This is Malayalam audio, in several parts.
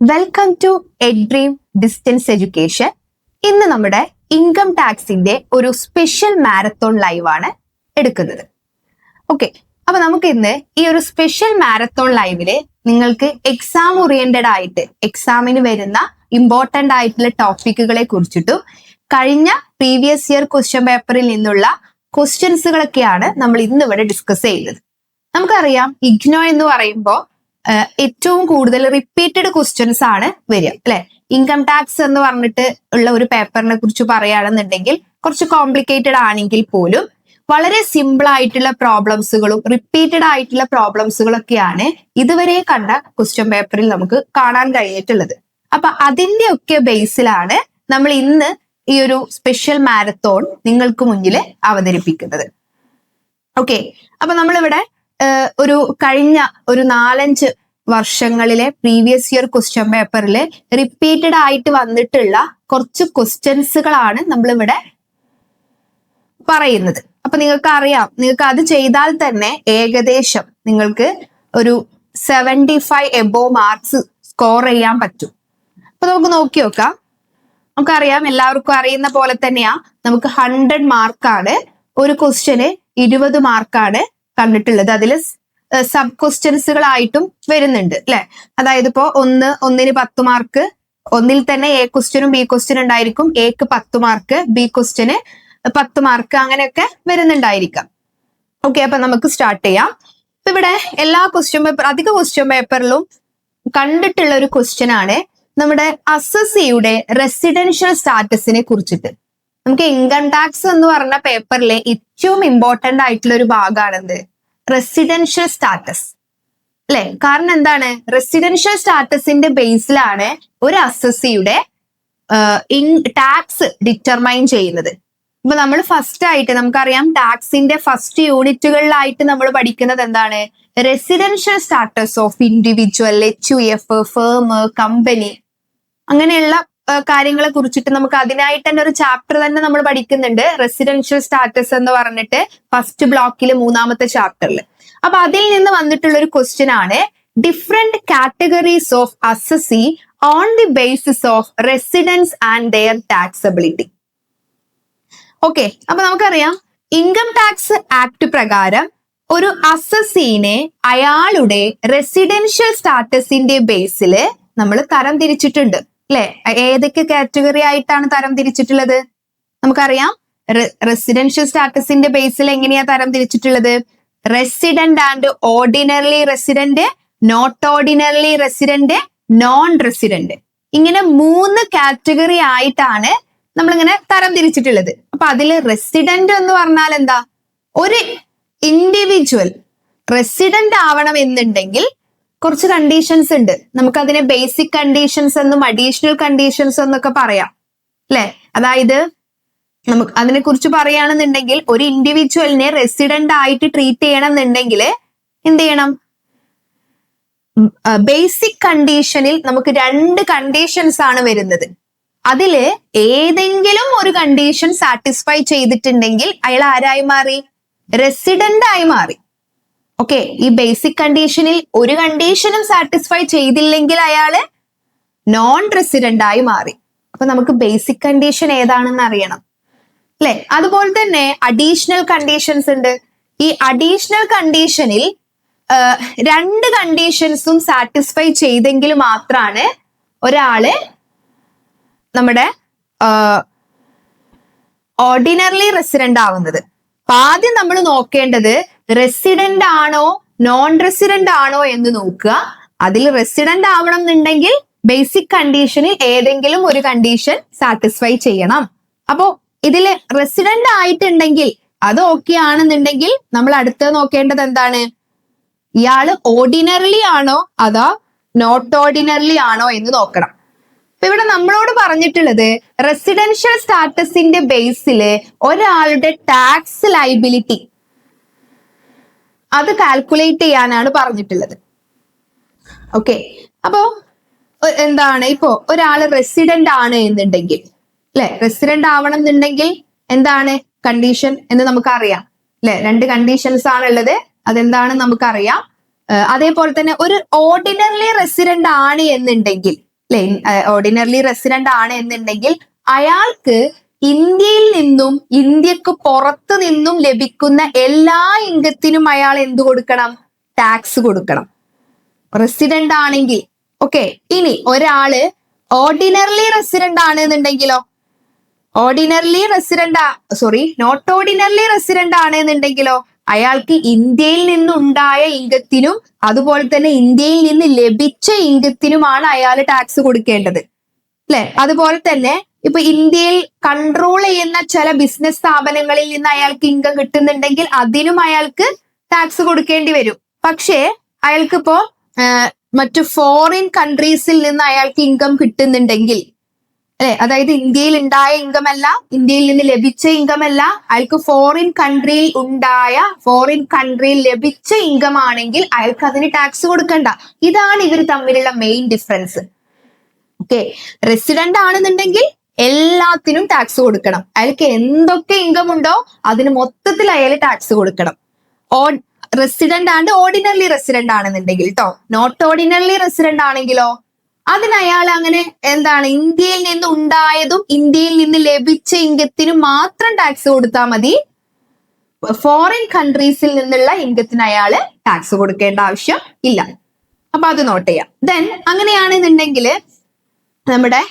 Welcome to Edream distance education. ഇന്ന് നമ്മുടെ ഇൻകം ടാക്സിന്റെ ഒരു സ്പെഷ്യൽ മാരത്തോൺ ലൈവ് ആണ് എടുക്കുന്നത്. ഓക്കെ, അപ്പൊ നമുക്ക് ഇന്ന് ഈ ഒരു സ്പെഷ്യൽ മാരത്തോൺ ലൈവില് നിങ്ങൾക്ക് എക്സാം ഓറിയന്റഡ് ആയിട്ട് എക്സാമിന് വരുന്ന ഇമ്പോർട്ടന്റ് ആയിട്ടുള്ള ടോപ്പിക്കുകളെ കുറിച്ചിട്ടും കഴിഞ്ഞ പ്രീവിയസ് ഇയർ ക്വസ്റ്റ്യൻ പേപ്പറിൽ നിന്നുള്ള ക്വസ്റ്റ്യൻസുകളൊക്കെയാണ് നമ്മൾ ഇന്ന് ഇവിടെ ഡിസ്കസ് ചെയ്യുന്നത്. നമുക്കറിയാം ഇഗ്നോ എന്ന് പറയുമ്പോൾ ഏറ്റവും കൂടുതൽ റിപ്പീറ്റഡ് ക്വസ്റ്റ്യൻസ് ആണ് വരിക അല്ലെ. ഇൻകം ടാക്സ് എന്ന് പറഞ്ഞിട്ട് ഉള്ള ഒരു പേപ്പറിനെ കുറിച്ച് പറയുകയാണെന്നുണ്ടെങ്കിൽ കുറച്ച് കോംപ്ലിക്കേറ്റഡ് ആണെങ്കിൽ പോലും വളരെ സിമ്പിൾ ആയിട്ടുള്ള പ്രോബ്ലംസുകളും റിപ്പീറ്റഡ് ആയിട്ടുള്ള പ്രോബ്ലംസുകളൊക്കെയാണ് ഇതുവരെ കണ്ട ക്വസ്റ്റ്യൻ പേപ്പറിൽ നമുക്ക് കാണാൻ കഴിഞ്ഞിട്ടുള്ളത്. അപ്പൊ അതിന്റെ ഒക്കെ ബേസിലാണ് നമ്മൾ ഇന്ന് ഈ ഒരു സ്പെഷ്യൽ മാരത്തോൺ നിങ്ങൾക്ക് മുന്നിൽ അവതരിപ്പിക്കുന്നത്. ഓക്കെ, അപ്പൊ നമ്മളിവിടെ ഒരു കഴിഞ്ഞ ഒരു 4-5 വർഷങ്ങളിലെ പ്രീവിയസ് ഇയർ ക്വസ്റ്റ്യൻ പേപ്പറിൽ റിപ്പീറ്റഡ് ആയിട്ട് വന്നിട്ടുള്ള കുറച്ച് ക്വസ്റ്റ്യൻസുകളാണ് നമ്മളിവിടെ പറയുന്നത്. അപ്പൊ നിങ്ങൾക്ക് അറിയാം, നിങ്ങൾക്ക് അത് ചെയ്താൽ തന്നെ ഏകദേശം നിങ്ങൾക്ക് ഒരു 75 എബോവ് മാർക്സ് സ്കോർ ചെയ്യാൻ പറ്റും. അപ്പൊ നമുക്ക് നോക്കി നോക്കാം. നമുക്കറിയാം, എല്ലാവർക്കും അറിയുന്ന പോലെ തന്നെയാ നമുക്ക് 100 മാർക്കാണ് ഒരു ക്വസ്റ്റ്യന് 20 മാർക്കാണ് കണ്ടിട്ടുള്ളത്. അതിൽ സബ് ക്വസ്റ്റ്യൻസുകളായിട്ടും വരുന്നുണ്ട് അല്ലെ. അതായത് ഇപ്പോ ഒന്നിന് 10 മാർക്ക്, ഒന്നിൽ തന്നെ എ ക്വസ്റ്റ്യനും ബി ക്വസ്റ്റ്യനും ഉണ്ടായിരിക്കും. എക്ക് 10 മാർക്ക്, ബി ക്വസ്റ്റ്യന് 10 മാർക്ക്, അങ്ങനെയൊക്കെ വരുന്നുണ്ടായിരിക്കാം. ഓക്കെ, അപ്പൊ നമുക്ക് സ്റ്റാർട്ട് ചെയ്യാം. ഇപ്പൊ ഇവിടെ എല്ലാ അധിക ക്വസ്റ്റ്യൻ പേപ്പറിലും കണ്ടിട്ടുള്ള ഒരു ക്വസ്റ്റ്യൻ ആണ് നമ്മുടെ അസസിയുടെ റെസിഡൻഷ്യൽ സ്റ്റാറ്റസിനെ കുറിച്ചിട്ട്. നമുക്ക് ഇൻകം ടാക്സ് എന്ന് പറഞ്ഞ പേപ്പറിലെ ഏറ്റവും ഇമ്പോർട്ടന്റ് ആയിട്ടുള്ള ഒരു ഭാഗമാണെന്ത്, റെസിഡൻഷ്യൽ സ്റ്റാറ്റസ് അല്ലെ. കാരണം എന്താണ്, റെസിഡൻഷ്യൽ സ്റ്റാറ്റസിന്റെ ബേസിലാണ് ഒരു അസസിയുടെ ടാക്സ് ഡിറ്റർമൈൻ ചെയ്യുന്നത്. ഇപ്പൊ നമ്മൾ ഫസ്റ്റ് ആയിട്ട് നമുക്കറിയാം, ടാക്സിന്റെ ഫസ്റ്റ് യൂണിറ്റുകളിലായിട്ട് നമ്മൾ പഠിക്കുന്നത് എന്താണ്, residential status of individual, HUF, firm, company, അങ്ങനെയുള്ള കാര്യങ്ങളെ കുറിച്ചിട്ട് നമുക്ക് അതിനായിട്ട് തന്നെ ഒരു ചാപ്റ്റർ തന്നെ നമ്മൾ പഠിക്കുന്നുണ്ട്, റെസിഡൻഷ്യൽ സ്റ്റാറ്റസ് എന്ന് പറഞ്ഞിട്ട് ഫസ്റ്റ് ബ്ലോക്കിൽ 3ാമത്തെ ചാപ്റ്ററിൽ. അപ്പൊ അതിൽ നിന്ന് വന്നിട്ടുള്ള ഒരു ക്വസ്റ്റ്യൻ ആണ് different categories of assessee on the basis of residence and their taxability. Okay, അപ്പൊ നമുക്കറിയാം ഇൻകം ടാക്സ് ആക്ട് പ്രകാരം ഒരു അസസിനെ അയാളുടെ റെസിഡൻഷ്യൽ സ്റ്റാറ്റസിന്റെ ബേസിൽ നമ്മൾ തരം തിരിച്ചിട്ടുണ്ട് അല്ലെ. ഏതൊക്കെ കാറ്റഗറി ആയിട്ടാണ് തരം തിരിച്ചിട്ടുള്ളത് നമുക്കറിയാം. റെസിഡൻഷ്യൽ സ്റ്റാറ്റസിന്റെ ബേസിൽ എങ്ങനെയാ തരം തിരിച്ചിട്ടുള്ളത്, resident and ordinary resident, not ordinary resident, non resident, ഇങ്ങനെ 3 കാറ്റഗറി ആയിട്ടാണ് നമ്മളിങ്ങനെ തരം തിരിച്ചിട്ടുള്ളത്. അപ്പൊ അതിൽ റെസിഡന്റ് എന്ന് പറഞ്ഞാൽ എന്താ, ഒരു ഇൻഡിവിജ്വൽ റെസിഡന്റ് ആവണം എന്നുണ്ടെങ്കിൽ കുറച്ച് കണ്ടീഷൻസ് ഉണ്ട്. നമുക്ക് അതിനെ ബേസിക് കണ്ടീഷൻസ് എന്നും അഡീഷണൽ കണ്ടീഷൻസ് എന്നൊക്കെ പറയാം അല്ലെ. അതായത് നമുക്ക് അതിനെ കുറിച്ച് പറയുകയാണെന്നുണ്ടെങ്കിൽ ഒരു ഇൻഡിവിജ്വലിനെ റെസിഡന്റ് ആയിട്ട് ട്രീറ്റ് ചെയ്യണം എന്നുണ്ടെങ്കിൽ എന്ത് ചെയ്യണം, ബേസിക് കണ്ടീഷനിൽ നമുക്ക് 2 കണ്ടീഷൻസ് ആണ് വരുന്നത്. അതില് ഏതെങ്കിലും ഒരു കണ്ടീഷൻ സാറ്റിസ്ഫൈ ചെയ്തിട്ടുണ്ടെങ്കിൽ അയാൾ ആരായി മാറി, റെസിഡന്റ് ആയി മാറി. ഓക്കെ, ഈ ബേസിക് കണ്ടീഷനിൽ ഒരു കണ്ടീഷനും സാറ്റിസ്ഫൈ ചെയ്തില്ലെങ്കിൽ അയാള് നോൺ റെസിഡന്റ് ആയി മാറി. അപ്പൊ നമുക്ക് ബേസിക് കണ്ടീഷൻ ഏതാണെന്ന് അറിയണം അല്ലെ. അതുപോലെ തന്നെ അഡീഷണൽ കണ്ടീഷൻസ് ഉണ്ട്. ഈ അഡീഷണൽ കണ്ടീഷനിൽ 2 കണ്ടീഷൻസും സാറ്റിസ്ഫൈ ചെയ്തെങ്കിൽ മാത്രമാണ് ഒരാള് നമ്മുടെ ഓർഡിനറി റെസിഡന്റ് ആവുന്നത്. അപ്പൊ ആദ്യം നമ്മൾ നോക്കേണ്ടത് റെസിഡന്റ് ആണോ നോൺ റെസിഡന്റ് ആണോ എന്ന് നോക്കുക. അതിൽ റെസിഡന്റ് ആവണം എന്നുണ്ടെങ്കിൽ ബേസിക് കണ്ടീഷനിൽ ഏതെങ്കിലും ഒരു കണ്ടീഷൻ സാറ്റിസ്ഫൈ ചെയ്യണം. അപ്പോ ഇതില് റെസിഡന്റ് ആയിട്ടുണ്ടെങ്കിൽ അത് ഓക്കെ ആണെന്നുണ്ടെങ്കിൽ നമ്മൾ അടുത്ത് നോക്കേണ്ടത് എന്താണ്, ഇയാള് ഓർഡിനറി ആണോ അതോ നോട്ട് ഓർഡിനറി ആണോ എന്ന് നോക്കണം. അപ്പൊ ഇവിടെ നമ്മളോട് പറഞ്ഞിട്ടുള്ളത് റെസിഡൻഷ്യൽ സ്റ്റാറ്റസിന്റെ ബേസില് ഒരാളുടെ ടാക്സ് ലൈബിലിറ്റി അത് കാൽക്കുലേറ്റ് ചെയ്യാനാണ് പറഞ്ഞിട്ടുള്ളത്. ഓക്കെ, അപ്പോ എന്താണ്, ഇപ്പോ ഒരാള് റെസിഡന്റ് ആണ് എന്നുണ്ടെങ്കിൽ അല്ലെ, റെസിഡന്റ് ആവണം എന്നുണ്ടെങ്കിൽ എന്താണ് കണ്ടീഷൻ എന്ന് നമുക്കറിയാം അല്ലെ. 2 കണ്ടീഷൻസ് ആണുള്ളത്, അതെന്താണെന്ന് നമുക്കറിയാം. അതേപോലെ തന്നെ ഒരു ഓർഡിനറി റെസിഡന്റ് ആണ് എന്നുണ്ടെങ്കിൽ അല്ലെ, ഓർഡിനറി റെസിഡന്റ് ആണ് എന്നുണ്ടെങ്കിൽ അയാൾക്ക് ഇന്ത്യയിൽ നിന്നും ഇന്ത്യക്ക് പുറത്തു നിന്നും ലഭിക്കുന്ന എല്ലാ ഇൻകത്തിനും അയാൾ എന്ത് കൊടുക്കണം? ടാക്സ് കൊടുക്കണം, റെസിഡന്റ് ആണെങ്കിൽ. ഓക്കെ, ഇനി ഒരാള് ഓർഡിനറി റെസിഡന്റ് ആണ് എന്നുണ്ടെങ്കിലോ, നോട്ട് ഓർഡിനറി റെസിഡന്റ് ആണ് എന്നുണ്ടെങ്കിലോ അയാൾക്ക് ഇന്ത്യയിൽ നിന്നുണ്ടായ ഇൻകത്തിനും അതുപോലെ തന്നെ ഇന്ത്യയിൽ നിന്ന് ലഭിച്ച ഇൻകത്തിനുമാണ് അയാൾ ടാക്സ് കൊടുക്കേണ്ടത്, അല്ലെ. അതുപോലെ തന്നെ ഇപ്പൊ ഇന്ത്യയിൽ കൺട്രോൾ ചെയ്യുന്ന ചില ബിസിനസ് സ്ഥാപനങ്ങളിൽ നിന്ന് അയാൾക്ക് ഇൻകം കിട്ടുന്നുണ്ടെങ്കിൽ അതിനും അയാൾക്ക് ടാക്സ് കൊടുക്കേണ്ടി വരും. പക്ഷേ അയാൾക്കിപ്പോ മറ്റു ഫോറിൻ കൺട്രീസിൽ നിന്ന് അയാൾക്ക് ഇൻകം കിട്ടുന്നുണ്ടെങ്കിൽ, അല്ലെ, അതായത് ഇന്ത്യയിൽ ഉണ്ടായ ഇൻകം അല്ല, ഇന്ത്യയിൽ നിന്ന് ലഭിച്ച ഇൻകം അല്ല, അയാൾക്ക് ഫോറിൻ കൺട്രിയിൽ ലഭിച്ച ഇൻകം ആണെങ്കിൽ അയാൾക്ക് അതിന് ടാക്സ് കൊടുക്കണ്ട. ഇതാണ് ഇവർ തമ്മിലുള്ള മെയിൻ ഡിഫറൻസ്. ഓക്കെ, റെസിഡന്റ് ആണെന്നുണ്ടെങ്കിൽ എല്ലാത്തിനും ടാക്സ് കൊടുക്കണം, അയാൾക്ക് എന്തൊക്കെ ഇൻകം ഉണ്ടോ അതിന് മൊത്തത്തിൽ അയാൾ ടാക്സ് കൊടുക്കണം. റെസിഡന്റ് ആൻഡ് ഓർഡിനറി റെസിഡന്റ് ആണെന്നുണ്ടെങ്കിൽ കേട്ടോ. നോട്ട് ഓർഡിനറി റെസിഡന്റ് ആണെങ്കിലോ അതിന് അയാൾ അങ്ങനെ എന്താണ്, ഇന്ത്യയിൽ നിന്ന് ഉണ്ടായതും ഇന്ത്യയിൽ നിന്ന് ലഭിച്ച ഇൻകത്തിനും മാത്രം ടാക്സ് കൊടുത്താൽ മതി. ഫോറിൻ കൺട്രീസിൽ നിന്നുള്ള ഇൻകത്തിന് അയാള് ടാക്സ് കൊടുക്കേണ്ട ആവശ്യം ഇല്ല. അപ്പൊ അത് നോട്ട് ചെയ്യാം. ദെൻ അങ്ങനെയാണെന്നുണ്ടെങ്കിൽ നമ്മുടെ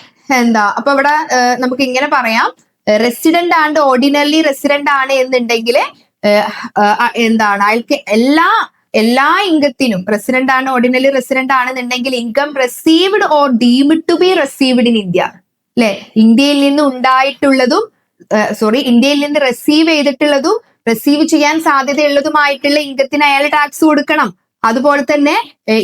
അപ്പൊ ഇവിടെ നമുക്ക് ഇങ്ങനെ പറയാം, റെസിഡന്റ് ആൻഡ് ഓർഡിനറി റെസിഡന്റ് ആണ് എന്നുണ്ടെങ്കിൽ അയാൾക്ക് എല്ലാ ഇൻകത്തിനും, റെസിഡന്റ് ആണ് ഓർഡിനറി റെസിഡന്റ് ആണെന്നുണ്ടെങ്കിൽ income received or deemed to be received in India, അല്ലെ, ഇന്ത്യയിൽ നിന്ന് ഉണ്ടായിട്ടുള്ളതും ഇന്ത്യയിൽ നിന്ന് റിസീവ് ചെയ്തിട്ടുള്ളതും റിസീവ് ചെയ്യാൻ സാധ്യതയുള്ളതുമായിട്ടുള്ള ഇൻകത്തിന് അയാൾ ടാക്സ് കൊടുക്കണം. അതുപോലെ തന്നെ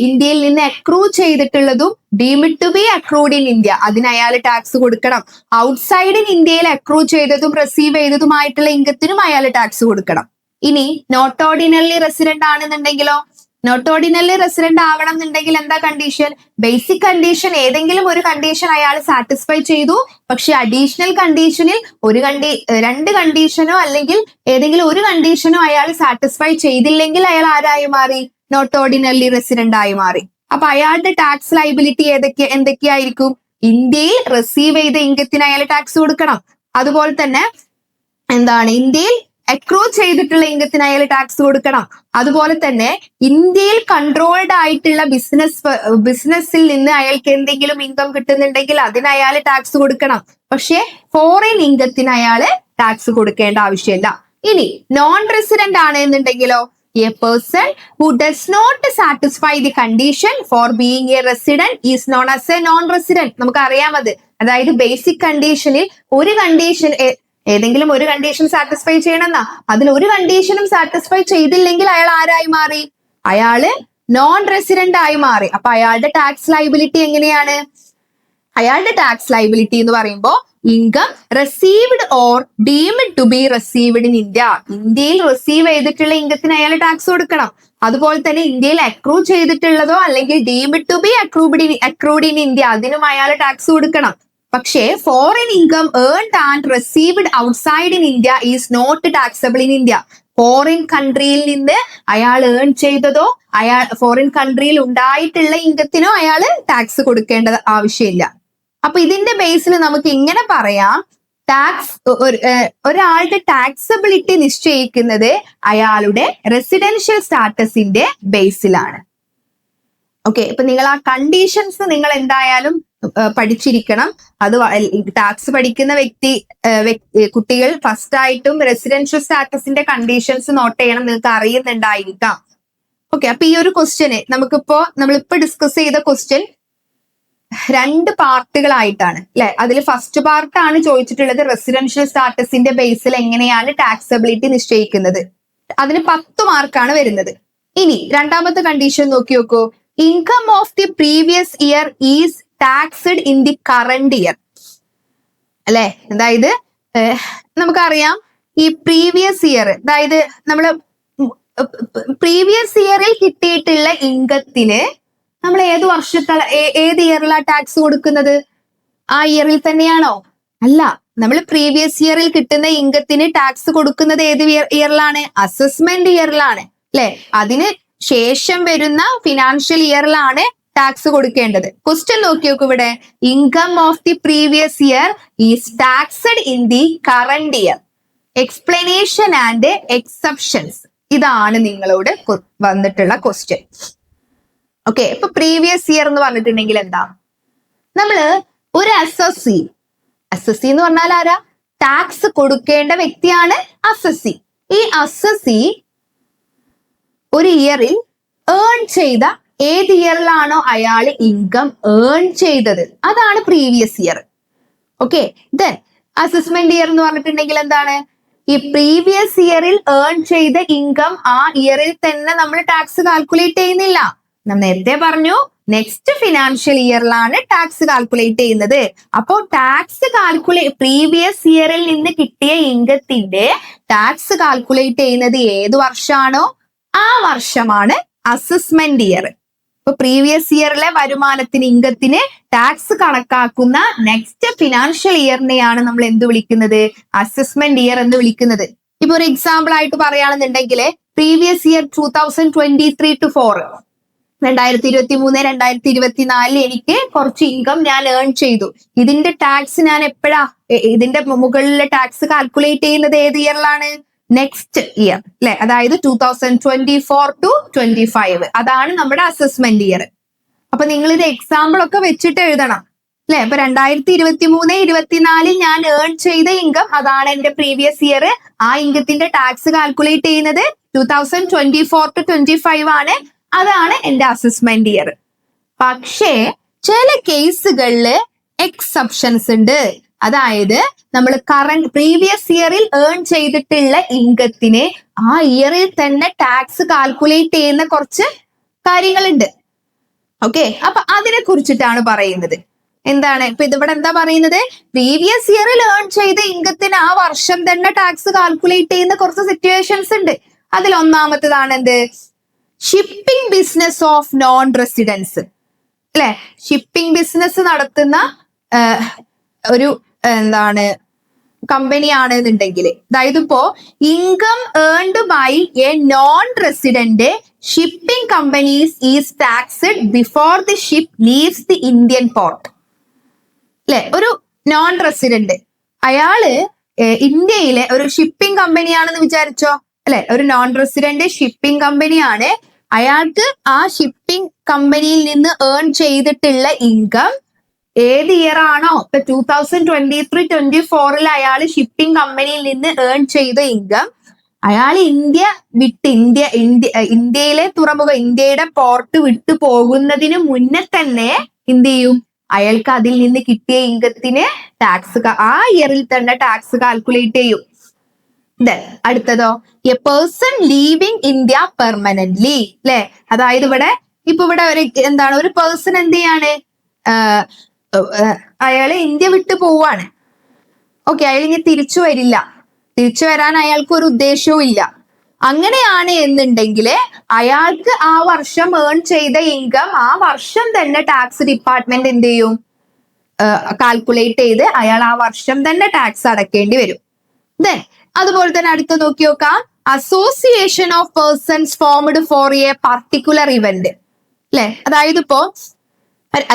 ഇന്ത്യയിൽ നിന്ന് അക്രൂ ചെയ്തിട്ടുള്ളതും deemed to be accrued in India അതിന് അയാൾ ടാക്സ് കൊടുക്കണം. ഔട്ട്സൈഡ് ഇൻ ഇന്ത്യയിൽ അക്രൂ ചെയ്തതും റിസീവ് ചെയ്തതുമായിട്ടുള്ള ഇൻകത്തിനും അയാൾ ടാക്സ് കൊടുക്കണം. ഇനി നോട്ട് ഓർഡിനറി റെസിഡന്റ് ആണെന്നുണ്ടെങ്കിലോ, നോട്ട് ഓർഡിനറി റെസിഡന്റ് ആവണം എന്നുണ്ടെങ്കിൽ എന്താ കണ്ടീഷൻ? ബേസിക് കണ്ടീഷൻ ഏതെങ്കിലും ഒരു കണ്ടീഷൻ അയാൾ സാറ്റിസ്ഫൈ ചെയ്തു, പക്ഷെ അഡീഷണൽ കണ്ടീഷനിൽ രണ്ട് കണ്ടീഷനോ അല്ലെങ്കിൽ ഏതെങ്കിലും ഒരു കണ്ടീഷനോ അയാൾ സാറ്റിസ്ഫൈ ചെയ്തില്ലെങ്കിൽ അയാൾ ആരായി മാറി? നോട്ട് ഓർഡിനറി റെസിഡന്റ് ആയി മാറി. അപ്പൊ അയാളുടെ ടാക്സ് ലൈബിലിറ്റി എന്തൊക്കെയായിരിക്കും? ഇന്ത്യയിൽ റിസീവ് ചെയ്ത ഇൻകത്തിന് അയാൾ ടാക്സ് കൊടുക്കണം. അതുപോലെ തന്നെ ഇന്ത്യയിൽ അക്രൂ ചെയ്തിട്ടുള്ള ഇൻകത്തിന് അയാൾ ടാക്സ് കൊടുക്കണം. അതുപോലെ തന്നെ ഇന്ത്യയിൽ കൺട്രോൾഡ് ആയിട്ടുള്ള ബിസിനസ്സിൽ നിന്ന് അയാൾക്ക് എന്തെങ്കിലും ഇൻകം കിട്ടുന്നുണ്ടെങ്കിൽ അതിന് അയാൾ ടാക്സ് കൊടുക്കണം. പക്ഷെ ഫോറിൻ ഇൻകത്തിന് അയാള് ടാക്സ് കൊടുക്കേണ്ട ആവശ്യമില്ല. ഇനി നോൺ റെസിഡന്റ് ആണ് എന്നുണ്ടെങ്കിലോ, a person who does not satisfy the condition for being a resident is known as a non resident. നമുക്ക് അറിയാമത്, അതായത് ബേസിക് കണ്ടീഷനിൽ ഏതെങ്കിലും ഒരു കണ്ടീഷൻ സാറ്റിസ്ഫൈ ചെയ്യണമെന്നാ, അതിൽ ഒരു കണ്ടീഷനും സാറ്റിസ്ഫൈ ചെയ്തില്ലെങ്കിൽ അയാൾ ആരായി മാറി? അയാള് നോൺ റെസിഡന്റ് ആയി മാറി. അപ്പൊ അയാളുടെ ടാക്സ് ലൈബിലിറ്റി എങ്ങനെയാണ്? അയാളുടെ ടാക്സ് ലൈബിലിറ്റി എന്ന് പറയുമ്പോൾ income received or deemed to be received in India, ഇന്ത്യയിൽ റിസീവ് ചെയ്തിട്ടുള്ള ഇൻകത്തിന് അയാൾ ടാക്സ് കൊടുക്കണം. അതുപോലെ തന്നെ ഇന്ത്യയിൽ അക്രൂ ചെയ്തിട്ടുള്ളതോ അല്ലെങ്കിൽ deemed to be accrued in India അതിനും അയാൾ ടാക്സ് കൊടുക്കണം. പക്ഷേ foreign income earned and received outside in India is not taxable in India. Foreign കൺട്രിയിൽ നിന്ന് അയാൾ ഏൺ ചെയ്തതോ ഫോറിൻ കൺട്രിയിൽ ഉണ്ടായിട്ടുള്ള ഇൻകത്തിനോ അയാൾ ടാക്സ് കൊടുക്കേണ്ട ആവശ്യമില്ല. അപ്പൊ ഇതിന്റെ ബേസിൽ നമുക്ക് ഇങ്ങനെ പറയാം, ഒരാളുടെ ടാക്സബിലിറ്റി നിശ്ചയിക്കുന്നത് അയാളുടെ റെസിഡൻഷ്യൽ സ്റ്റാറ്റസിന്റെ ബേസിലാണ്. ഓക്കെ, ഇപ്പൊ നിങ്ങൾ ആ കണ്ടീഷൻസ് നിങ്ങൾ എന്തായാലും പഠിച്ചിരിക്കണം. അത് ടാക്സ് പഠിക്കുന്ന കുട്ടികൾ ഫസ്റ്റ് ആയിട്ടും റെസിഡൻഷ്യൽ സ്റ്റാറ്റസിന്റെ കണ്ടീഷൻസ് നോട്ട് ചെയ്യണം, നിങ്ങൾക്ക് അറിയുന്നുണ്ടായിരിക്കാം. ഓക്കെ, അപ്പൊ ഈ ഒരു ക്വസ്റ്റ്യന് നമ്മളിപ്പോ ഡിസ്കസ് ചെയ്ത ക്വസ്റ്റ്യൻ 2 പാർട്ടുകളായിട്ടാണ്, അല്ലെ. അതിൽ ഫസ്റ്റ് പാർട്ടാണ് ചോദിച്ചിട്ടുള്ളത് റെസിഡൻഷ്യൽ സ്റ്റാറ്റസിന്റെ ബേസിൽ എങ്ങനെയാണ് ടാക്സബിലിറ്റി നിശ്ചയിക്കുന്നത്. അതിന് 10 മാർക്കാണ് വരുന്നത്. ഇനി രണ്ടാമത്തെ കണ്ടീഷൻ നോക്കൂ, income of the previous year is taxed in the current year, അല്ലെ. അതായത് നമുക്കറിയാം ഈ പ്രീവിയസ് ഇയർ, അതായത് നമ്മള് പ്രീവിയസ് ഇയറിൽ കിട്ടിയിട്ടുള്ള ഇൻകത്തിന് നമ്മൾ ഏത് ഇയറിലാണ് ടാക്സ് കൊടുക്കുന്നത്? ആ ഇയറിൽ തന്നെയാണോ? അല്ല, നമ്മൾ പ്രീവിയസ് ഇയറിൽ കിട്ടുന്ന ഇൻകത്തിന് ടാക്സ് കൊടുക്കുന്നത് ഏത് ഇയറിലാണ്? അസസ്മെന്റ് ഇയറിലാണ്, അല്ലെ. അതിന് ശേഷം വരുന്ന ഫിനാൻഷ്യൽ ഇയറിലാണ് ടാക്സ് കൊടുക്കേണ്ടത്. ക്വസ്റ്റ്യൻ നോക്കി നോക്കൂ ഇവിടെ. Income of the previous year is taxed in the current year. Explanation and exceptions, ഇതാണ് നിങ്ങളോട് വന്നിട്ടുള്ള ക്വസ്റ്റ്യൻ. ഓക്കെ, ഇപ്പൊ പ്രീവിയസ് ഇയർ എന്ന് പറഞ്ഞിട്ടുണ്ടെങ്കിൽ എന്താ? നമ്മള് ഒരു അസസ്സി എന്ന് പറഞ്ഞാൽ ആരാ? ടാക്സ് കൊടുക്കേണ്ട വ്യക്തിയാണ് അസസ്സി. ഈ അസസ്സി ഒരു ഇയറിൽ ഏൺ ചെയ്ത, ഏത് ഇയറിലാണോ അയാൾ ഇൻകം ഏൺ ചെയ്തത്, അതാണ് previous year. Okay, then assessment year എന്ന് പറഞ്ഞിട്ടുണ്ടെങ്കിൽ എന്താണ്? ഈ പ്രീവിയസ് ഇയറിൽ ഏൺ ചെയ്ത ഇൻകം ആ ഇയറിൽ തന്നെ നമ്മൾ ടാക്സ് കാൽക്കുലേറ്റ് ചെയ്യുന്നില്ല. നമ്മൾ നേരത്തെ പറഞ്ഞു നെക്സ്റ്റ് ഫിനാൻഷ്യൽ ഇയറിലാണ് ടാക്സ് കാൽക്കുലേറ്റ് ചെയ്യുന്നത്. അപ്പോൾ ടാക്സ് പ്രീവിയസ് ഇയറിൽ നിന്ന് കിട്ടിയ ഇൻകത്തിന്റെ ടാക്സ് കാൽക്കുലേറ്റ് ചെയ്യുന്നത് ഏത് വർഷമാണോ ആ വർഷമാണ് അസസ്മെന്റ് ഇയർ. ഇപ്പൊ പ്രീവിയസ് ഇയറിലെ വരുമാനത്തിന്, ഇൻകത്തിന് ടാക്സ് കണക്കാക്കുന്ന നെക്സ്റ്റ് ഫിനാൻഷ്യൽ ഇയറിനെയാണ് നമ്മൾ എന്ത് വിളിക്കുന്നത്? അസസ്മെന്റ് ഇയർ എന്ന് വിളിക്കുന്നത്. ഇപ്പൊ ഒരു എക്സാമ്പിൾ ആയിട്ട് പറയുകയാണെന്നുണ്ടെങ്കിൽ പ്രീവിയസ് ഇയർ 2023-4, 2023-2024 എനിക്ക് കുറച്ച് ഇൻകം ഞാൻ ഏൺ ചെയ്തു. ഇതിന്റെ ടാക്സ് ഞാൻ എപ്പോഴാ, ഇതിന്റെ മുകളിലെ ടാക്സ് കാൽക്കുലേറ്റ് ചെയ്യുന്നത് ഏത് ഇയറിലാണ്? നെക്സ്റ്റ് ഇയർ അല്ലെ, അതായത് 2024-25, അതാണ് നമ്മുടെ അസസ്മെന്റ് ഇയർ. അപ്പൊ നിങ്ങൾ ഇത് എക്സാമ്പിൾ ഒക്കെ വെച്ചിട്ട് എഴുതണം അല്ലെ. ഇപ്പൊ 2023-24 ഞാൻ ഏൺ ചെയ്ത ഇൻകം, അതാണ് എന്റെ പ്രീവിയസ് ഇയർ. ആ ഇൻകത്തിന്റെ ടാക്സ് കാൽക്കുലേറ്റ് ചെയ്യുന്നത് 2024-25 ആണ്, അതാണ് എന്റെ അസസ്മെന്റ് ഇയർ. പക്ഷേ ചില കേസുകളില് എക്സെപ്ഷൻസ് ഉണ്ട്. അതായത് നമ്മൾ പ്രീവിയസ് ഇയറിൽ ഏൺ ചെയ്തിട്ടുള്ള ഇൻകത്തിന് ആ ഇയറിൽ തന്നെ ടാക്സ് കാൽക്കുലേറ്റ് ചെയ്യുന്ന കുറച്ച് കാര്യങ്ങളുണ്ട്. ഓക്കെ, അപ്പൊ അതിനെ കുറിച്ചിട്ടാണ് പറയുന്നത്. എന്താണ് ഇപ്പൊ ഇതിവിടെ എന്താ പറയുന്നത്? പ്രീവിയസ് ഇയറിൽ ഏൺ ചെയ്ത ഇൻകത്തിന് ആ വർഷം തന്നെ ടാക്സ് കാൽക്കുലേറ്റ് ചെയ്യുന്ന കുറച്ച് സിറ്റുവേഷൻസ് ഉണ്ട്. അതിൽ ഒന്നാമത്തേതാണ് എന്ത്? Shipping business of non residents അല്ലെ. ഷിപ്പിംഗ് ബിസിനസ് നടത്തുന്ന ഒരു എന്താണ് കമ്പനി ആണെന്നുണ്ടെങ്കിൽ, അതായത് ഇപ്പോ income earned by a non resident shipping companies is taxed before the ship leaves the Indian port അല്ലെ. ഒരു നോൺ റെസിഡന്റ്, അയാള് ഇന്ത്യയിലെ ഒരു ഷിപ്പിംഗ് കമ്പനിയാണെന്ന് വിചാരിച്ചോ അല്ലെ. ഒരു നോൺ റെസിഡന്റ് ഷിപ്പിംഗ് കമ്പനിയാണ്. അയാൾക്ക് ആ ഷിപ്പിംഗ് കമ്പനിയിൽ നിന്ന് ഏൺ ചെയ്തിട്ടുള്ള ഇൻകം ഏത് ഇയർ ആണോ, ഇപ്പൊ 2023-24 അയാൾ ഷിപ്പിംഗ് കമ്പനിയിൽ നിന്ന് ഏൺ ചെയ്ത ഇൻകം അയാൾ ഇന്ത്യയിലെ തുറമുഖം, ഇന്ത്യയുടെ പോർട്ട് വിട്ടു പോകുന്നതിന് മുന്നേ തന്നെ എന്ത് ചെയ്യും? അയാൾക്ക് അതിൽ നിന്ന് കിട്ടിയ ഇൻകത്തിന് ടാക്സ് ആ ഇയറിൽ തന്നെ ടാക്സ് കാൽക്കുലേറ്റ് ചെയ്യും. അടുത്തതോ, a person leaving India permanently അല്ലെ. അതായത് ഇവിടെ എന്താണ്, ഒരു പേഴ്സൺ എന്ത് ചെയ്യാണ്? അയാള് ഇന്ത്യ വിട്ടു പോവാണ്. ഓക്കെ, അയാൾ ഇനി തിരിച്ചു വരില്ല. തിരിച്ചു വരാൻ അയാൾക്ക് ഒരു ഉദ്ദേശവും ഇല്ല. അങ്ങനെയാണ് എന്നുണ്ടെങ്കിൽ അയാൾക്ക് ആ വർഷം ഏൺ ചെയ്ത ഇൻകം ആ വർഷം തന്നെ ടാക്സ് ഡിപ്പാർട്ട്മെന്റ് എന്ത് ചെയ്യും? കാൽക്കുലേറ്റ് ചെയ്ത് അയാൾ ആ വർഷം തന്നെ ടാക്സ് അടക്കേണ്ടി വരും. ദെൻ അതുപോലെ തന്നെ അടുത്ത് നോക്കി നോക്കാം. Association of persons formed for a particular event അല്ലെ. അതായത് ഇപ്പോ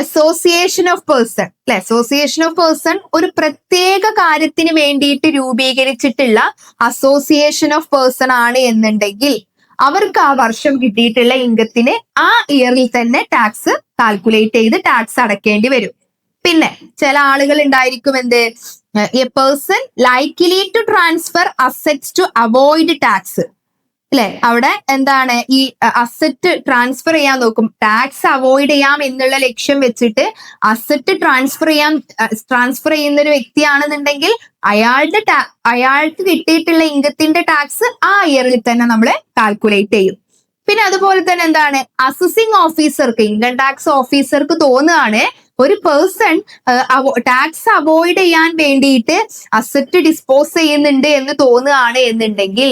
അസോസിയേഷൻ ഓഫ് പേഴ്സൺ അല്ലെ. അസോസിയേഷൻ ഓഫ് പേഴ്സൺ ഒരു പ്രത്യേക കാര്യത്തിന് വേണ്ടിയിട്ട് രൂപീകരിച്ചിട്ടുള്ള അസോസിയേഷൻ ഓഫ് പേഴ്സൺ ആണ് എന്നുണ്ടെങ്കിൽ അവർക്ക് ആ വർഷം കിട്ടിയിട്ടുള്ള ഇൻകത്തിന് ആ ഇയറിൽ തന്നെ ടാക്സ് കാൽക്കുലേറ്റ് ചെയ്ത് ടാക്സ് അടക്കേണ്ടി വരും. പിന്നെ ചില ആളുകൾ ഉണ്ടായിരിക്കും എന്ത്, a person likely to transfer assets to avoid tax അല്ലെ. അവിടെ എന്താണ്, ഈ അസറ്റ് ട്രാൻസ്ഫർ ചെയ്യാൻ നോക്കും, ടാക്സ് അവോയ്ഡ് ചെയ്യാം എന്നുള്ള ലക്ഷ്യം വെച്ചിട്ട് അസറ്റ് ട്രാൻസ്ഫർ ചെയ്യുന്ന ഒരു വ്യക്തിയാണെന്നുണ്ടെങ്കിൽ അയാൾക്ക് കിട്ടിയിട്ടുള്ള ഇൻകത്തിന്റെ ടാക്സ് ആ ഇയറിൽ തന്നെ നമ്മൾ കാൽക്കുലേറ്റ് ചെയ്യും. പിന്നെ അതുപോലെ തന്നെ എന്താണ്, അസസിങ് ഓഫീസർക്ക്, ഇൻകം ടാക്സ് ഓഫീസർക്ക് തോന്നുകയാണ് ഒരു പേഴ്സൺ ടാക്സ് അവോയ്ഡ് ചെയ്യാൻ വേണ്ടിയിട്ട് അസറ്റ് ഡിസ്പോസ് ചെയ്യുന്നുണ്ട് എന്ന് തോന്നുകയാണ് എന്നുണ്ടെങ്കിൽ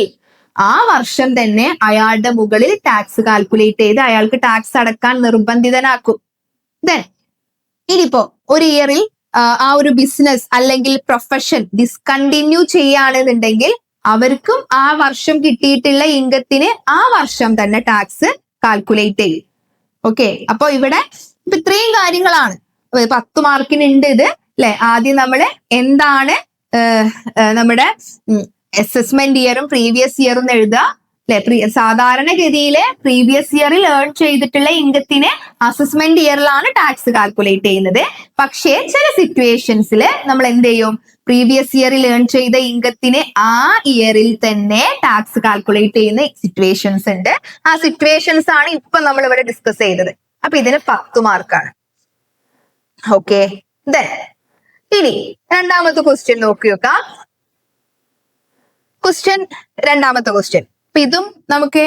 ആ വർഷം തന്നെ അയാളുടെ മുകളിൽ ടാക്സ് കാൽക്കുലേറ്റ് ചെയ്ത് അയാൾക്ക് ടാക്സ് അടക്കാൻ നിർബന്ധിതനാക്കും. ദെൻ ഇനിയിപ്പോ ഒരു ഇയറിൽ ആ ഒരു ബിസിനസ് അല്ലെങ്കിൽ പ്രൊഫഷൻ ഡിസ്കണ്ടിന്യൂ ചെയ്യുകയാണെന്നുണ്ടെങ്കിൽ അവർക്കും ആ വർഷം കിട്ടിയിട്ടുള്ള ഇൻകത്തിന് ആ വർഷം തന്നെ ടാക്സ് കാൽക്കുലേറ്റ് ചെയ്യും. ഓക്കെ, അപ്പൊ ഇവിടെ അപ്പൊ ഇത്രയും കാര്യങ്ങളാണ് 10 മാർക്കിനുണ്ട് ഇത് അല്ലെ. ആദ്യം നമ്മള് എന്താണ് നമ്മുടെ അസസ്മെന്റ് ഇയറും പ്രീവിയസ് ഇയറും എഴുതുക അല്ലെ. സാധാരണഗതിയില് പ്രീവിയസ് ഇയറിൽ ഏൺ ചെയ്തിട്ടുള്ള ഇൻകത്തിന് അസസ്മെന്റ് ഇയറിലാണ് ടാക്സ് കാൽക്കുലേറ്റ് ചെയ്യുന്നത്. പക്ഷേ ചില സിറ്റുവേഷൻസിൽ നമ്മൾ എന്ത് ചെയ്യും, പ്രീവിയസ് ഇയറിൽ ഏൺ ചെയ്ത ഇൻകത്തിന് ആ ഇയറിൽ തന്നെ ടാക്സ് കാൽക്കുലേറ്റ് ചെയ്യുന്ന സിറ്റുവേഷൻസ് ഉണ്ട്. ആ സിറ്റുവേഷൻസ് ആണ് ഇപ്പൊ നമ്മൾ ഇവിടെ ഡിസ്കസ് ചെയ്തത്. അപ്പൊ ഇതിന് 10 മാർക്കാണ്. ഓക്കെ, ഇനി രണ്ടാമത്തെ ക്വസ്റ്റ്യൻ നോക്കി നോക്കാം. രണ്ടാമത്തെ ക്വസ്റ്റ്യൻ അപ്പൊ ഇതും നമുക്ക്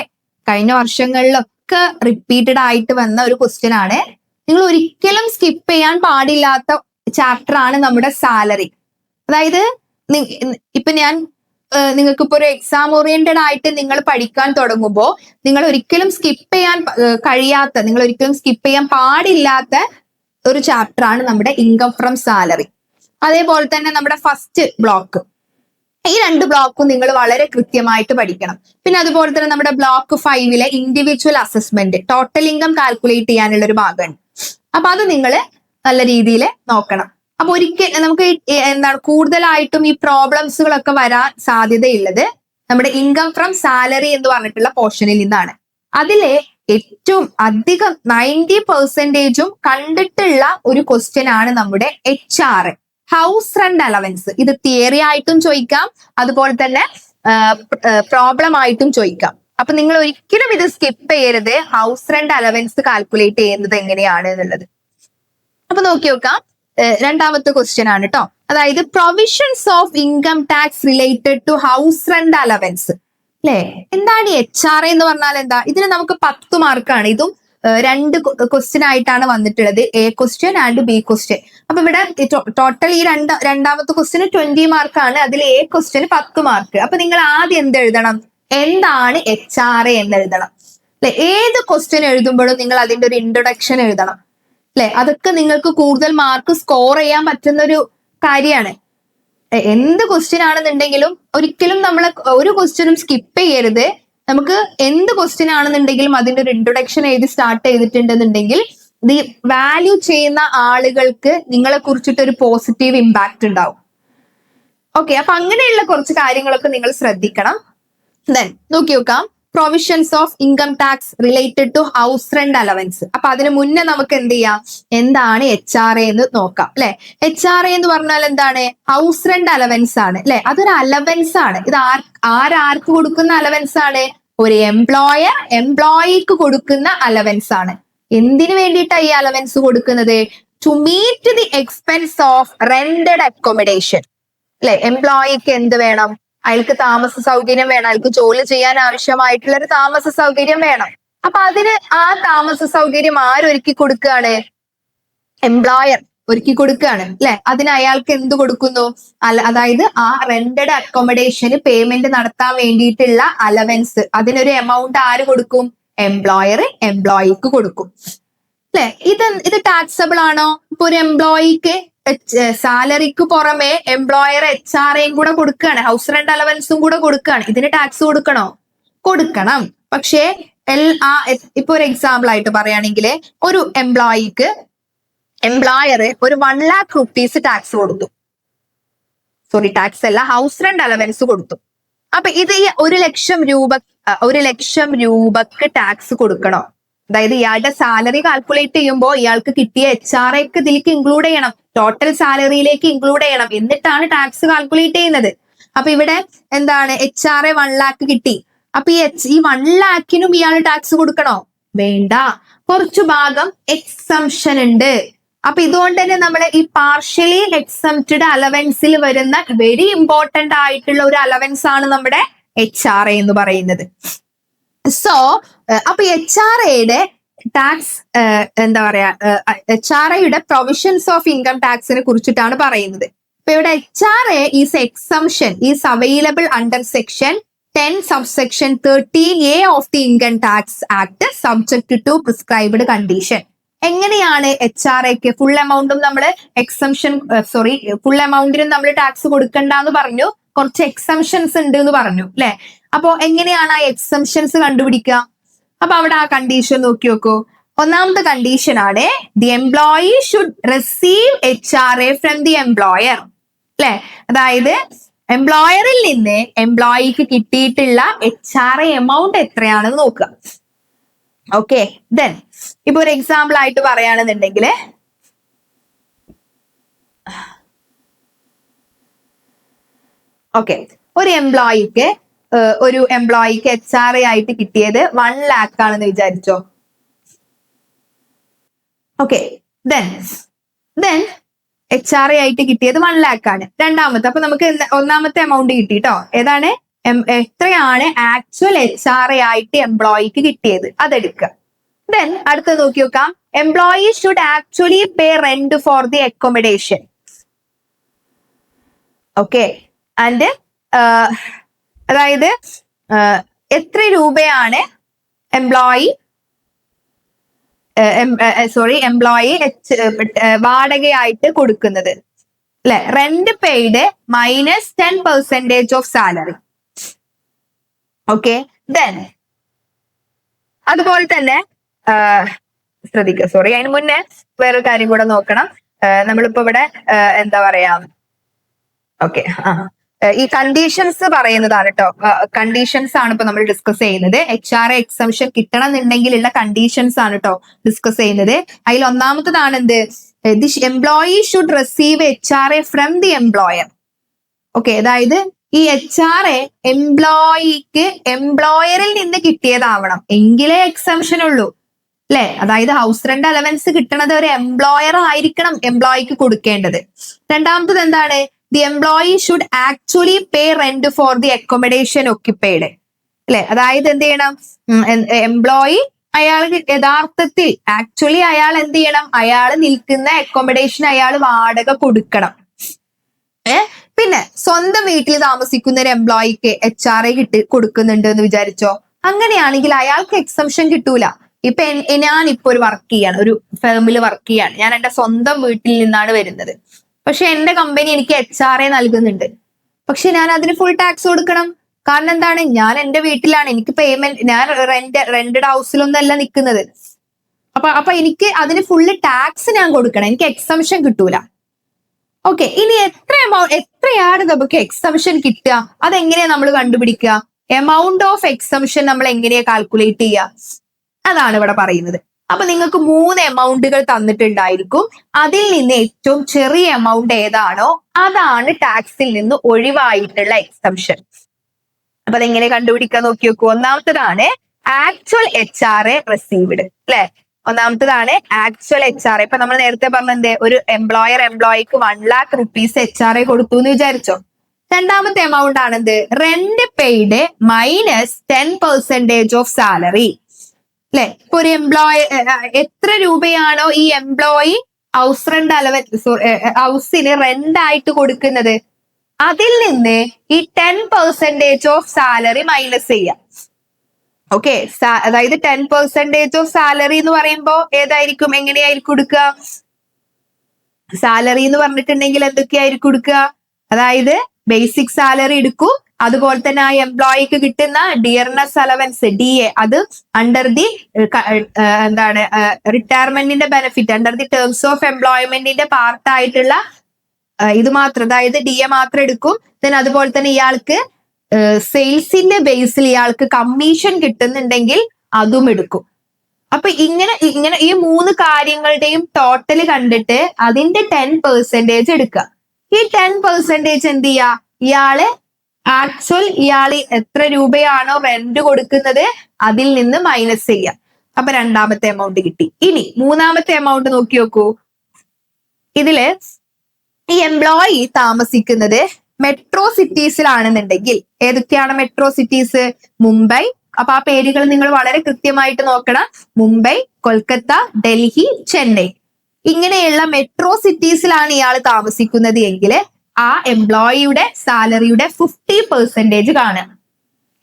കഴിഞ്ഞ വർഷങ്ങളിലൊക്കെ റിപ്പീറ്റഡ് ആയിട്ട് വന്ന ഒരു ക്വസ്റ്റ്യൻ ആണ്. നിങ്ങൾ ഒരിക്കലും സ്കിപ്പ് ചെയ്യാൻ പാടില്ലാത്ത ചാപ്റ്റർ ആണ് നമ്മുടെ സാലറി. അതായത് ഇപ്പൊ ഞാൻ നിങ്ങൾക്ക് ഇപ്പൊ ഒരു എക്സാം ഓറിയന്റഡ് ആയിട്ട് നിങ്ങൾ പഠിക്കാൻ തുടങ്ങുമ്പോൾ നിങ്ങൾ ഒരിക്കലും സ്കിപ്പ് ചെയ്യാൻ പാടില്ലാത്ത ഒരു ചാപ്റ്റർ ആണ് നമ്മുടെ ഇൻകം ഫ്രം സാലറി. അതേപോലെ തന്നെ നമ്മുടെ ഫസ്റ്റ് ബ്ലോക്ക്, ഈ 2 ബ്ലോക്കും നിങ്ങൾ വളരെ കൃത്യമായിട്ട് പഠിക്കണം. പിന്നെ അതുപോലെ തന്നെ നമ്മുടെ block 5 individual assessment, total income calculate ചെയ്യാനുള്ള ഒരു ഭാഗമുണ്ട്. അപ്പൊ അത് നിങ്ങൾ നല്ല രീതിയിൽ നോക്കണം. അപ്പൊ നമുക്ക് എന്താണ് കൂടുതലായിട്ടും ഈ പ്രോബ്ലംസുകളൊക്കെ വരാൻ സാധ്യതയുള്ളത് നമ്മുടെ ഇൻകം ഫ്രം സാലറി എന്ന് പറഞ്ഞിട്ടുള്ള പോർഷനിൽ നിന്നാണ്. അതിലെ ഏറ്റവും അധികം 90% കണ്ടിട്ടുള്ള ഒരു ക്വസ്റ്റ്യൻ ആണ് നമ്മുടെ HR, ഹൗസ് റെന്റ് അലവൻസ്. ഇത് തിയറി ആയിട്ടും ചോദിക്കാം, അതുപോലെ തന്നെ പ്രോബ്ലം ആയിട്ടും ചോദിക്കാം. അപ്പൊ നിങ്ങൾ ഒരിക്കലും ഇത് സ്കിപ്പ് ചെയ്യരുത്, ഹൗസ് റെന്റ് അലവൻസ് കാൽക്കുലേറ്റ് ചെയ്യുന്നത് എങ്ങനെയാണ് എന്നുള്ളത്. അപ്പൊ നോക്കി നോക്കാം, രണ്ടാമത്തെ ക്വസ്റ്റ്യൻ ആണ് കേട്ടോ. അതായത് provisions of income tax related to house rent allowance അല്ലെ. എന്താണ് HR എന്ന് പറഞ്ഞാൽ എന്താ? ഇതിന് നമുക്ക് 10 മാർക്കാണ്. ഇതും 2 ക്വസ്റ്റ്യൻ ആയിട്ടാണ് വന്നിട്ടുള്ളത്, A question and B question. അപ്പൊ ഇവിടെ ടോട്ടൽ ഈ രണ്ടാമത്തെ ക്വസ്റ്റ്യന് 20 മാർക്കാണ്, അതിൽ A ക്വസ്റ്റ്യന് 10 മാർക്ക്. അപ്പൊ നിങ്ങൾ ആദ്യം എന്ത് എഴുതണം? എന്താണ് HR എന്ന് എഴുതണം അല്ലെ. ഏത് ക്വസ്റ്റ്യൻ എഴുതുമ്പോഴും നിങ്ങൾ അതിന്റെ ഒരു ഇൻട്രൊഡക്ഷൻ എഴുതണം അല്ലെ. അതൊക്കെ നിങ്ങൾക്ക് കൂടുതൽ മാർക്ക് സ്കോർ ചെയ്യാൻ പറ്റുന്ന ഒരു കാര്യമാണ്. എന്ത് ക്വസ്റ്റ്യൻ ആണെന്നുണ്ടെങ്കിലും ഒരിക്കലും നമ്മൾ ഒരു ക്വസ്റ്റ്യനും സ്കിപ്പ് ചെയ്യരുത്. നമുക്ക് എന്ത് ക്വസ്റ്റ്യൻ ആണെന്നുണ്ടെങ്കിലും അതിന്റെ ഒരു ഇൻട്രൊഡക്ഷൻ എഴുതി സ്റ്റാർട്ട് ചെയ്തിട്ടുണ്ടെന്നുണ്ടെങ്കിൽ ഇത് വാല്യൂ ചെയ്യുന്ന ആളുകൾക്ക് നിങ്ങളെ കുറിച്ചിട്ട് ഒരു പോസിറ്റീവ് ഇമ്പാക്ട് ഉണ്ടാവും. ഓക്കെ, അപ്പൊ അങ്ങനെയുള്ള കുറച്ച് കാര്യങ്ങളൊക്കെ നിങ്ങൾ ശ്രദ്ധിക്കണം. നോക്കി നോക്കാം, provisions of income tax related to house rent allowance. അപ്പൊ അതിന് മുന്നേ നമുക്ക് എന്ത് ചെയ്യാം, എന്താണ് HR എന്ന് നോക്കാം അല്ലെ. HR എന്ന് പറഞ്ഞാൽ എന്താണ്? ഹൗസ് റെന്റ് അലവൻസ് ആണ് അല്ലെ. അതൊരു അലവൻസ് ആണ്. ഇത് ആർക്ക് കൊടുക്കുന്ന അലവൻസ് ആണ്? ഒരു എംപ്ലോയിക്ക് കൊടുക്കുന്ന അലവൻസ് ആണ്. എന്തിനു വേണ്ടിയിട്ടാണ് ഈ അലവൻസ് കൊടുക്കുന്നത്? To meet the expense of rented accommodation അല്ലെ. എംപ്ലോയിക്ക് എന്ത് വേണം? അയാൾക്ക് താമസ സൗകര്യം വേണം, അയാൾക്ക് ജോലി ചെയ്യാൻ ആവശ്യമായിട്ടുള്ള ഒരു താമസ സൗകര്യം വേണം. അപ്പൊ അതിന് ആ താമസ സൗകര്യം ആരൊരുക്കി കൊടുക്കുകയാണ്? എംപ്ലോയർ ഒരുക്കി കൊടുക്കുകയാണ് അല്ലെ. അതിന് അയാൾക്ക് എന്ത് കൊടുക്കുന്നു? അതായത് ആ റെന്റഡ് അക്കോമഡേഷന് പേയ്മെന്റ് നടത്താൻ വേണ്ടിയിട്ടുള്ള അലവൻസ്, അതിനൊരു എമൗണ്ട് ആര് കൊടുക്കും? എംപ്ലോയർ എംപ്ലോയിക്ക് കൊടുക്കും അല്ലെ. ഇത് ടാക്സബിൾ ആണോ? ഇപ്പൊ ഒരു എംപ്ലോയിക്ക് സാലറിക്ക് പുറമെ എംപ്ലോയർ HR കൂടെ കൊടുക്കുകയാണ്, ഹൗസ് റെന്റ് അലവൻസും കൂടെ കൊടുക്കുകയാണ്. ഇതിന് ടാക്സ് കൊടുക്കണോ? കൊടുക്കണം. പക്ഷേ ഇപ്പൊ ഒരു എക്സാമ്പിൾ ആയിട്ട് പറയുകയാണെങ്കിൽ ഒരു എംപ്ലോയർ ഒരു 1 lakh rupees ടാക്സ് കൊടുത്തു, ടാക്സ് അല്ല, ഹൗസ് റെന്റ് അലവൻസ് കൊടുത്തു. അപ്പൊ ഇത് 1 ലക്ഷം രൂപക്ക് ടാക്സ് കൊടുക്കണോ? അതായത് ഇയാളുടെ സാലറി കാൽക്കുലേറ്റ് ചെയ്യുമ്പോൾ ഇയാൾക്ക് കിട്ടിയ HR ഇതിലേക്ക് ഇൻക്ലൂഡ് ചെയ്യണം, ടോട്ടൽ സാലറിയിലേക്ക് ഇൻക്ലൂഡ് ചെയ്യണം, എന്നിട്ടാണ് ടാക്സ് കാൽക്കുലേറ്റ് ചെയ്യുന്നത്. അപ്പൊ ഇവിടെ എന്താണ്? HR 1 lakh കിട്ടി. അപ്പൊ ഈ 1 lakhനും ഇയാൾ ടാക്സ് കൊടുക്കണോ? വേണ്ട. കുറച്ചു ഭാഗം എക്സംഷൻ ഉണ്ട്. അപ്പൊ ഇതുകൊണ്ട് തന്നെ നമ്മൾ ഈ പാർഷ്യലി എക്സംപ്റ്റഡ് അലവൻസിൽ വരുന്ന വെരി ഇമ്പോർട്ടന്റ് ആയിട്ടുള്ള ഒരു അലവൻസ് ആണ് നമ്മുടെ HR എന്ന് പറയുന്നത്. സോ അപ്പൊ HR ടാക്സ് എന്താ പറയാ, HR പ്രൊവിഷൻസ് ഓഫ് ഇൻകം ടാക്സിനെ കുറിച്ചിട്ടാണ് പറയുന്നത്. അപ്പൊ ഇവിടെ HR is exemption is available under section 10 subsection 13A of the income tax act subject to prescribed condition. എങ്ങനെയാണ് HR ഫുൾ എമൗണ്ടും നമ്മൾ ഫുൾ എമൗണ്ടിനും നമ്മൾ ടാക്സ് കൊടുക്കണ്ടെന്ന് പറഞ്ഞു, കുറച്ച് എക്സംഷൻസ് ഉണ്ട് എന്ന് പറഞ്ഞു അല്ലെ. അപ്പൊ എങ്ങനെയാണ് ആ എക്സംഷൻസ് കണ്ടുപിടിക്കുക? അപ്പൊ അവിടെ ആ കണ്ടീഷൻ നോക്കി നോക്കൂ. ഒന്നാമത്തെ കണ്ടീഷൻ ആണ് the employee should receive HRA from the employer, അല്ലെ? അതായത് എംപ്ലോയറിൽ നിന്ന് എംപ്ലോയിക്ക് കിട്ടിയിട്ടുള്ള HRA എമൗണ്ട് എത്രയാണെന്ന് നോക്കുക. ഓക്കെ, ദെൻ ഇപ്പൊ ഒരു എക്സാമ്പിൾ ആയിട്ട് പറയുകയാണെന്നുണ്ടെങ്കിൽ ഓക്കെ, ഒരു എംപ്ലോയിക്ക് HRA ആയിട്ട് കിട്ടിയത് 1 lakh ആണെന്ന് വിചാരിച്ചോ. ഓക്കെ, ദെൻ HRA ആയിട്ട് കിട്ടിയത് 1 lakh ആണ്. രണ്ടാമത്തെ, അപ്പൊ നമുക്ക് ഒന്നാമത്തെ എമൗണ്ട് കിട്ടി കേട്ടോ. ഏതാണ്? എത്രയാണ് ആക്ച്വൽ HRA ആയിട്ട് എംപ്ലോയിക്ക് കിട്ടിയത്, അതെടുക്കുക. ദെൻ അടുത്തത് നോക്കി നോക്കാം. Employee should actually pay rent for the accommodation. Okay, and അതായത് എത്ര രൂപയാണ് എംപ്ലോയി വാടകയായിട്ട് കൊടുക്കുന്നത്, അല്ലെ? Rent paid minus 10% of salary. Okay, then അതുപോലെ തന്നെ ശ്രദ്ധിക്കുക, സോറി, അതിന് മുന്നേ വേറൊരു കാര്യം കൂടെ നോക്കണം. നമ്മളിപ്പോ ഇവിടെ എന്താ പറയാ, ഓക്കെ, ഈ കണ്ടീഷൻസ് പറയുന്നതാണ് കേട്ടോ. കണ്ടീഷൻസ് ആണ് ഇപ്പൊ നമ്മൾ ഡിസ്കസ് ചെയ്യുന്നത്. HRA എക്സംഷൻ കിട്ടണം എന്നുണ്ടെങ്കിലുള്ള കണ്ടീഷൻസ് ആണ് കേട്ടോ ഡിസ്കസ് ചെയ്യുന്നത്. അതിൽ ഒന്നാമത്തതാണ് എന്ത്? The employee should receive HRA from the employer. Okay, അതായത് ഈ HRA എംപ്ലോയിക്ക് എംപ്ലോയറിൽ നിന്ന് കിട്ടിയതാവണം, എങ്കിലേ എക്സംഷൻ ഉള്ളൂ, അല്ലെ? അതായത് ഹൗസ് റെന്റ് അലവൻസ് കിട്ടണത് ഒരു എംപ്ലോയർ ആയിരിക്കണം എംപ്ലോയിക്ക് കൊടുക്കേണ്ടത്. രണ്ടാമത്തത് എന്താണ്? The employee should actually pay rent for the accommodation occupied, അല്ലെ? അതായത് എന്ത് ചെയ്യണം? എംപ്ലോയി അയാൾ യഥാർത്ഥത്തിൽ ആക്ച്വലി അയാൾ എന്ത് ചെയ്യണം? അയാൾ നിൽക്കുന്ന അക്കോമഡേഷൻ അയാൾ വാടക കൊടുക്കണം. പിന്നെ സ്വന്തം വീട്ടിൽ താമസിക്കുന്ന ഒരു എംപ്ലോയിക്ക് HRA കൊടുക്കുന്നുണ്ട് എന്ന് വിചാരിച്ചോ. അങ്ങനെയാണെങ്കിൽ അയാൾക്ക് എക്സംഷൻ കിട്ടൂല. ഇപ്പൊ ഞാനിപ്പോ ഒരു വർക്ക് ചെയ്യാണ്, ഒരു ഫേമിൽ വർക്ക് ചെയ്യാണ്. ഞാൻ എന്റെ സ്വന്തം വീട്ടിൽ നിന്നാണ് വരുന്നത്. പക്ഷെ എന്റെ കമ്പനി എനിക്ക് HRA നൽകുന്നുണ്ട്. പക്ഷെ ഞാൻ അതിന് ഫുൾ ടാക്സ് കൊടുക്കണം. കാരണം എന്താണ്? ഞാൻ എന്റെ വീട്ടിലാണ്, എനിക്ക് പേയ്മെന്റ്, ഞാൻ റെന്റഡ് ഹൗസിലൊന്നല്ല നിൽക്കുന്നത്. അപ്പൊ എനിക്ക് അതിന് ഫുള്ള് ടാക്സ് ഞാൻ കൊടുക്കണം, എനിക്ക് എക്സംഷൻ കിട്ടൂല. ഓക്കെ, ഇനി എത്രയാണ് നമുക്ക് എക്സംഷൻ കിട്ടുക? അതെങ്ങനെയാ നമ്മൾ കണ്ടുപിടിക്കുക? എമൗണ്ട് ഓഫ് എക്സംഷൻ നമ്മൾ എങ്ങനെയാ കാൽക്കുലേറ്റ് ചെയ്യുക? അതാണ് ഇവിടെ പറയുന്നത്. അപ്പൊ നിങ്ങൾക്ക് 3 എമൗണ്ടുകൾ തന്നിട്ടുണ്ടായിരിക്കും. അതിൽ നിന്ന് ഏറ്റവും ചെറിയ എമൗണ്ട് ഏതാണോ അതാണ് ടാക്സിൽ നിന്ന് ഒഴിവായിട്ടുള്ള എക്സംഷൻ. അപ്പൊ അതെങ്ങനെ കണ്ടുപിടിക്കാൻ നോക്കി നോക്കൂ. ഒന്നാമത്തതാണ് ആക്ച്വൽ HRA റിസീവ്ഡ്, അല്ലെ? ഒന്നാമത്തതാണ് ആക്ച്വൽ HRA. ഇപ്പൊ നമ്മൾ നേരത്തെ പറഞ്ഞത് ഒരു എംപ്ലോയിക്ക് 1 lakh rupees HRA കൊടുത്തു എന്ന് വിചാരിച്ചോ. രണ്ടാമത്തെ എമൗണ്ട് ആണെന്ത്? Rent paid minus 10% of salary, അല്ലെ? ഇപ്പൊ ഒരു എത്ര രൂപയാണോ ഈ എംപ്ലോയി ഹൗസ് റെന്റ് ഹൗസിന് റെന്റ് ആയിട്ട് കൊടുക്കുന്നത്, അതിൽ നിന്ന് ഈ 10% ഓഫ് സാലറി മൈനസ് ചെയ്യാം. ഓക്കെ, അതായത് 10% ഓഫ് സാലറി എന്ന് പറയുമ്പോ ഏതായിരിക്കും, എങ്ങനെയായിരിക്കും കൊടുക്കുക? സാലറി എന്ന് പറഞ്ഞിട്ടുണ്ടെങ്കിൽ എന്തൊക്കെയായിരിക്കും കൊടുക്കുക? അതായത് ബേസിക് സാലറി എടുക്കും, അതുപോലെ തന്നെ ആ എംപ്ലോയിക്ക് കിട്ടുന്ന ഡിയർനെസ് അലവൻസ് DA, അത് അണ്ടർ ദി എന്താണ് റിട്ടയർമെന്റിന്റെ benefit, under the terms of എംപ്ലോയ്മെന്റിന്റെ പാർട്ടായിട്ടുള്ള ഇത് മാത്രം, അതായത് DA മാത്രം എടുക്കും. then അതുപോലെ തന്നെ ഇയാൾക്ക് സെയിൽസിന്റെ ബേസിൽ ഇയാൾക്ക് കമ്മീഷൻ കിട്ടുന്നുണ്ടെങ്കിൽ അതും എടുക്കും. അപ്പൊ ഇങ്ങനെ ഈ 3 കാര്യങ്ങളുടെയും ടോട്ടൽ കണ്ടിട്ട് അതിന്റെ 10% എടുക്കുക. ഈ 10% എന്ത് ചെയ്യാ? ഇയാള് എത്ര രൂപയാണോ റെന്റ് കൊടുക്കുന്നത് അതിൽ നിന്ന് മൈനസ് ചെയ്യാം. അപ്പൊ രണ്ടാമത്തെ എമൗണ്ട് കിട്ടി. ഇനി മൂന്നാമത്തെ എമൗണ്ട് നോക്കി നോക്കൂ. ഇതില് ഈ എംപ്ലോയി താമസിക്കുന്നത് മെട്രോ സിറ്റീസിലാണെന്നുണ്ടെങ്കിൽ, ഏതൊക്കെയാണ് മെട്രോ സിറ്റീസ്? മുംബൈ. അപ്പൊ ആ പേരുകൾ നിങ്ങൾ വളരെ കൃത്യമായിട്ട് നോക്കണം. മുംബൈ, കൊൽക്കത്ത, ഡൽഹി, ചെന്നൈ, ഇങ്ങനെയുള്ള മെട്രോ സിറ്റീസിലാണ് ഇയാൾ താമസിക്കുന്നത് എങ്കിൽ ആ എംപ്ലോയിയുടെ സാലറിയുടെ 50% കാണുക.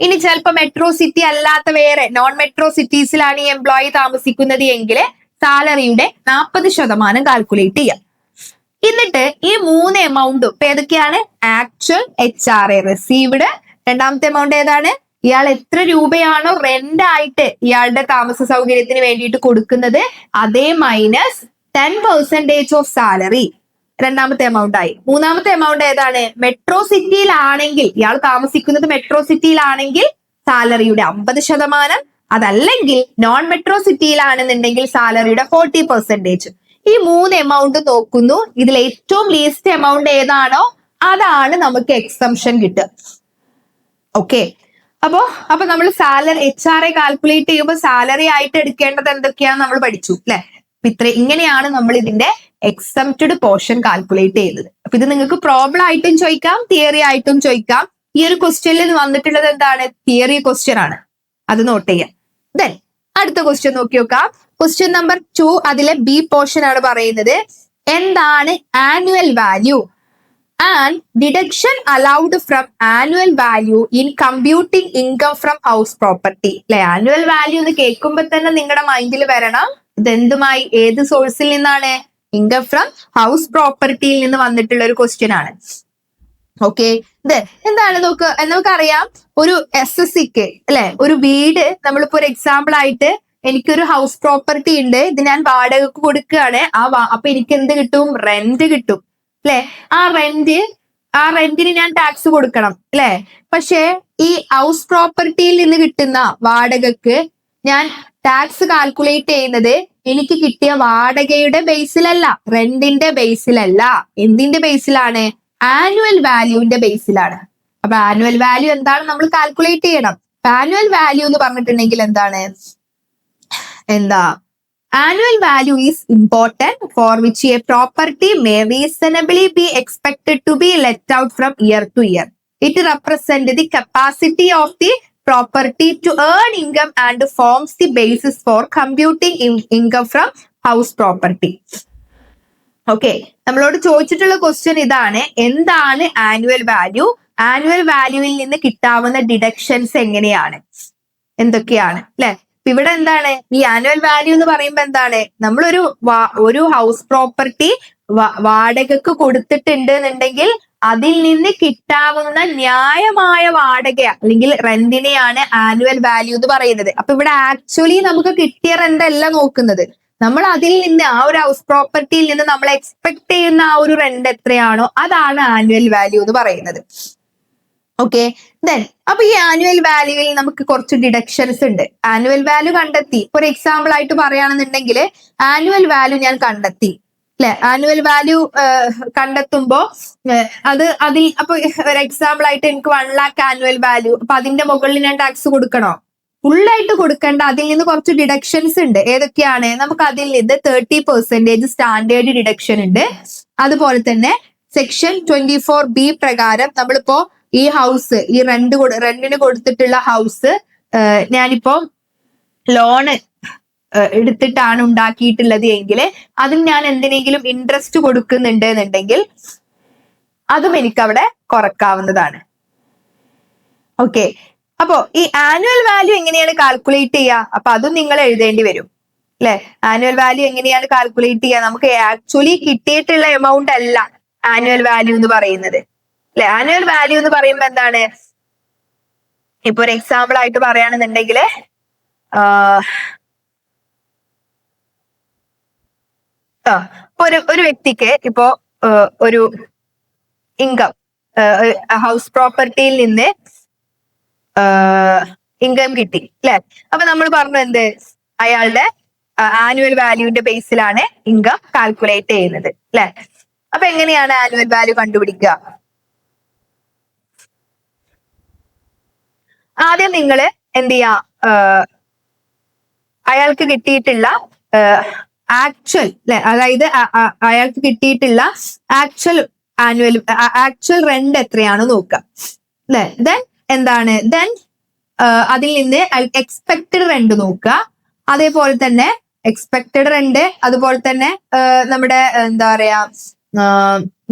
ഇനി ചിലപ്പോൾ മെട്രോ സിറ്റി അല്ലാത്ത വേറെ നോൺ മെട്രോ സിറ്റീസിലാണ് ഈ എംപ്ലോയി താമസിക്കുന്നത് എങ്കിൽ സാലറിയുടെ 40% കാൽക്കുലേറ്റ് ചെയ്യാം. എന്നിട്ട് ഈ 3 എമൗണ്ടും ഇപ്പൊ ഏതൊക്കെയാണ്? ആക്ച്വൽ HRA റിസീവ്ഡ്, രണ്ടാമത്തെ എമൗണ്ട് ഏതാണ്? ഇയാൾ എത്ര രൂപയാണോ റെന്റ് ആയിട്ട് ഇയാളുടെ താമസ സൗകര്യത്തിന് വേണ്ടിയിട്ട് കൊടുക്കുന്നത്, അതേ മൈനസ് 10% ഓഫ് സാലറി രണ്ടാമത്തെ എമൗണ്ട് ആയി. മൂന്നാമത്തെ എമൗണ്ട് ഏതാണ്? മെട്രോ സിറ്റിയിലാണെങ്കിൽ, ഇയാൾ താമസിക്കുന്നത് മെട്രോ സിറ്റിയിലാണെങ്കിൽ സാലറിയുടെ 50%, അതല്ലെങ്കിൽ നോൺ മെട്രോ സിറ്റിയിലാണെന്നുണ്ടെങ്കിൽ സാലറിയുടെ 40%. ഈ 3 എമൗണ്ട് നോക്കുന്നു. ഇതിൽ ഏറ്റവും ലീസ്റ്റ് എമൗണ്ട് ഏതാണോ അതാണ് നമുക്ക് എക്സംഷൻ കിട്ടുക. ഓക്കെ, അപ്പൊ നമ്മൾ സാലറി HRA കാൽക്കുലേറ്റ് ചെയ്യുമ്പോൾ സാലറി ആയിട്ട് എടുക്കേണ്ടത് എന്തൊക്കെയാന്ന് നമ്മൾ പഠിച്ചു അല്ലെ. ഇങ്ങനെയാണ് നമ്മൾ ഇതിന്റെ എക്സംപ്റ്റഡ് പോർഷൻ കാൽക്കുലേറ്റ് ചെയ്യുന്നത്. അപ്പൊ ഇത് നിങ്ങൾക്ക് പ്രോബ്ലം ആയിട്ടും ചോദിക്കാം, തിയറി ആയിട്ടും ചോദിക്കാം. ഈ ഒരു ക്വസ്റ്റ്യനിൽ വന്നിട്ടുള്ളത് എന്താണ്? തിയറി ക്വസ്റ്റ്യൻ ആണ്, അത് നോട്ട് ചെയ്യാം. ദെൻ അടുത്ത ക്വസ്റ്റ്യൻ നോക്കി നോക്കാം. ക്വസ്റ്റ്യൻ നമ്പർ 2, അതിലെ ബി പോർഷൻ ആണ് പറയുന്നത് എന്താണ് annual value and deduction allowed from annual value in computing income from house property. അല്ലെ, ആനുവൽ വാല്യൂ എന്ന് കേൾക്കുമ്പോൾ തന്നെ നിങ്ങളുടെ മൈൻഡിൽ വരണം ഇതെന്തുമായി, ഏത് സോഴ്സിൽ നിന്നാണ്? ഇൻകം ഫ്രം ഹൗസ് പ്രോപ്പർട്ടിയിൽ നിന്ന് വന്നിട്ടുള്ള ഒരു ക്വസ്റ്റ്യൻ ആണ്. ഓക്കെ, ഇത് എന്താണ് നോക്ക്, നമുക്കറിയാം ഒരു SSCക്ക് അല്ലെ, ഒരു വീട് നമ്മളിപ്പോ ഒരു എക്സാമ്പിൾ ആയിട്ട് എനിക്കൊരു ഹൗസ് പ്രോപ്പർട്ടി ഉണ്ട്, ഇത് ഞാൻ വാടകയ്ക്ക് കൊടുക്കുകയാണ്. അപ്പൊ എനിക്ക് എന്ത് കിട്ടും? റെന്റ് കിട്ടും അല്ലെ. ആ റെന്റിന് ഞാൻ ടാക്സ് കൊടുക്കണം അല്ലെ. പക്ഷെ ഈ ഹൗസ് പ്രോപ്പർട്ടിയിൽ നിന്ന് കിട്ടുന്ന വാടകക്ക് ഞാൻ ടാക്സ് കാൽക്കുലേറ്റ് ചെയ്യുന്നത് എനിക്ക് കിട്ടിയ വാടകയുടെ ബേസിലല്ല, റെന്റിന്റെ ബേസിലല്ല. എന്തിന്റെ ബേസിലാണ്? ആനുവൽ വാല്യൂവിന്റെ ബേസിലാണ്. അപ്പൊ ആനുവൽ വാല്യൂ എന്താണ് നമ്മൾ കാൽക്കുലേറ്റ് ചെയ്യണം. ആനുവൽ വാല്യൂ എന്ന് പറഞ്ഞിട്ടുണ്ടെങ്കിൽ എന്താണ്? Annual value is important for which a property may reasonably be expected to be let out from year to year. It represents the capacity of the property to earn income and forms the basis for computing income from house property. Okay, നമ്മളോട് ചോദിച്ചിട്ടുള്ള ക്വസ്റ്റ്യൻ ഇതാണ്, എന്താണ് ആനുവൽ വാല്യൂ? ആനുവൽ വാല്യൂവിൽ നിന്ന് കിട്ടാവുന്ന ഡിഡക്ഷൻസ് എങ്ങനെയാണ്, എന്തൊക്കെയാണ് അല്ലെ. ഇവിടെ എന്താണ് ഈ ആനുവൽ വാല്യൂ എന്ന് പറയുമ്പോ എന്താണ്? നമ്മളൊരു ഒരു ഹൗസ് പ്രോപ്പർട്ടി വാടകക്ക് കൊടുത്തിട്ടുണ്ട് എന്നുണ്ടെങ്കിൽ അതിൽ നിന്ന് കിട്ടാവുന്ന ന്യായമായ വാടക അല്ലെങ്കിൽ റെന്റിനെയാണ് ആനുവൽ വാല്യൂ എന്ന് പറയുന്നത്. അപ്പൊ ഇവിടെ ആക്ച്വലി നമുക്ക് കിട്ടിയ റെന്റ് അല്ല നോക്കുന്നത്, നമ്മൾ അതിൽ നിന്ന് ആ ഒരു ഹൗസ് പ്രോപ്പർട്ടിയിൽ നിന്ന് നമ്മൾ എക്സ്പെക്ട് ചെയ്യുന്ന ആ ഒരു റെന്റ് എത്രയാണോ അതാണ് ആനുവൽ വാല്യൂ എന്ന് പറയുന്നത്. ഓക്കെ, ദെൻ അപ്പൊ ഈ ആനുവൽ വാല്യൂവിൽ നമുക്ക് കുറച്ച് ഡിഡക്ഷൻസ് ഉണ്ട്. ആനുവൽ വാല്യൂ കണ്ടെത്തി, ഒരു എക്സാമ്പിൾ ആയിട്ട് പറയുകയാണെന്നുണ്ടെങ്കിൽ ആനുവൽ വാല്യൂ ഞാൻ കണ്ടെത്തി അല്ലെ. ആനുവൽ വാല്യൂ കണ്ടെത്തുമ്പോ അതിൽ അപ്പൊ ഒരു എക്സാമ്പിൾ ആയിട്ട് എനിക്ക് 1 lakh ആനുവൽ വാല്യൂ, അപ്പൊ അതിന്റെ മുകളിൽ ഞാൻ ടാക്സ് കൊടുക്കണോ? ഫുള്ളായിട്ട് കൊടുക്കേണ്ട, അതിൽ നിന്ന് കുറച്ച് ഡിഡക്ഷൻസ് ഉണ്ട്. ഏതൊക്കെയാണ്? നമുക്ക് അതിൽ നിന്ന് 30% സ്റ്റാൻഡേർഡ് ഡിഡക്ഷൻ ഉണ്ട്. അതുപോലെ തന്നെ സെക്ഷൻ 24B പ്രകാരം നമ്മളിപ്പോ ഈ ഹൗസ്, ഈ റെന്റിന് കൊടുത്തിട്ടുള്ള ഹൗസ് ഞാനിപ്പോ ലോണ് എടുത്തിട്ടാണ് ഉണ്ടാക്കിയിട്ടുള്ളത് എങ്കിൽ അതിൽ ഞാൻ എന്തിനെങ്കിലും ഇൻട്രസ്റ്റ് കൊടുക്കുന്നുണ്ട് എന്നുണ്ടെങ്കിൽ അതും എനിക്ക് അവിടെ കുറക്കാവുന്നതാണ്. ഓക്കെ, അപ്പോ ഈ ആനുവൽ വാല്യൂ എങ്ങനെയാണ് കാൽക്കുലേറ്റ് ചെയ്യുക? അപ്പൊ അതും നിങ്ങൾ എഴുതേണ്ടി വരും അല്ലെ. ആനുവൽ വാല്യൂ എങ്ങനെയാണ് കാൽക്കുലേറ്റ് ചെയ്യുക? നമുക്ക് ആക്ച്വലി കിട്ടിയിട്ടുള്ള എമൗണ്ട് അല്ല ആനുവൽ വാല്യൂ എന്ന് പറയുന്നത് അല്ലെ. ആനുവൽ വാല്യൂ എന്ന് പറയുമ്പോ എന്താണ്? ഇപ്പൊ ഒരു എക്സാമ്പിൾ ആയിട്ട് പറയുകയാണെന്നുണ്ടെങ്കിൽ ഒരു വ്യക്തിക്ക് ഇപ്പോ ഒരു ഇൻകം ഹൗസ് പ്രോപ്പർട്ടിയിൽ നിന്ന് ഇൻകം കിട്ടി അല്ലെ. അപ്പൊ നമ്മൾ പറഞ്ഞു എന്ത്? അയാളുടെ ആനുവൽ വാല്യൂവിന്റെ ബേസിലാണ് ഇൻകം കാൽക്കുലേറ്റ് ചെയ്യുന്നത് അല്ലെ. അപ്പൊ എങ്ങനെയാണ് ആനുവൽ വാല്യൂ കണ്ടുപിടിക്കുക? ആദ്യം നിങ്ങൾ എന്ത് ചെയ്യാ, അയാൾക്ക് കിട്ടിയിട്ടുള്ള ആക്ച്വൽ അല്ലെ, അതായത് അയാൾക്ക് കിട്ടിയിട്ടുള്ള ആക്ച്വൽ റെന്റ് എത്രയാണ് നോക്കുക അല്ലെ. ദെൻ എന്താണ്? ദെൻ അതിൽ നിന്ന് എക്സ്പെക്റ്റഡ് റെന്റ് നോക്കുക. അതേപോലെ തന്നെ എക്സ്പെക്റ്റഡ് റെന്റ്, അതുപോലെ തന്നെ നമ്മുടെ എന്താ പറയാ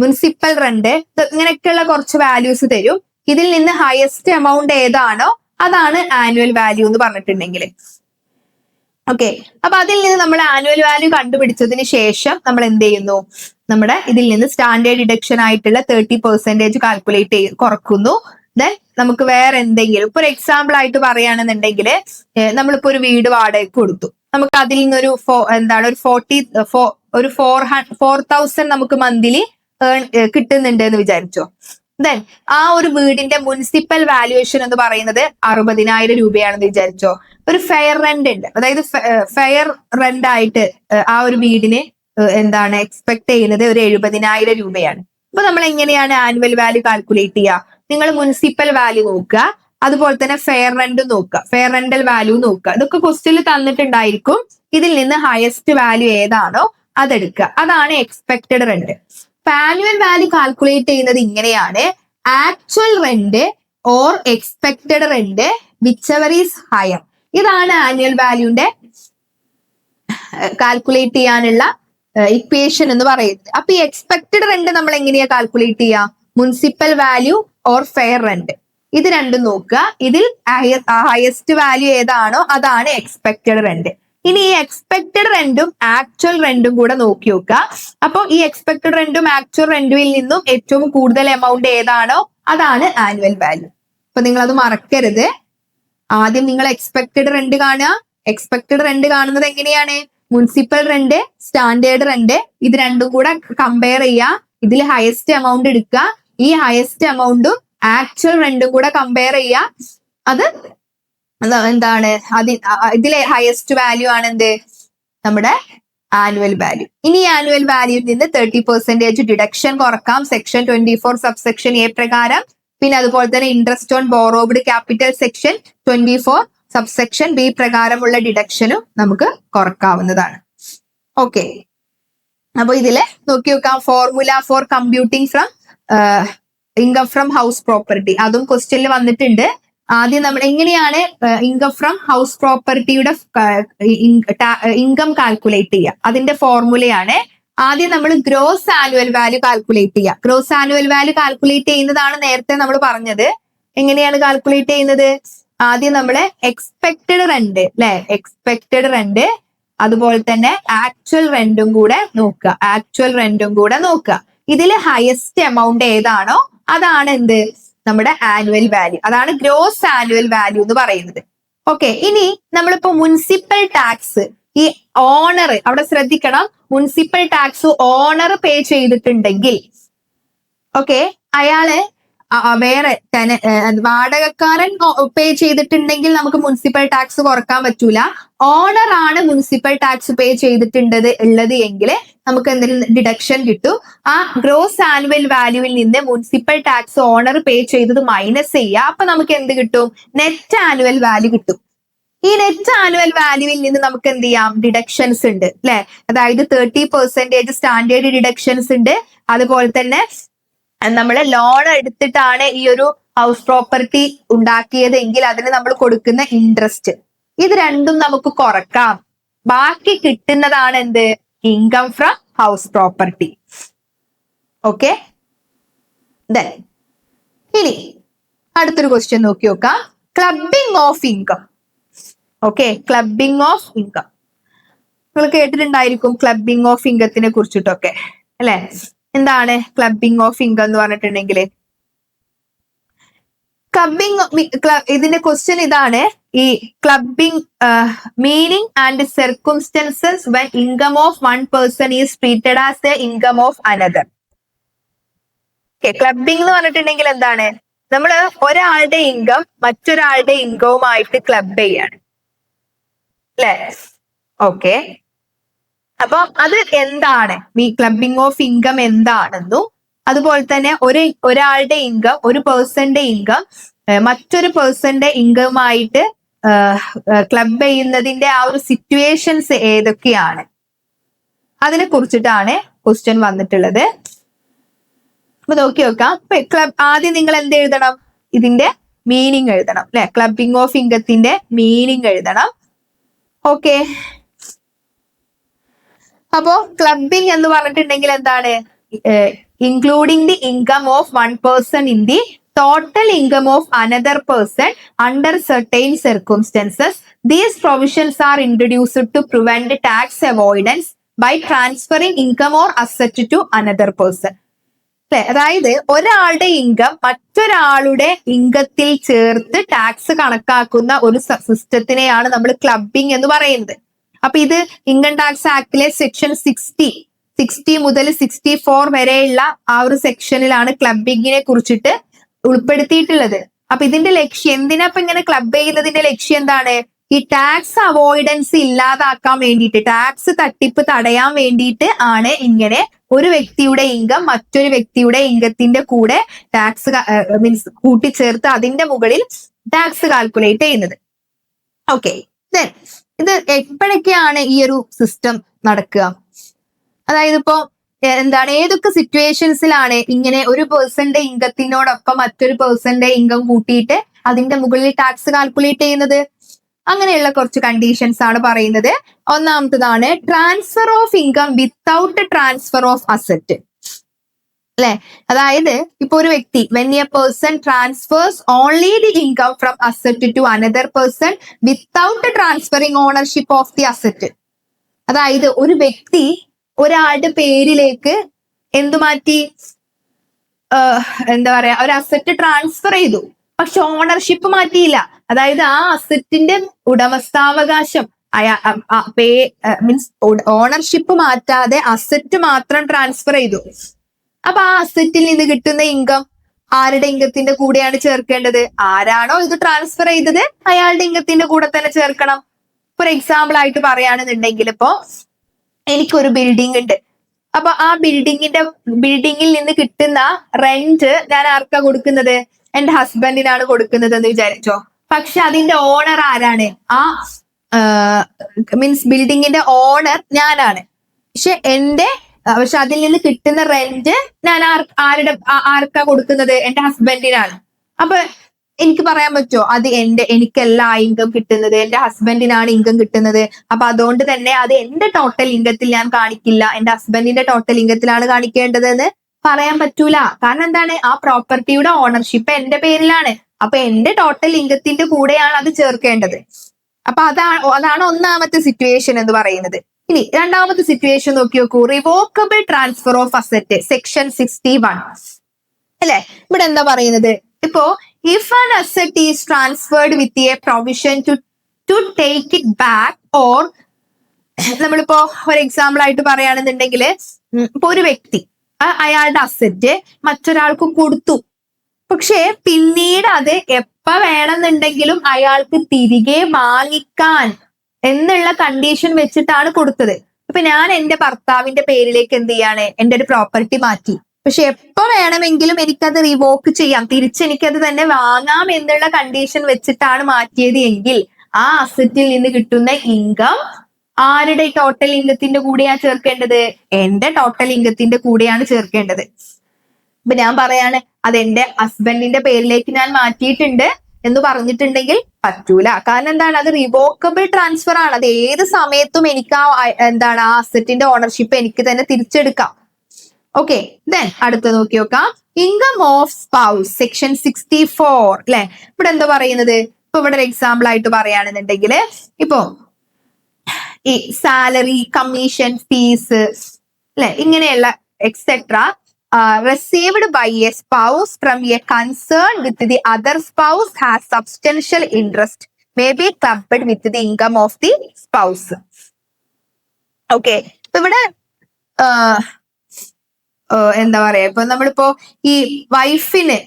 മുനിസിപ്പൽ റെന്റ്, ഇങ്ങനെയൊക്കെയുള്ള കുറച്ച് വാല്യൂസ് തരും. ഇതിൽ നിന്ന് ഹയസ്റ്റ് എമൗണ്ട് ഏതാണോ അതാണ് ആനുവൽ വാല്യൂ എന്ന് പറഞ്ഞിട്ടുണ്ടെങ്കിൽ. ഓക്കെ, അപ്പൊ അതിൽ നിന്ന് നമ്മൾ ആനുവൽ വാല്യൂ കണ്ടുപിടിച്ചതിന് ശേഷം നമ്മൾ എന്ത് ചെയ്യുന്നു? നമ്മുടെ ഇതിൽ നിന്ന് സ്റ്റാൻഡേർഡ് ഡിഡക്ഷൻ ആയിട്ടുള്ള 30% കാൽക്കുലേറ്റ് കുറക്കുന്നു. ദെൻ നമുക്ക് വേറെ എന്തെങ്കിലും ഇപ്പൊ ഒരു എക്സാമ്പിൾ ആയിട്ട് പറയുകയാണെന്നുണ്ടെങ്കിൽ നമ്മളിപ്പോ ഒരു വീട് വാടകയ്ക്ക് കൊടുത്തു, നമുക്ക് അതിൽ നിന്നൊരു ഒരു 4,000 നമുക്ക് മന്ത്ലി കിട്ടുന്നുണ്ട് എന്ന് വിചാരിച്ചോ. ദെൻ ആ ഒരു വീടിന്റെ മുനിസിപ്പൽ വാല്യുവേഷൻ എന്ന് പറയുന്നത് 60,000 രൂപയാണെന്ന് വിചാരിച്ചോ. ഒരു ഫെയർ റെന്റ് ഉണ്ട്, അതായത് ഫെയർ റെന്റ് ആയിട്ട് ആ ഒരു വീടിന് എക്സ്പെക്ട് ചെയ്യുന്നത് ഒരു 70,000 രൂപയാണ്. അപ്പൊ നമ്മൾ എങ്ങനെയാണ് ആനുവൽ വാല്യൂ കാൽക്കുലേറ്റ് ചെയ്യുക? നിങ്ങൾ മുനിസിപ്പൽ വാല്യൂ നോക്കുക, അതുപോലെ തന്നെ ഫെയർ റെന്റ് നോക്കുക, ഫെയർ റെന്റൽ വാല്യൂ നോക്കുക. ഇതൊക്കെ ക്വസ്റ്റ്യനിൽ തന്നിട്ടുണ്ടായിരിക്കും. ഇതിൽ നിന്ന് ഹയസ്റ്റ് വാല്യൂ ഏതാണോ അതെടുക്കുക, അതാണ് expected rent. Annual value calculate ചെയ്യുന്നത് ഇങ്ങനെയാണ്: actual rent or expected rent which ever is higher. ഇതാണ് ആനുവൽ വാല്യൂന്റെ കാൽക്കുലേറ്റ് ചെയ്യാനുള്ള ഇക്വേഷൻ എന്ന് പറയുന്നത്. അപ്പൊ ഈ എക്സ്പെക്ടഡ് റെന്റ് നമ്മൾ എങ്ങനെയാ കാൽക്കുലേറ്റ് ചെയ്യുക? Municipal value or fair rent, ഇത് രണ്ടും നോക്കുക. ഇതിൽ ഹയസ്റ്റ് വാല്യൂ ഏതാണോ അതാണ് എക്സ്പെക്ടഡ് റെന്റ്. ഇനി ഈ എക്സ്പെക്ടഡ് റെന്റും ആക്ച്വൽ റെന്റും കൂടെ നോക്കി നോക്കുക. അപ്പൊ ഈ എക്സ്പെക്ടഡ് റെന്റും ആക്ച്വൽ റെന്റും നിന്നും ഏറ്റവും കൂടുതൽ എമൗണ്ട് ഏതാണോ അതാണ് ആനുവൽ വാല്യൂ. അപ്പൊ നിങ്ങൾ അത് മറക്കരുത്. ആദ്യം നിങ്ങൾ എക്സ്പെക്ടഡ് റെന്റ് കാണുക. എക്സ്പെക്ടഡ് റെന്റ് കാണുന്നത് എങ്ങനെയാണ്? മുനിസിപ്പൽ റെന്റ്, സ്റ്റാൻഡേർഡ് റെന്റ്, ഇത് രണ്ടും കൂടെ കമ്പയർ ചെയ്യുക. ഇതിൽ ഹയസ്റ്റ് എമൗണ്ട് എടുക്കുക. ഈ ഹയസ്റ്റ് എമൗണ്ടും ആക്ച്വൽ റെന്റും കൂടെ കമ്പയർ ചെയ്യുക. അത് ഇതിലെ ഹയസ്റ്റ് വാല്യൂ ആണ് എന്ത്? നമ്മുടെ ആനുവൽ വാല്യൂ. ഇനി ആനുവൽ വാല്യൂയിൽ നിന്ന് 30% ഡിഡക്ഷൻ കുറക്കാം സെക്ഷൻ 24 സബ്സെക്ഷൻ എ പ്രകാരം. പിന്നെ അതുപോലെ തന്നെ interest on borrowed capital section 24 subsection B പ്രകാരമുള്ള ഡിഡക്ഷനും നമുക്ക് കുറക്കാവുന്നതാണ്. ഓക്കെ, അപ്പൊ ഇതില് നോക്കി നോക്കാം. Formula for computing from income from house property, അതും ക്വസ്റ്റ്യനിൽ വന്നിട്ടുണ്ട്. ആദ്യം നമ്മൾ എങ്ങനെയാണ് ഇൻകം ഫ്രം ഹൗസ് പ്രോപ്പർട്ടിയുടെ ഇൻകം കാൽക്കുലേറ്റ് ചെയ്യുക, അതിന്റെ ഫോർമുലയാണ്. ആദ്യം നമ്മൾ ഗ്രോസ് ആനുവൽ വാല്യൂ കാൽക്കുലേറ്റ് ചെയ്യുക. ഗ്രോസ് ആനുവൽ വാല്യൂ കാൽക്കുലേറ്റ് ചെയ്യുന്നതാണ് നേരത്തെ നമ്മൾ പറഞ്ഞത്. എങ്ങനെയാണ് കാൽക്കുലേറ്റ് ചെയ്യുന്നത്? ആദ്യം നമ്മൾ എക്സ്പെക്ടഡ് റെന്റ് അല്ലെ, എക്സ്പെക്ടഡ് റെന്റ് അതുപോലെ തന്നെ ആക്ച്വൽ റെന്റും കൂടെ നോക്കുക. ആക്ച്വൽ റെന്റും കൂടെ നോക്കുക. ഇതിൽ ഹയസ്റ്റ് എമൗണ്ട് ഏതാണോ അതാണ് എന്ത്? നമ്മുടെ ആനുവൽ വാല്യൂ, അതാണ് ഗ്രോസ് ആനുവൽ വാല്യൂ എന്ന് പറയുന്നത്. ഓക്കെ, ഇനി നമ്മളിപ്പോ മുനിസിപ്പൽ ടാക്സ്, ഈ ഓണർ അവിടെ ശ്രദ്ധിക്കണം, മുനിസിപ്പൽ ടാക്സ് ഓണർ പേ ചെയ്തിട്ടുണ്ടെങ്കിൽ, ഓക്കെ, അയാള് വേറെ വാടകക്കാരൻ പേ ചെയ്തിട്ടുണ്ടെങ്കിൽ നമുക്ക് മുനിസിപ്പൽ ടാക്സ് കുറക്കാൻ പറ്റൂല. ഓണർ ആണ് മുനിസിപ്പൽ ടാക്സ് പേ ഉള്ളത് എങ്കിൽ നമുക്ക് എന്തെങ്കിലും ഡിഡക്ഷൻ കിട്ടും. ആ ഗ്രോസ് ആനുവൽ വാല്യൂവിൽ നിന്ന് മുനിസിപ്പൽ ടാക്സ് ഓണർ പേ ചെയ്തത് മൈനസ് ചെയ്യുക. അപ്പൊ നമുക്ക് എന്ത് കിട്ടും? നെറ്റ് ആനുവൽ വാല്യൂ കിട്ടും. ഈ നെറ്റ് ആനുവൽ വാല്യൂവിൽ നിന്ന് നമുക്ക് എന്ത് ചെയ്യാം? ഡിഡക്ഷൻസ് ഉണ്ട് അല്ലെ, അതായത് 30% സ്റ്റാൻഡേർഡ് ഡിഡക്ഷൻസ് ഉണ്ട്. അതുപോലെ തന്നെ നമ്മൾ ലോൺ എടുത്തിട്ടാണ് ഈ ഒരു ഹൗസ് പ്രോപ്പർട്ടി ഉണ്ടാക്കിയത് എങ്കിൽ അതിന് നമ്മൾ കൊടുക്കുന്ന ഇൻട്രസ്റ്റ്, ഇത് രണ്ടും നമുക്ക് കുറക്കാം. ബാക്കി കിട്ടുന്നതാണ് എന്ത്? Income from house property. Okay, ഇനി അടുത്തൊരു ക്വസ്റ്റ്യൻ നോക്കി നോക്കാം. Clubbing of income. Okay, clubbing of income നിങ്ങൾ കേട്ടിട്ടുണ്ടായിരിക്കും, ക്ലബിംഗ് ഓഫ് ഇൻകത്തിനെ കുറിച്ചിട്ടൊക്കെ അല്ലെ. എന്താണ് ക്ലബിംഗ് ഓഫ് ഇൻകം എന്ന് പറഞ്ഞിട്ടുണ്ടെങ്കിൽ? ഇതിന്റെ ക്വസ്റ്റ്യൻ ഇതാണ്. ഈ clubbing meaning and circumstances when income of one person is treated as the income of another. Clubbing എന്ന് പറഞ്ഞിട്ടുണ്ടെങ്കിൽ എന്താണ്? നമ്മൾ ഒരാളുടെ ഇൻകം മറ്റൊരാളുടെ ഇൻകവുമായിട്ട് ക്ലബ് ചെയ്യാണ് അല്ലെ. ഓക്കെ, അപ്പൊ അത് എന്താണ് ഈ ക്ലബിംഗ് ഓഫ് ഇൻകം എന്താണെന്നും, അതുപോലെ തന്നെ ഒരാളുടെ ഇൻകം, ഒരു പേഴ്സന്റെ ഇൻകം മറ്റൊരു പേഴ്സന്റെ ഇൻകവുമായിട്ട് ക്ലബ് ചെയ്യുന്നതിന്റെ ആ ഒരു സിറ്റുവേഷൻസ് ഏതൊക്കെയാണ്, അതിനെ കുറിച്ചിട്ടാണ് ക്വസ്റ്റ്യൻ വന്നിട്ടുള്ളത്. അപ്പൊ നോക്കി നോക്കാം. ആദ്യം നിങ്ങൾ എന്ത് എഴുതണം? ഇതിന്റെ മീനിങ് എഴുതണം അല്ലെ. ക്ലബിംഗ് ഓഫ് ഇൻകത്തിന്റെ മീനിങ് എഴുതണം. ഓക്കെ, അപ്പോ ക്ലബിംഗ് എന്ന് പറഞ്ഞിട്ടുണ്ടെങ്കിൽ എന്താണ്? Including the income of one person in the total income of another person under certain circumstances. These provisions are introduced to prevent tax avoidance by transferring income or asset to another person. അല്ലെ? അതായത് ഒരാളുടെ ഇൻകം മറ്റൊരാളുടെ ഇൻകത്തിൽ ചേർത്ത് ടാക്സ് കണക്കാക്കുന്ന ഒരു സിസ്റ്റത്തിനെയാണ് നമ്മൾ ക്ലബിംഗ് എന്ന് പറയുന്നത്. അപ്പൊ ഇത് ഇൻകം ടാക്സ് ആക്ടിലെ സെക്ഷൻ 60 മുതൽ 64 വരെയുള്ള ആ ഒരു സെക്ഷനിലാണ് ക്ലബിങ്ങിനെ കുറിച്ചിട്ട് ഉൾപ്പെടുത്തിയിട്ടുള്ളത്. അപ്പൊ ഇതിന്റെ ലക്ഷ്യം എന്തിനാ ഇപ്പൊ ഇങ്ങനെ ക്ലബ് ചെയ്യുന്നതിന്റെ ലക്ഷ്യം എന്താണ്? ഈ ടാക്സ് അവോയ്ഡൻസ് ഇല്ലാതാക്കാൻ വേണ്ടിയിട്ട്, ടാക്സ് തട്ടിപ്പ് തടയാൻ വേണ്ടിയിട്ട് ആണ് ഇങ്ങനെ ഒരു വ്യക്തിയുടെ ഇൻകം മറ്റൊരു വ്യക്തിയുടെ ഇൻകത്തിന്റെ കൂടെ ടാക്സ് മീൻസ് കൂട്ടിച്ചേർത്ത് അതിന്റെ മുകളിൽ ടാക്സ് കാൽക്കുലേറ്റ് ചെയ്യുന്നത്. ഓക്കെ, ഇത് എപ്പോഴൊക്കെയാണ് ഈ ഒരു സിസ്റ്റം നടക്കുക? അതായത് ഇപ്പോ എന്താണ്, ഏതൊക്കെ സിറ്റുവേഷൻസിലാണ് ഇങ്ങനെ ഒരു പേഴ്സന്റെ ഇൻകത്തിനോടൊപ്പം മറ്റൊരു പേഴ്സന്റെ ഇൻകം കൂട്ടിയിട്ട് അതിന്റെ മുകളിൽ ടാക്സ് കാൽക്കുലേറ്റ് ചെയ്യുന്നത്? അങ്ങനെയുള്ള കുറച്ച് കണ്ടീഷൻസ് ആണ് പറയുന്നത്. ഒന്നാമത്തതാണ് transfer of income without transfer of asset, അല്ലെ? അതായത് ഇപ്പൊ ഒരു വ്യക്തി when a person transfers only the income from asset to another person without transferring ownership of the asset. അതായത് ഒരു വ്യക്തി ഒരാളുടെ പേരിലേക്ക് എന്തു മാറ്റി, എന്താ പറയാ, ഒരു അസറ്റ് ട്രാൻസ്ഫർ ചെയ്തു, പക്ഷെ ഓണർഷിപ്പ് മാറ്റിയില്ല. അതായത് ആ അസറ്റിന്റെ ഉടമസ്ഥാവകാശം മീൻസ് ഓണർഷിപ്പ് മാറ്റാതെ അസറ്റ് മാത്രം ട്രാൻസ്ഫർ ചെയ്തു. അപ്പൊ ആ അസറ്റിൽ നിന്ന് കിട്ടുന്ന ഇൻകം ആരുടെ ഇൻകത്തിന്റെ കൂടെയാണ് ചേർക്കേണ്ടത്? ആരാണോ ഇത് ട്രാൻസ്ഫർ ചെയ്തത് അയാളുടെ ഇൻകത്തിന്റെ കൂടെ തന്നെ ചേർക്കണം. ഫോർ എക്സാമ്പിൾ ആയിട്ട് പറയുകയാണെന്നുണ്ടെങ്കിൽ ഇപ്പോ എനിക്കൊരു ബിൽഡിംഗ് ഉണ്ട്. അപ്പൊ ആ ബിൽഡിങ്ങിൽ നിന്ന് കിട്ടുന്ന റെന്റ് ഞാൻ ആർക്കാ കൊടുക്കുന്നത്? എന്റെ ഹസ്ബൻഡിനാണ് കൊടുക്കുന്നത് എന്ന് വിചാരിച്ചോ. പക്ഷെ അതിന്റെ ഓണർ ആരാണ്? ആ മീൻസ് ബിൽഡിങ്ങിന്റെ ഓണർ ഞാനാണ്. പക്ഷെ അതിൽ നിന്ന് കിട്ടുന്ന റെന്റ് ഞാൻ ആർക്കാ കൊടുക്കുന്നത്? എന്റെ ഹസ്ബൻഡിനാണ്. അപ്പൊ എനിക്ക് പറയാൻ പറ്റുമോ അത് എനിക്കല്ല ഇൻകം കിട്ടുന്നത്, എന്റെ ഹസ്ബൻഡിനാണ് ഇൻകം കിട്ടുന്നത്, അപ്പൊ അതുകൊണ്ട് തന്നെ അത് എന്റെ ടോട്ടൽ ഇൻകത്തിൽ ഞാൻ കാണിക്കില്ല, എന്റെ ഹസ്ബൻഡിന്റെ ടോട്ടൽ ഇൻകത്തിലാണ് കാണിക്കേണ്ടത് എന്ന് പറയാൻ പറ്റൂല. കാരണം എന്താണ്? ആ പ്രോപ്പർട്ടിയുടെ ഓണർഷിപ്പ് എന്റെ പേരിലാണ്. അപ്പൊ എന്റെ ടോട്ടൽ ഇൻകത്തിന്റെ കൂടെയാണ് അത് ചേർക്കേണ്ടത്. അപ്പൊ അതാണ് ഒന്നാമത്തെ സിറ്റുവേഷൻ എന്ന് പറയുന്നത്. ഇനി രണ്ടാമത്തെ സിറ്റുവേഷൻ നോക്കി നോക്കൂ. Revocable transfer of asset, section 61, അല്ലെ? ഇവിടെ എന്താ പറയുന്നത്? ഇപ്പോ if an asset is transferred with a provision to take it back, or നമ്മളിപ്പോ ഒരു എക്സാമ്പിൾ ആയിട്ട് പറയുകയാണെന്നുണ്ടെങ്കിൽ ഇപ്പൊ ഒരു വ്യക്തി അയാളുടെ അസറ്റ് മറ്റൊരാൾക്ക് കൊടുത്തു, പക്ഷെ പിന്നീട് അത് എപ്പ വേണമെന്നുണ്ടെങ്കിലും അയാൾക്ക് തിരികെ വാങ്ങിക്കാൻ എന്നുള്ള കണ്ടീഷൻ വെച്ചിട്ടാണ് കൊടുത്തത്. ഇപ്പൊ ഞാൻ എന്റെ ഭർത്താവിന്റെ പേരിലേക്ക് എന്ത് ചെയ്യാണ്? എന്റെ ഒരു പ്രോപ്പർട്ടി മാറ്റി, പക്ഷെ എപ്പോ വേണമെങ്കിലും എനിക്കത് റിവോക്ക് ചെയ്യാം, തിരിച്ചെനിക്കത് തന്നെ വാങ്ങാം എന്നുള്ള കണ്ടീഷൻ വെച്ചിട്ടാണ് മാറ്റിയത് എങ്കിൽ ആ അസറ്റിൽ നിന്ന് കിട്ടുന്ന ഇൻകം ആരുടെ ടോട്ടൽ ഇൻകത്തിന്റെ കൂടെയാണ് ചേർക്കേണ്ടത്? എന്റെ ടോട്ടൽ ഇൻകത്തിന്റെ കൂടെയാണ് ചേർക്കേണ്ടത്. ഇപ്പൊ ഞാൻ പറയാണ് അത് എന്റെ ഹസ്ബൻഡിന്റെ പേരിലേക്ക് ഞാൻ മാറ്റിയിട്ടുണ്ട് എന്ന് പറഞ്ഞിട്ടുണ്ടെങ്കിൽ പറ്റൂല. കാരണം എന്താണ്? അത് റിവോക്കബിൾ ട്രാൻസ്ഫർ ആണ്. അത് ഏത് സമയത്തും എനിക്ക് ആ അസറ്റിന്റെ ഓണർഷിപ്പ് എനിക്ക് തന്നെ തിരിച്ചെടുക്കാം. ഓക്കെ, ദെൻ അടുത്ത നോക്കി നോക്കാം. ഇൻകം ഓഫ് സ്പൗസ്, സെക്ഷൻ 64, അല്ലെ? ഇവിടെ എന്താ പറയുന്നത്? ഇപ്പൊ ഇവിടെ ഒരു എക്സാമ്പിൾ ആയിട്ട് പറയുകയാണെന്നുണ്ടെങ്കിൽ ഇപ്പോ ഈ സാലറി, കമ്മീഷൻ, ഫീസ്, അല്ലെ, ഇങ്ങനെയുള്ള etcetera received by a spouse from a concern with the other spouse has substantial interest may be clubbed with the income of the spouse. Okay, ഇപ്പൊ ഇവിടെ എന്താ പറയാ, ഇപ്പൊ നമ്മളിപ്പോ ഈ വൈഫിന്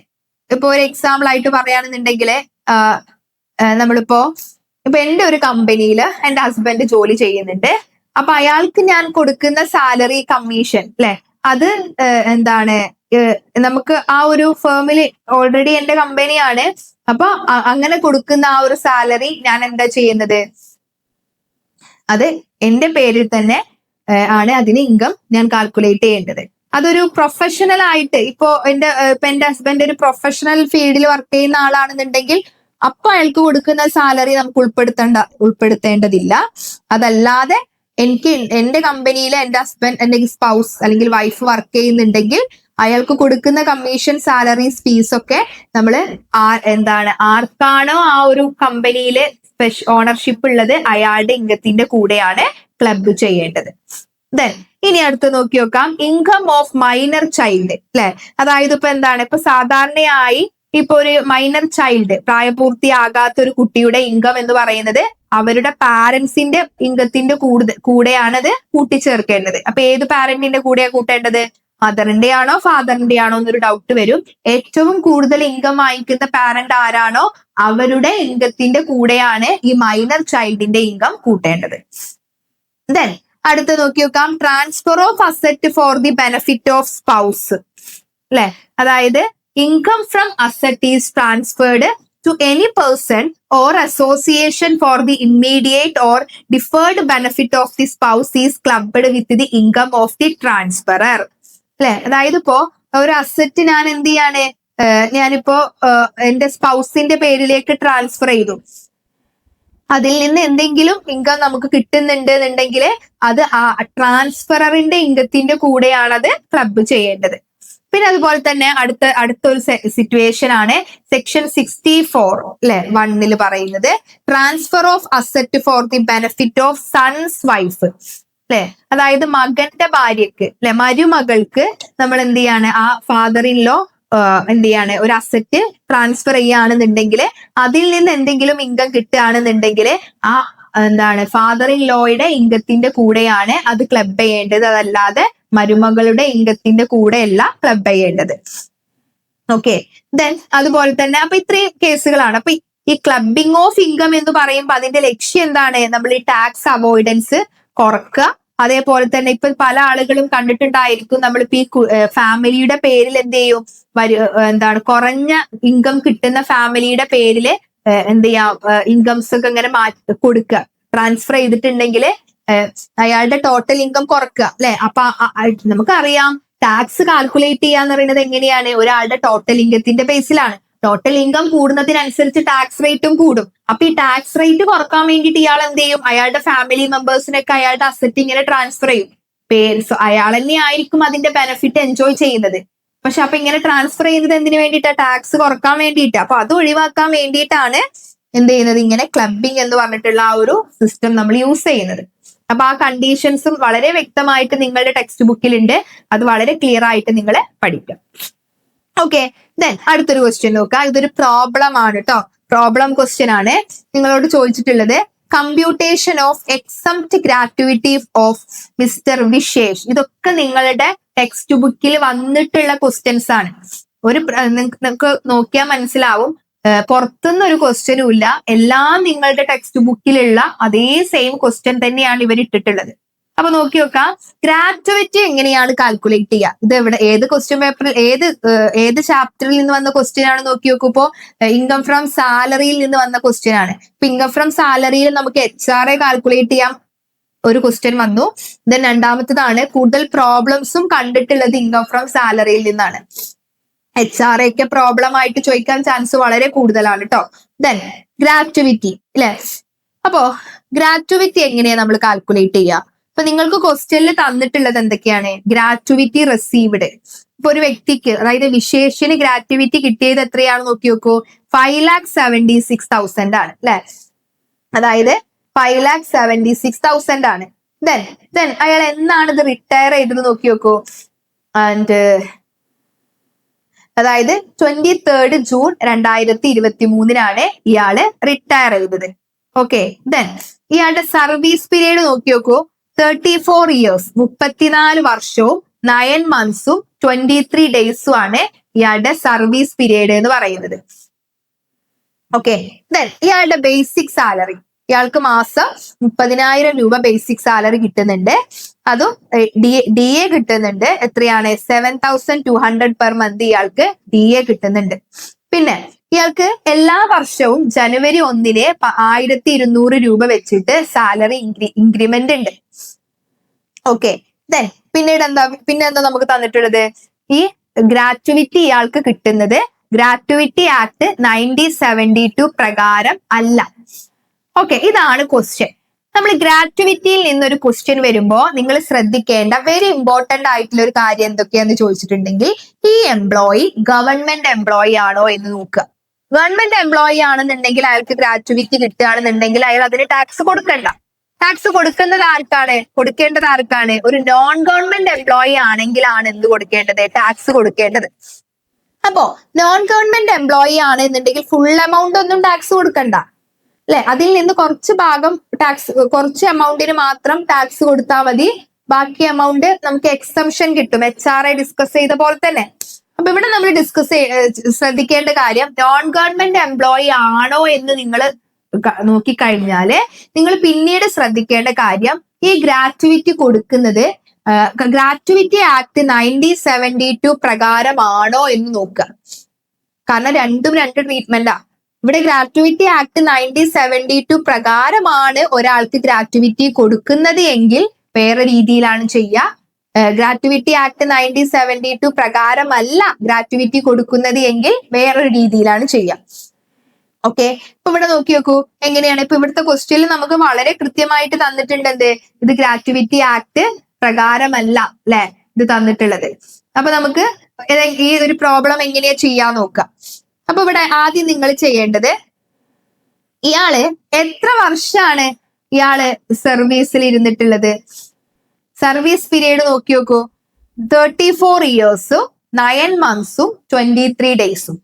ഇപ്പൊ ഒരു എക്സാമ്പിൾ ആയിട്ട് പറയുകയാണെന്നുണ്ടെങ്കിൽ നമ്മളിപ്പോ ഇപ്പൊ എന്റെ ഒരു കമ്പനിയിൽ എന്റെ ഹസ്ബൻഡ് ജോലി ചെയ്യുന്നുണ്ട്. അപ്പൊ അയാൾക്ക് ഞാൻ കൊടുക്കുന്ന സാലറി, കമ്മീഷൻ, അല്ലെ, അത് എന്താണ്, നമുക്ക് ആ ഒരു ഫേമിൽ ഓൾറെഡി എന്റെ കമ്പനിയാണ്. അപ്പൊ അങ്ങനെ കൊടുക്കുന്ന ആ ഒരു സാലറി ഞാൻ എന്താ ചെയ്യുന്നത്? അത് എന്റെ പേരിൽ തന്നെ ആണ് അതിന് ഇൻകം ഞാൻ കാൽക്കുലേറ്റ് ചെയ്യേണ്ടത്. അതൊരു പ്രൊഫഷണൽ ആയിട്ട് ഇപ്പൊ എന്റെ ഹസ്ബൻഡ് ഒരു പ്രൊഫഷണൽ ഫീൽഡിൽ വർക്ക് ചെയ്യുന്ന ആളാണെന്നുണ്ടെങ്കിൽ അപ്പൊ അയാൾക്ക് കൊടുക്കുന്ന സാലറി നമുക്ക് ഉൾപ്പെടുത്തേണ്ടതില്ല. അതല്ലാതെ എനിക്ക് എന്റെ കമ്പനിയിൽ എന്റെ ഹസ്ബൻഡ്, എന്റെ സ്പൗസ് അല്ലെങ്കിൽ വൈഫ് വർക്ക് ചെയ്യുന്നുണ്ടെങ്കിൽ അയാൾക്ക് കൊടുക്കുന്ന കമ്മീഷൻ, സാലറീസ്, ഫീസ് ഒക്കെ നമ്മള് ആർക്കാണോ ആ ഒരു കമ്പനിയില് ഓണർഷിപ്പ് ഉള്ളത് അയാളുടെ ഇൻകത്തിന്റെ കൂടെയാണ് ക്ലബ് ചെയ്യേണ്ടത്. ദെൻ ഇനി അടുത്ത് നോക്കി നോക്കാം, ഇൻകം ഓഫ് മൈനർ ചൈൽഡ് അല്ലെ. അതായത് ഇപ്പൊ എന്താണ്, ഇപ്പൊ സാധാരണയായി ഇപ്പൊ ഒരു മൈനർ ചൈൽഡ്, പ്രായപൂർത്തിയാകാത്ത ഒരു കുട്ടിയുടെ ഇൻകം എന്ന് പറയുന്നത് അവരുടെ പാരന്റ്സിന്റെ ഇൻകത്തിന്റെ കൂടെയാണ് അത് കൂട്ടിച്ചേർക്കേണ്ടത്. അപ്പൊ ഏത് പാരന്റിന്റെ കൂടെയാ കൂട്ടേണ്ടത്? മദറിന്റെ ആണോ ഫാദറിന്റെ ആണോ എന്നൊരു ഡൗട്ട് വരും. ഏറ്റവും കൂടുതൽ ഇൻകം വാങ്ങിക്കുന്ന പാരന്റ് ആരാണോ അവരുടെ ഇൻകത്തിന്റെ കൂടെയാണ് ഈ മൈനർ ചൈൽഡിന്റെ ഇൻകം കൂട്ടേണ്ടത്. ദെൻ അടുത്ത് നോക്കി നോക്കാം, transfer of asset for the benefit of spouse അല്ലെ. അതായത് income from asset is transferred to any person or association for the immediate or deferred benefit of the spouse is clubbed with the income of the transferor അല്ലെ. അതായത് ഇപ്പോ ഒരു അസറ്റ് ഞാൻ എന്ത് ചെയ്യാണ്, ഞാനിപ്പോ എന്റെ സ്പൗസിന്റെ പേരിലേക്ക് ട്രാൻസ്ഫർ ചെയ്തു, അതിൽ നിന്ന് എന്തെങ്കിലും ഇൻകം നമുക്ക് കിട്ടുന്നുണ്ട് എന്നുണ്ടെങ്കിൽ അത് ആ ട്രാൻസ്ഫറിന്റെ ഇൻകത്തിന്റെ കൂടെയാണ് അത് ക്ലബ് ചെയ്യേണ്ടത്. പിന്നെ അതുപോലെ തന്നെ അടുത്തൊരു സിറ്റുവേഷൻ ആണ് സെക്ഷൻ 64 അല്ലെ 1 പറയുന്നത്, transfer of asset for the benefit of sons wife അല്ലെ. അതായത് മകന്റെ ഭാര്യക്ക് അല്ലെ, മരുമകൾക്ക് നമ്മൾ എന്ത് ചെയ്യാണ്, ആ ഫാദർ ഇൻ ലോ എന്ത് ചെയ്യാണ്, ഒരു അസറ്റ് ട്രാൻസ്ഫർ ചെയ്യുകയാണെന്നുണ്ടെങ്കിൽ അതിൽ നിന്ന് എന്തെങ്കിലും ഇൻകം കിട്ടുകയാണെന്നുണ്ടെങ്കിൽ ആ എന്താണ് ഫാദർ ഇൻ ലോയുടെ ഇൻകത്തിന്റെ കൂടെയാണ് അത് ക്ലബ് ചെയ്യേണ്ടത്, അതല്ലാതെ മരുമകളുടെ ഇൻകത്തിന്റെ കൂടെയല്ല ക്ലബ് ചെയ്യേണ്ടത്. ഓക്കെ, ദെൻ അതുപോലെ തന്നെ അപ്പൊ ഇത്രയും കേസുകളാണ്. അപ്പൊ ഈ ക്ലബിംഗ് ഓഫ് ഇൻകം എന്ന് പറയുമ്പോൾ അതിന്റെ ലക്ഷ്യം എന്താണ്? നമ്മൾ ഈ ടാക്സ് അവോയ്ഡൻസ് കുറക്കുക. അതേപോലെ തന്നെ ഇപ്പൊ പല ആളുകളും കണ്ടിട്ടുണ്ടായിരിക്കും, നമ്മളിപ്പോ ഈ ഫാമിലിയുടെ പേരിൽ എന്ത് ചെയ്യും, എന്താണ് കുറഞ്ഞ ഇൻകം കിട്ടുന്ന ഫാമിലിയുടെ പേരില് എന്ത് ചെയ്യാം, ഇൻകംസ് ഒക്കെ ഇങ്ങനെ കൊടുക്കുക, ട്രാൻസ്ഫർ ചെയ്തിട്ടുണ്ടെങ്കിൽ അയാളുടെ ടോട്ടൽ ഇൻകം കുറക്കുക അല്ലെ. അപ്പൊ നമുക്കറിയാം ടാക്സ് കാൽക്കുലേറ്റ് ചെയ്യാന്ന് പറയുന്നത് എങ്ങനെയാണ്, ഒരാളുടെ ടോട്ടൽ ഇൻകത്തിന്റെ ബേസിലാണ്. ടോട്ടൽ ഇൻകം കൂടുന്നതിനനുസരിച്ച് ടാക്സ് റേറ്റും കൂടും. അപ്പൊ ഈ ടാക്സ് റേറ്റ് കുറക്കാൻ വേണ്ടിയിട്ട് ഇയാൾ എന്ത് ചെയ്യും, അയാളുടെ ഫാമിലി മെമ്പേഴ്സിനൊക്കെ അയാളുടെ അസറ്റ് ഇങ്ങനെ ട്രാൻസ്ഫർ ചെയ്യും. അയാൾ തന്നെ ആയിരിക്കും അതിന്റെ ബെനിഫിറ്റ് എൻജോയ് ചെയ്യുന്നത്. പക്ഷെ അപ്പൊ ഇങ്ങനെ ട്രാൻസ്ഫർ ചെയ്യുന്നത് എന്തിനു വേണ്ടിയിട്ടാ? ടാക്സ് കുറക്കാൻ വേണ്ടിയിട്ട്. അപ്പൊ അത് ഒഴിവാക്കാൻ വേണ്ടിയിട്ടാണ് എന്ത് ചെയ്യുന്നത്, ഇങ്ങനെ ക്ലബിംഗ് എന്ന് പറഞ്ഞിട്ടുള്ള ആ ഒരു സിസ്റ്റം നമ്മൾ യൂസ് ചെയ്യുന്നത്. അപ്പൊ ആ കണ്ടീഷൻസും വളരെ വ്യക്തമായിട്ട് നിങ്ങളുടെ ടെക്സ്റ്റ് ബുക്കിലുണ്ട്, അത് വളരെ ക്ലിയർ ആയിട്ട് നിങ്ങൾ പഠിക്കാം. ഓക്കെ, ദെൻ അടുത്തൊരു ക്വസ്റ്റ്യൻ നോക്കുക. ഇതൊരു പ്രോബ്ലം ആണ് കേട്ടോ, പ്രോബ്ലം ക്വസ്റ്റ്യൻ ആണ്. നിങ്ങളോട് ചോദിച്ചിട്ടുള്ളത് computation of exempt gratuity of mister Vishesh. ഇതൊക്കെ നിങ്ങളുടെ ടെക്സ്റ്റ് ബുക്കിൽ വന്നിട്ടുള്ള ക്വസ്റ്റ്യൻസ് ആണ്. നിങ്ങൾക്ക് നോക്കിയാൽ മനസ്സിലാവും, പുറത്തുനിന്ന് ഒരു ക്വസ്റ്റ്യനും ഇല്ല, എല്ലാം നിങ്ങളുടെ ടെക്സ്റ്റ് ബുക്കിലുള്ള അതേ സെയിം ക്വസ്റ്റ്യൻ തന്നെയാണ് ഇവർ ഇട്ടിട്ടുള്ളത്. അപ്പൊ നോക്കി നോക്കാം, ഗ്രാറ്റുവിറ്റി എങ്ങനെയാണ് കാൽക്കുലേറ്റ് ചെയ്യുക. ഇത് എവിടെ, ഏത് ക്വസ്റ്റ്യൻ പേപ്പറിൽ, ഏത് ചാപ്റ്ററിൽ നിന്ന് വന്ന ക്വസ്റ്റ്യൻ ആണ് നോക്കി നോക്കൂ. ഇപ്പോ ഇൻകം ഫ്രം സാലറിയിൽ നിന്ന് വന്ന ക്വസ്റ്റ്യൻ ആണ്. ഇപ്പൊ ഇൻകം ഫ്രം സാലറിയിൽ നമുക്ക് HRA കാൽക്കുലേറ്റ് ചെയ്യാം, ഒരു ക്വസ്റ്റ്യൻ വന്നു. ദെൻ രണ്ടാമത്തേതാണ് കൂടുതൽ പ്രോബ്ലംസും കണ്ടിട്ടുള്ളത് ഇൻകം ഫ്രം സാലറിയിൽ നിന്നാണ്. HRA ഒക്കെ പ്രോബ്ലം ആയിട്ട് ചോദിക്കാൻ ചാൻസ് വളരെ കൂടുതലാണ് കേട്ടോ. ദെൻ ഗ്രാറ്റുവിറ്റി അല്ലെ. അപ്പോ ഗ്രാറ്റുവിറ്റി എങ്ങനെയാ നമ്മൾ കാൽക്കുലേറ്റ് ചെയ്യുക? അപ്പൊ നിങ്ങൾക്ക് ക്വസ്റ്റ്യനിൽ തന്നിട്ടുള്ളത് എന്തൊക്കെയാണ്? Gratuity received. ഇപ്പൊ ഒരു വ്യക്തിക്ക്, അതായത് വിശേഷിന് ഗ്രാറ്റുവിറ്റി കിട്ടിയത് എത്രയാണ് നോക്കി നോക്കൂ, 5,76,000 ആണ് അല്ലെ. അതായത് 5,76,000 ആണ്. ദെൻ അയാൾ എന്നാണ് ഇത് റിട്ടയർ ചെയ്തത് നോക്കി നോക്കൂ. ആൻഡ് അതായത് 23 ജൂൺ 2023 ഇയാള് റിട്ടയർ ചെയ്തത്. ഓക്കെ, ദെൻ ഇയാളുടെ സർവീസ് പീരീഡ് നോക്കി നോക്കൂ, 34 ഇയേഴ്സ്, 34 വർഷവും 9 മന്ത്സും 23 ഡേയ്സും ആണ് ഇയാളുടെ സർവീസ് പീരീഡ് എന്ന് പറയുന്നത്. ഓക്കെ, ദെൻ ഇയാളുടെ ബേസിക് സാലറി, ഇയാൾക്ക് മാസം 30,000 രൂപ ബേസിക് സാലറി കിട്ടുന്നുണ്ട്. അതും DA കിട്ടുന്നുണ്ട്. എത്രയാണ്? 7,200 പെർ മന്ത് ഇയാൾക്ക് DA കിട്ടുന്നുണ്ട്. പിന്നെ ഇയാൾക്ക് എല്ലാ വർഷവും ജനുവരി 1 1,200 രൂപ വെച്ചിട്ട് സാലറി ഇൻക്രിമെന്റ് ഉണ്ട്. ഓക്കെ, ദെൻ പിന്നെ എന്താ നമുക്ക് തന്നിട്ടുള്ളത്? ഈ ഗ്രാറ്റുവിറ്റി ഇയാൾക്ക് കിട്ടുന്നത് ഗ്രാറ്റുവിറ്റി ആക്ട് 1972 പ്രകാരം അല്ല. ഓക്കെ, ഇതാണ് ക്വസ്റ്റ്യൻ. നമ്മൾ ഗ്രാറ്റുവിറ്റിയിൽ നിന്നൊരു ക്വസ്റ്റ്യൻ വരുമ്പോൾ നിങ്ങൾ ശ്രദ്ധിക്കേണ്ട വെരി ഇമ്പോർട്ടന്റ് ആയിട്ടുള്ള ഒരു കാര്യം എന്തൊക്കെയാന്ന് ചോദിച്ചിട്ടുണ്ടെങ്കിൽ, ഈ എംപ്ലോയി ഗവൺമെന്റ് എംപ്ലോയി ആണോ എന്ന് നോക്കുക. ഗവൺമെന്റ് എംപ്ലോയി ആണെന്നുണ്ടെങ്കിൽ അയാൾക്ക് ഗ്രാറ്റുവിറ്റി കിട്ടുകയാണെന്നുണ്ടെങ്കിൽ അയാൾ അതിന് ടാക്സ് കൊടുക്കണ്ട. ടാക്സ് കൊടുക്കുന്നത് ആർക്കാണ്? കൊടുക്കേണ്ടത് ആർക്കാണ്? ഒരു നോൺ ഗവൺമെന്റ് എംപ്ലോയി ആണെങ്കിലാണ് എന്ത് കൊടുക്കേണ്ടത്? ടാക്സ് കൊടുക്കേണ്ടത്. അപ്പോ നോൺ ഗവൺമെന്റ് എംപ്ലോയി ആണ് എന്നുണ്ടെങ്കിൽ ഫുൾ എമൗണ്ട് ഒന്നും ടാക്സ് കൊടുക്കണ്ട അല്ലെ. അതിൽ നിന്ന് കുറച്ച് ഭാഗം ടാക്സ്, കുറച്ച് എമൗണ്ടിന് മാത്രം ടാക്സ് കൊടുത്താൽ മതി. ബാക്കി എമൗണ്ട് നമുക്ക് എക്സംഷൻ കിട്ടും, HRA ഡിസ്കസ് ചെയ്ത പോലെ തന്നെ. അപ്പൊ ഇവിടെ നമ്മൾ ശ്രദ്ധിക്കേണ്ട കാര്യം, നോൺ ഗവൺമെന്റ് എംപ്ലോയി ആണോ എന്ന് നിങ്ങൾ നോക്കിക്കഴിഞ്ഞാല് നിങ്ങൾ പിന്നീട് ശ്രദ്ധിക്കേണ്ട കാര്യം, ഈ ഗ്രാറ്റുവിറ്റി കൊടുക്കുന്നത് ഗ്രാറ്റുവിറ്റി ആക്ട് 1972 പ്രകാരമാണോ എന്ന് നോക്കുക. കാരണം രണ്ടും രണ്ട് ട്രീറ്റ്മെന്റാ. ഇവിടെ ഗ്രാറ്റുവിറ്റി ആക്ട് 1972 പ്രകാരമാണ് ഒരാൾക്ക് ഗ്രാറ്റുവിറ്റി കൊടുക്കുന്നത് എങ്കിൽ വേറെ രീതിയിലാണ് ചെയ്യുക. ഗ്രാറ്റുവിറ്റി ആക്ട് 1972 പ്രകാരമല്ല ഗ്രാറ്റുവിറ്റി കൊടുക്കുന്നത് എങ്കിൽ വേറൊരു രീതിയിലാണ് ചെയ്യുക. ഓക്കെ, ഇപ്പൊ ഇവിടെ നോക്കി നോക്കൂ എങ്ങനെയാണ്. ഇപ്പൊ ഇവിടുത്തെ ക്വസ്റ്റ്യനിൽ നമുക്ക് വളരെ കൃത്യമായിട്ട് തന്നിട്ടുണ്ട് എന്ത്, ഇത് ഗ്രാറ്റുവിറ്റി ആക്ട് പ്രകാരമല്ല അല്ലെ ഇത് തന്നിട്ടുള്ളത്. അപ്പൊ നമുക്ക് ഈ ഒരു പ്രോബ്ലം എങ്ങനെയാ ചെയ്യാൻ നോക്കാം. അപ്പൊ ഇവിടെ ആദ്യം നിങ്ങൾ ചെയ്യേണ്ടത്, ഇയാള് എത്ര വർഷമാണ് ഇയാള് സർവീസിൽ ഇരുന്നിട്ടുള്ളത്? സർവീസ് പീരീഡ് നോക്കി നോക്കൂ, 34 ഇയേഴ്സും 9 മന്ത്സും 23 ഡേയ്സും.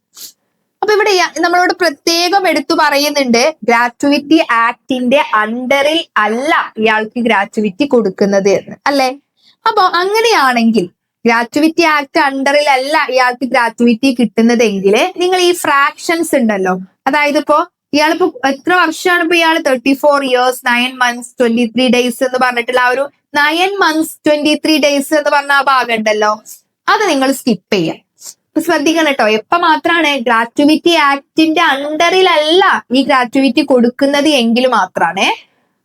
അപ്പൊ ഇവിടെ നമ്മളോട് പ്രത്യേകം എടുത്തു പറയുന്നുണ്ട്, ഗ്രാറ്റുവിറ്റി ആക്ടിന്റെ അണ്ടറിൽ അല്ല ഇയാൾക്ക് ഗ്രാറ്റുവിറ്റി കൊടുക്കുന്നത് എന്ന് അല്ലെ. അപ്പൊ അങ്ങനെയാണെങ്കിൽ ഗ്രാറ്റുവിറ്റി ആക്ട് അണ്ടറിൽ അല്ല ഇയാൾക്ക് ഗ്രാറ്റുവിറ്റി കിട്ടുന്നതെങ്കിൽ നിങ്ങൾ ഈ ഫ്രാക്ഷൻസ് ഉണ്ടല്ലോ, അതായത് ഇപ്പോ ഇയാളിപ്പോ എത്ര വർഷമാണ് ഇപ്പൊ ഇയാൾ 34 ഇയേഴ്സ് 9 മന്ത്സ് 23 ഡേയ്സ് എന്ന് പറഞ്ഞിട്ടുള്ള ആ ഒരു 9 മന്ത്സ് 23 ഡേയ്സ് എന്ന് പറഞ്ഞ ആ ഭാഗം ഉണ്ടല്ലോ, അത് നിങ്ങൾ സ്കിപ്പ് ചെയ്യാം. ശ്രദ്ധിക്കണം കേട്ടോ, എപ്പോ മാത്രമാണ് ഗ്രാറ്റുവിറ്റി ആക്ടിന്റെ അണ്ടറിലല്ല ഈ ഗ്രാറ്റുവിറ്റി കൊടുക്കുന്നത് എങ്കിൽ മാത്രമാണ്.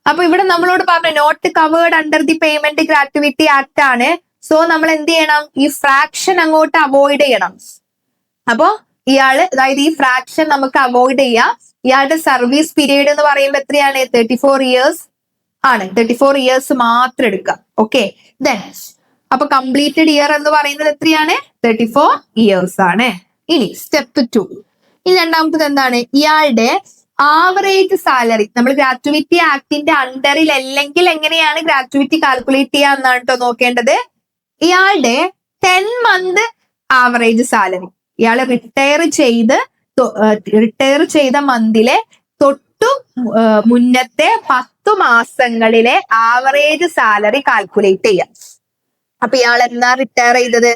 അപ്പൊ ഇവിടെ നമ്മളോട് പറഞ്ഞു not covered under the payment gratuity act ആണ്. സോ നമ്മൾ എന്ത് ചെയ്യണം, ഈ ഫ്രാക്ഷൻ അങ്ങോട്ട് അവോയ്ഡ് ചെയ്യണം. അപ്പോ ഇയാള്, അതായത് ഈ ഫ്രാക്ഷൻ നമുക്ക് അവോയ്ഡ് ചെയ്യാം. ഇയാളുടെ സർവീസ് പീരീഡ് എന്ന് പറയുമ്പോൾ എത്രയാണ്? 34 ഇയേഴ്സ് ആണ്. 34 ഇയേഴ്സ് മാത്രം എടുക്കുക. ഓക്കെ, ദെൻ അപ്പൊ കംപ്ലീറ്റഡ് ഇയർ എന്ന് പറയുന്നത് എത്രയാണ്? 34 ഇയേഴ്സ് ആണ്. ഇനി സ്റ്റെപ്പ് 2, ഇനി രണ്ടാമത്തത് എന്താണ്? ഇയാളുടെ ആവറേജ് സാലറി. നമ്മൾ ഗ്രാറ്റുവിറ്റി ആക്ടിന്റെ അണ്ടറിൽ അല്ലെങ്കിൽ എങ്ങനെയാണ് ഗ്രാറ്റുവിറ്റി കാൽക്കുലേറ്റ് ചെയ്യുക എന്നാണ് കേട്ടോ നോക്കേണ്ടത്. ഇയാളുടെ 10 മന്ത് ആവറേജ് സാലറി, ഇയാൾ റിട്ടയർ ചെയ്ത മന്തിലെ തൊട്ടു മുന്നത്തെ 10 മാസങ്ങളിലെ ആവറേജ് സാലറി കാൽക്കുലേറ്റ് ചെയ്യാം. അപ്പൊ ഇയാൾ എന്നാ റിട്ടയർ ചെയ്തത്?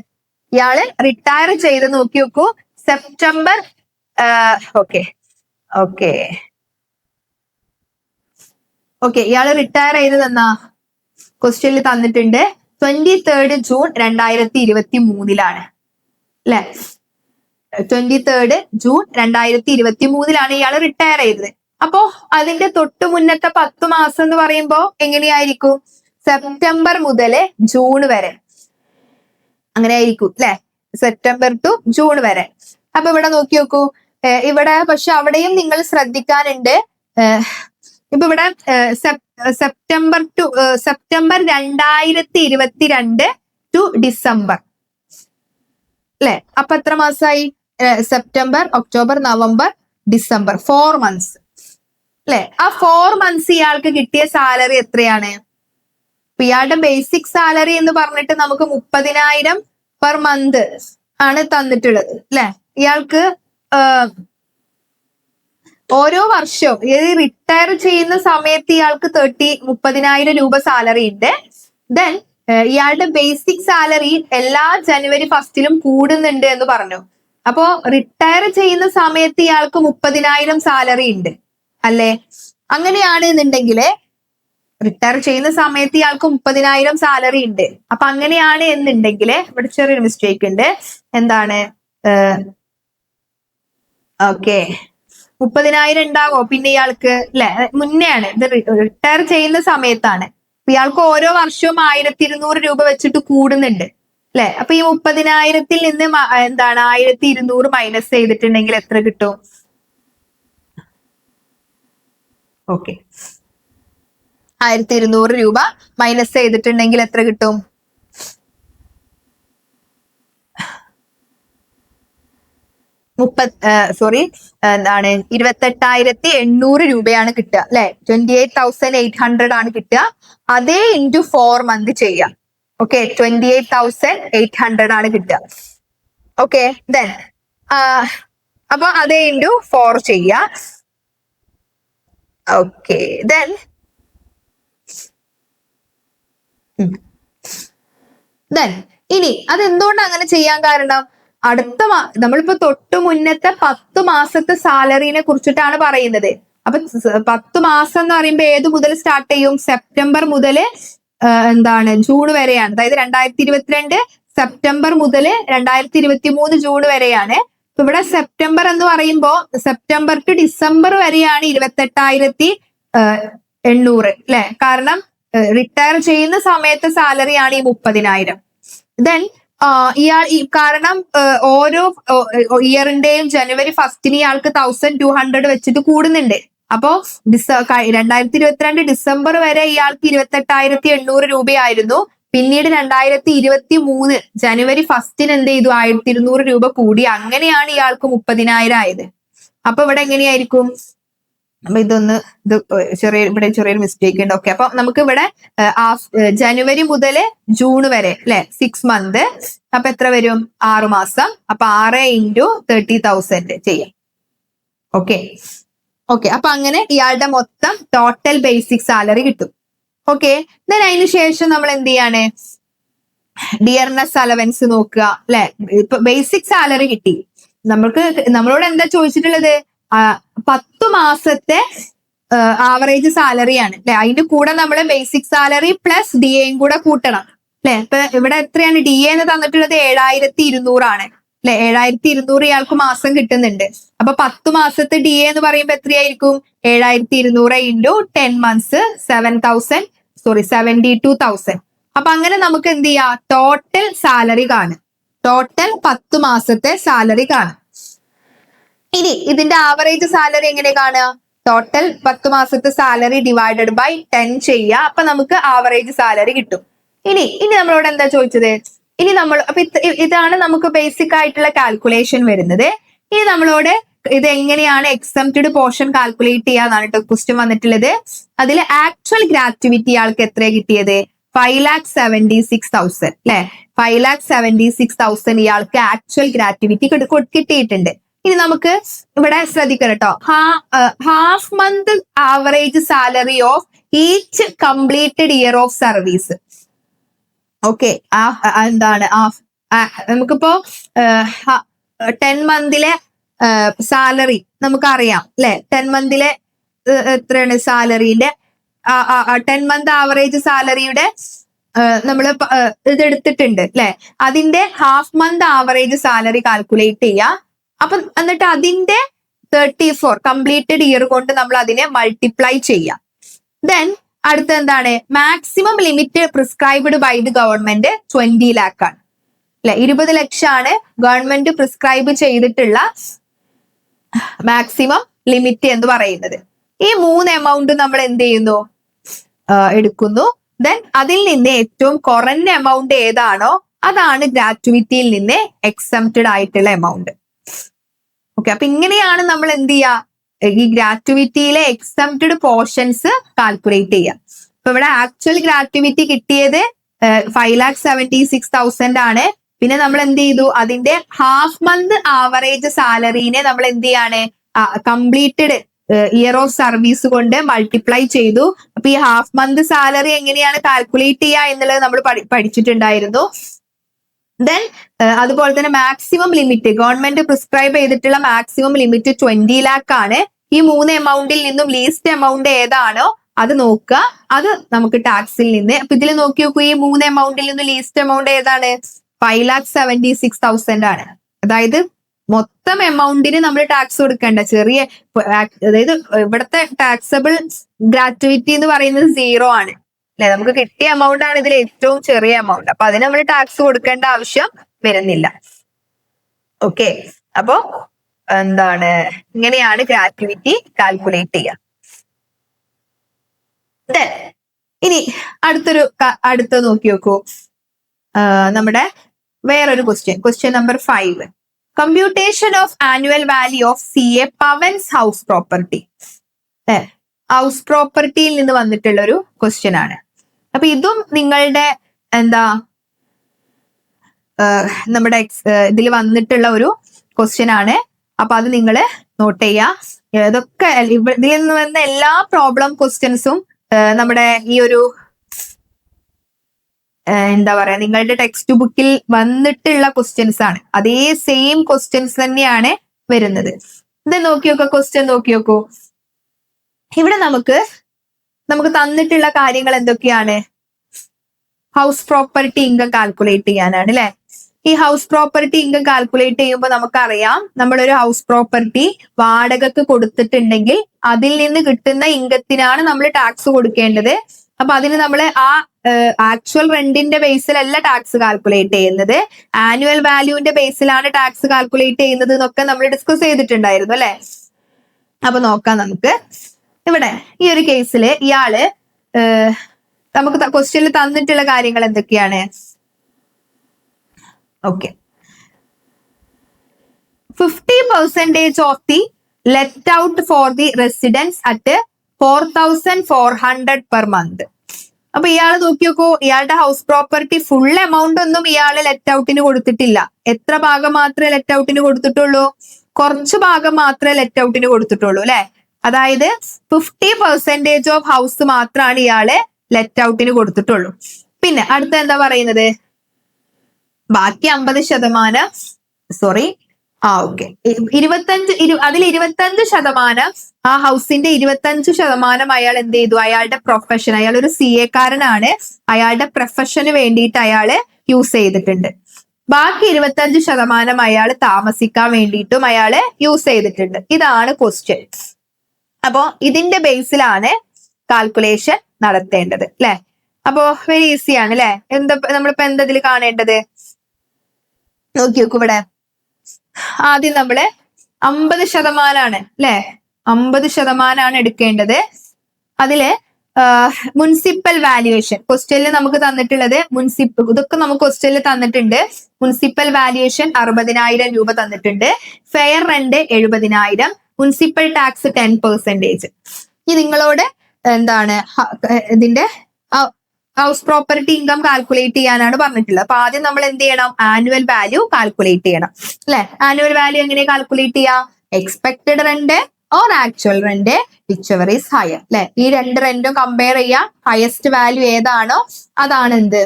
ഇയാള് റിട്ടയർ ചെയ്ത് നോക്കി നോക്കൂ, സെപ്റ്റംബർ ഇയാള് റിട്ടയർ ചെയ്തത് എന്നാ ക്വസ്റ്റ്യനിൽ തന്നിട്ടുണ്ട് 23 ജൂൺ 2023 അല്ലെ. 23 ജൂൺ 2023 ഇയാള് റിട്ടയർ ചെയ്തത്. അപ്പോ അതിന്റെ തൊട്ടു മുന്നത്തെ 10 മാസം എന്ന് പറയുമ്പോ എങ്ങനെയായിരിക്കും? സെപ്റ്റംബർ മുതൽ ജൂൺ വരെ അങ്ങനെ ആയിരിക്കും അല്ലെ, സെപ്റ്റംബർ ടു ജൂൺ വരെ. അപ്പൊ ഇവിടെ നോക്കി നോക്കൂ, ഇവിടെ പക്ഷെ അവിടെയും നിങ്ങൾ ശ്രദ്ധിക്കാനുണ്ട്. ഇപ്പൊ ഇവിടെ സെപ്റ്റംബർ 2022 ടു ഡിസംബർ അല്ലെ. അപ്പൊ എത്ര മാസമായി? September, October, November, December, 4 months അല്ലെ. ആ 4 മന്ത്സ് ഇയാൾക്ക് കിട്ടിയ സാലറി എത്രയാണ്? ഇയാളുടെ ബേസിക് സാലറി എന്ന് പറഞ്ഞിട്ട് നമുക്ക് 30,000 പെർ മന്ത് ആണ് തന്നിട്ടുള്ളത് അല്ലെ. ഇയാൾക്ക് ഓരോ വർഷവും റിട്ടയർ ചെയ്യുന്ന സമയത്ത് ഇയാൾക്ക് 30,000 രൂപ സാലറി ഉണ്ട്. ദെൻ ഇയാളുടെ ബേസിക് സാലറി എല്ലാ ജനുവരി 1 കൂടുന്നുണ്ട് എന്ന് പറഞ്ഞു. അപ്പോ റിട്ടയർ ചെയ്യുന്ന സമയത്ത് ഇയാൾക്ക് 30,000 സാലറി ഉണ്ട് അല്ലെ. അങ്ങനെയാണ് എന്നുണ്ടെങ്കിൽ റിട്ടയർ ചെയ്യുന്ന സമയത്ത് ഇയാൾക്ക് 30,000 സാലറി ഉണ്ട്. അപ്പൊ അങ്ങനെയാണ് എന്നുണ്ടെങ്കിൽ ഇവിടെ ചെറിയൊരു മിസ്റ്റേക്ക് ഉണ്ട്. എന്താണ്? 30,000 ഉണ്ടാവോ പിന്നെ ഇയാൾക്ക് അല്ലെ? മുന്നേ ആണ് ഇത്, റിട്ടയർ ചെയ്യുന്ന സമയത്താണ്. ഇയാൾക്ക് ഓരോ വർഷവും 1,200 രൂപ വെച്ചിട്ട് കൂടുന്നുണ്ട് അല്ലെ. അപ്പൊ ഈ 30,000-ൽ നിന്ന് എന്താണ് 1,200 മൈനസ് ചെയ്തിട്ടുണ്ടെങ്കിൽ എത്ര കിട്ടും? 1,200 രൂപ മൈനസ് ചെയ്തിട്ടുണ്ടെങ്കിൽ എത്ര കിട്ടും? 30,000 എന്താണ് 28,800 രൂപയാണ് കിട്ടുക അല്ലെ. 28,800 ആണ് കിട്ടുക. അതേ ഇൻറ്റു 4 മന്ത് ചെയ്യാം. ഓക്കെ, 28,800 ആണ് കിട്ടുക. ഓക്കെ, ദെൻ അപ്പൊ അതേ ഇൻറ്റു 4 ചെയ്യാം. ഓക്കെ, ദെൻ ഇനി അതെന്തുകൊണ്ട് അങ്ങനെ ചെയ്യാൻ കാരണം, നമ്മളിപ്പോ തൊട്ടു മുന്നത്തെ 10 മാസത്തെ സാലറിനെ കുറിച്ചിട്ടാണ് പറയുന്നത്. അപ്പൊ 10 മാസം എന്ന് പറയുമ്പോ ഏത് മുതൽ സ്റ്റാർട്ട് ചെയ്യും? സെപ്റ്റംബർ മുതൽ ജൂൺ വരെയാണ്. അതായത് 2022 സെപ്റ്റംബർ മുതൽ 2023 ജൂൺ വരെയാണ്. ഇവിടെ സെപ്റ്റംബർ എന്ന് പറയുമ്പോ സെപ്റ്റംബർ ടു ഡിസംബർ വരെയാണ് 28,800 അല്ലെ. കാരണം റിട്ടയർ ചെയ്യുന്ന സമയത്തെ സാലറിയാണ് ഈ 30,000. ദെൻ കാരണം ഓരോ ഇയറിന്റെയും ജനുവരി 1 ഇയാൾക്ക് 1,200 വെച്ചിട്ട് കൂടുന്നുണ്ട്. അപ്പോ 2022 ഡിസംബർ വരെ ഇയാൾക്ക് 28,800 രൂപയായിരുന്നു. പിന്നീട് 2023 ജനുവരി 1 എന്ത് ചെയ്തു? 1,200 രൂപ കൂടി. അങ്ങനെയാണ് ഇയാൾക്ക് 30,000 ആയത്. അപ്പൊ ഇവിടെ എങ്ങനെയായിരിക്കും? അപ്പൊ ഇവിടെ ചെറിയൊരു മിസ്റ്റേക്ക് ഉണ്ട്. ഓക്കെ, അപ്പൊ നമുക്ക് ഇവിടെ ജനുവരി മുതൽ ജൂൺ വരെ അല്ലെ 6 മന്ത്. അപ്പൊ എത്ര വരും? 6 മാസം. അപ്പൊ 6 ഇൻറ്റു 30,000 ചെയ്യാം. ഓക്കെ, അപ്പൊ അങ്ങനെ ഇയാളുടെ മൊത്തം ടോട്ടൽ ബേസിക് സാലറി കിട്ടും. ഓക്കെ, ദെൻ അതിന് ശേഷം നമ്മൾ എന്ത് ചെയ്യാണ്? ഡിയർനെസ് അലവൻസ് നോക്കുക അല്ലെ. ഇപ്പൊ ബേസിക് സാലറി കിട്ടി. നമ്മളോട് എന്താ ചോദിച്ചിട്ടുള്ളത്? 10 മാസത്തെ ആവറേജ് സാലറിയാണ് അല്ലെ. അതിന്റെ കൂടെ നമ്മൾ ബേസിക് സാലറി പ്ലസ് ഡി എയും കൂടെ കൂട്ടണം അല്ലെ. ഇപ്പൊ ഇവിടെ എത്രയാണ് ഡി എ എന്ന് തന്നിട്ടുള്ളത്? 7,200 ആണ് അല്ലെ. 7,200 ഇയാൾക്ക് മാസം കിട്ടുന്നുണ്ട്. അപ്പൊ 10 മാസത്തെ ഡി എ എന്ന് പറയുമ്പോ എത്രയായിരിക്കും? 7,200 ഇൻറ്റു 10 മന്ത്സ് 72,000. അപ്പൊ അങ്ങനെ നമുക്ക് എന്ത് ചെയ്യാം? ടോട്ടൽ സാലറി കാണും. ടോട്ടൽ 10 മാസത്തെ സാലറി കാണും. ഇനി ഇതിന്റെ ആവറേജ് സാലറി എങ്ങനെ കാണുക? ടോട്ടൽ 10 മാസത്തെ സാലറി ഡിവൈഡഡ് ബൈ 10 ചെയ്യുക. അപ്പൊ നമുക്ക് ആവറേജ് സാലറി കിട്ടും. ഇനി നമ്മളോട് എന്താ ചോദിച്ചത്? അപ്പൊ ഇതാണ് നമുക്ക് ബേസിക് ആയിട്ടുള്ള കാൽക്കുലേഷൻ വരുന്നത്. ഇനി നമ്മളോട് ഇത് എങ്ങനെയാണ് എക്സംപ്റ്റഡ് പോർഷൻ കാൽക്കുലേറ്റ് ചെയ്യാന്നാണ് കേട്ടോ ക്വസ്റ്റ്യൻ വന്നിട്ടുള്ളത്. അതിൽ ആക്ച്വൽ ഗ്രാറ്റുവിറ്റി ആൾക്ക് എത്ര കിട്ടിയത്? 5,76,000 അല്ലെ. 5,76,000 ഇയാൾക്ക് ആക്ച്വൽ ഗ്രാറ്റുവിറ്റി കിട്ടിയിട്ടുണ്ട്. ഇനി നമുക്ക് ഇവിടെ ശ്രദ്ധിക്കണം കേട്ടോ. Half month average salary of each completed year of service. Okay, നമുക്കിപ്പോ 10 മന്തിലെ സാലറി നമുക്കറിയാം അല്ലെ. 10 മന്തിലെ എത്രയാണ് സാലറിന്റെ 10 മന്ത് ആവറേജ് സാലറിയുടെ നമ്മൾ ഇതെടുത്തിട്ടുണ്ട് അല്ലെ. അതിന്റെ half month average salary calculate ചെയ്യാം. അപ്പൊ എന്നിട്ട് അതിന്റെ 34 കംപ്ലീറ്റഡ് ഇയർ കൊണ്ട് നമ്മൾ അതിനെ മൾട്ടിപ്ലൈ ചെയ്യാം. ദെൻ അടുത്ത എന്താണ്? Maximum limit prescribed by the government 20 lakh ആണ് അല്ലെ. 20 ലക്ഷമാണ് ഗവൺമെന്റ് പ്രിസ്ക്രൈബ് ചെയ്തിട്ടുള്ള മാക്സിമം ലിമിറ്റ് എന്ന് പറയുന്നത്. ഈ 3 എമൗണ്ട് നമ്മൾ എന്ത് ചെയ്യുന്നു? എടുക്കുന്നു. ദെൻ അതിൽ നിന്ന് ഏറ്റവും കുറഞ്ഞ എമൗണ്ട് ഏതാണോ അതാണ് ഗ്രാറ്റുവിറ്റിയിൽ നിന്ന് എക്സംപ്റ്റഡ് ആയിട്ടുള്ള എമൗണ്ട്. ഓക്കെ, അപ്പൊ ഇങ്ങനെയാണ് നമ്മൾ എന്ത് ചെയ്യുക? ഈ ഗ്രാറ്റുവിറ്റിയിലെ എക്സംപ്റ്റഡ് പോർഷൻസ് കാൽക്കുലേറ്റ് ചെയ്യുക. ഇപ്പൊ ഇവിടെ ആക്ച്വൽ ഗ്രാറ്റുവിറ്റി കിട്ടിയത് 5,76,000 ആണ്. പിന്നെ നമ്മൾ എന്ത് ചെയ്തു? അതിന്റെ ഹാഫ് മന്ത് ആവറേജ് സാലറിനെ നമ്മൾ എന്ത് ചെയ്യാണ്? കംപ്ലീറ്റഡ് ഇയർ ഓഫ് സർവീസ് കൊണ്ട് മൾട്ടിപ്ലൈ ചെയ്തു. അപ്പൊ ഈ ഹാഫ് മന്ത് സാലറി എങ്ങനെയാണ് കാൽക്കുലേറ്റ് ചെയ്യുക എന്നുള്ളത് നമ്മൾ പഠിച്ചിട്ടുണ്ടായിരുന്നു. ദെൻ അതുപോലെ തന്നെ മാക്സിമം ലിമിറ്റ് ഗവൺമെന്റ് പ്രിസ്ക്രൈബ് ചെയ്തിട്ടുള്ള മാക്സിമം ലിമിറ്റ് 20 lakh ആണ്. ഈ 3 എമൗണ്ടിൽ നിന്നും ലീസ്റ്റ് എമൗണ്ട് ഏതാണോ അത് നോക്കുക. അത് നമുക്ക് ടാക്സിൽ നിന്ന് അപ്പൊ ഇതിൽ നോക്കി നോക്കൂ. ഈ 3 എമൗണ്ടിൽ നിന്ന് ലീസ്റ്റ് എമൗണ്ട് ഏതാണ്? 5,76,000 ആണ്. അതായത് മൊത്തം എമൗണ്ടിന് നമ്മൾ ടാക്സ് കൊടുക്കേണ്ട ചെറിയ, അതായത് ഇവിടുത്തെ ടാക്സബിൾ ഗ്രാറ്റുവിറ്റി എന്ന് പറയുന്നത് 0 ആണ് അല്ലെ. നമുക്ക് കിട്ടിയ എമൗണ്ട് ആണ് ഇതിൽ ഏറ്റവും ചെറിയ എമൗണ്ട്. അപ്പൊ അതിന് നമ്മൾ ടാക്സ് കൊടുക്കേണ്ട ആവശ്യം വരുന്നില്ല. ഓക്കെ, അപ്പോ ഇങ്ങനെയാണ് ഗ്രാറ്റുവിറ്റി കാൽക്കുലേറ്റ് ചെയ്യുക. ഇനി അടുത്ത നോക്കി നോക്കൂ. നമ്മുടെ വേറൊരു question number 5. Computation of annual value of CA പവൻസ് ഹൗസ് പ്രോപ്പർട്ടി. ഹൗസ് പ്രോപ്പർട്ടിയിൽ നിന്ന് വന്നിട്ടുള്ള ഒരു ക്വസ്റ്റ്യൻ ആണ്. അപ്പൊ ഇതും നിങ്ങളുടെ എന്താ നമ്മുടെ ഇതിൽ വന്നിട്ടുള്ള ഒരു ക്വസ്റ്റ്യൻ ആണ്. അപ്പൊ അത് നിങ്ങൾ നോട്ട് ചെയ്യുക. ഇതൊക്കെ ഇതിൽ നിന്ന് വരുന്ന എല്ലാ പ്രോബ്ലം ക്വസ്റ്റ്യൻസും നമ്മുടെ ഈ ഒരു എന്താ പറയാ നിങ്ങളുടെ ടെക്സ്റ്റ് ബുക്കിൽ വന്നിട്ടുള്ള ക്വസ്റ്റ്യൻസ് ആണ്. അതേ സെയിം ക്വസ്റ്റ്യൻസ് തന്നെയാണ് വരുന്നത്. ഇത് നോക്കി നോക്കൂ, ക്വസ്റ്റ്യൻ നോക്കി നോക്കൂ. ഇവിടെ നമുക്ക് തന്നിട്ടുള്ള കാര്യങ്ങൾ എന്തൊക്കെയാണ്? ഹൗസ് പ്രോപ്പർട്ടി ഇൻകം കാൽക്കുലേറ്റ് ചെയ്യാനാണ് അല്ലെ. ഈ ഹൗസ് പ്രോപ്പർട്ടി ഇൻകം കാൽക്കുലേറ്റ് ചെയ്യുമ്പോൾ നമുക്കറിയാം, നമ്മളൊരു ഹൗസ് പ്രോപ്പർട്ടി വാടകക്ക് കൊടുത്തിട്ടുണ്ടെങ്കിൽ അതിൽ നിന്ന് കിട്ടുന്ന ഇൻകത്തിനാണ് നമ്മൾ ടാക്സ് കൊടുക്കേണ്ടത്. അപ്പൊ അതിന് നമ്മൾ ആ ആക്ച്വൽ റെന്റിന്റെ ബേസിലല്ല ടാക്സ് കാൽക്കുലേറ്റ് ചെയ്യുന്നത്, ആനുവൽ വാല്യൂവിന്റെ ബേസിലാണ് ടാക്സ് കാൽക്കുലേറ്റ് ചെയ്യുന്നത് എന്നൊക്കെ നമ്മൾ ഡിസ്കസ് ചെയ്തിട്ടുണ്ടായിരുന്നു അല്ലെ. അപ്പൊ നോക്കാം നമുക്ക്. ഇവിടെ ഈ ഒരു കേസിൽ ഇയാള് നമുക്ക് ക്വസ്റ്റ്യനിൽ തന്നിട്ടുള്ള കാര്യങ്ങൾ എന്തൊക്കെയാണ്? Okay, 50% of the let out for the residence at 4,400 per month. അപ്പൊ ഇയാൾ നോക്കി നോക്കൂ, ഇയാളുടെ ഹൗസ് പ്രോപ്പർട്ടി ഫുൾ എമൗണ്ട് ഒന്നും ഇയാൾ ലെറ്റ് ഔട്ടിന് കൊടുത്തിട്ടില്ല. എത്ര ഭാഗം മാത്രമേ ലെറ്റ് ഔട്ടിന് കൊടുത്തിട്ടുള്ളൂ? കുറച്ച് ഭാഗം മാത്രമേ ലെറ്റ് ഔട്ടിന് കൊടുത്തിട്ടുള്ളൂ അല്ലെ. അതായത് 50% ഓഫ് ഹൗസ് മാത്രമാണ് ഇയാള് ലെറ്റ് ഔട്ടിന് കൊടുത്തിട്ടുള്ളൂ. പിന്നെ അടുത്ത എന്താ പറയുന്നത്? ബാക്കി 50%, സോറി ഓക്കെ, 25 അതിൽ 25% ആ ഹൗസിന്റെ 25% അയാൾ എന്ത് ചെയ്തു? അയാളുടെ പ്രൊഫഷൻ, അയാൾ ഒരു CA കാരനാണ്, അയാളുടെ പ്രൊഫഷന് വേണ്ടിയിട്ട് അയാള് യൂസ് ചെയ്തിട്ടുണ്ട്. ബാക്കി 25% അയാൾ താമസിക്കാൻ വേണ്ടിയിട്ടും അയാള് യൂസ് ചെയ്തിട്ടുണ്ട്. ഇതാണ് ക്വസ്റ്റ്യൻ. അപ്പോ ഇതിന്റെ ബേസിലാണ് കാൽക്കുലേഷൻ നടത്തേണ്ടത് അല്ലെ. അപ്പോ വെരി ഈസി ആണ് അല്ലെ. നമ്മളിപ്പോ എന്താ ഇതിൽ കാണേണ്ടത്? നോക്കി നോക്കൂ, ഇവിടെ ആദ്യം നമ്മള് 50% അല്ലെ, 50% എടുക്കേണ്ടത്. അതില് മുനിസിപ്പൽ വാല്യുവേഷൻ ക്വസ്റ്റ്യനിൽ നമുക്ക് തന്നിട്ടുള്ളത് ഇതൊക്കെ നമുക്ക് ക്വസ്റ്റ്യനിൽ തന്നിട്ടുണ്ട്. മുനിസിപ്പൽ വാല്യുവേഷൻ 60,000 രൂപ തന്നിട്ടുണ്ട്. Fair rent 70,000, municipal tax 10%. ഈ നിങ്ങളോട് എന്താണ് ഇതിന്റെ ഹൗസ് പ്രോപ്പർട്ടി ഇൻകം കാൽക്കുലേറ്റ് ചെയ്യാനാണ് പറഞ്ഞിട്ടുള്ളത്. അപ്പൊ ആദ്യം നമ്മൾ എന്ത് ചെയ്യണം? ആനുവൽ വാല്യൂ കാൽക്കുലേറ്റ് ചെയ്യണം അല്ലെ. ആനുവൽ വാല്യൂ എങ്ങനെ കാൽക്കുലേറ്റ് ചെയ്യാം? Expected rent or actual rent which ever is higher അല്ലെ. ഈ രണ്ട് റെന്റും കമ്പയർ ചെയ്യാം. ഹയസ്റ്റ് വാല്യൂ ഏതാണോ അതാണ് എന്ത്?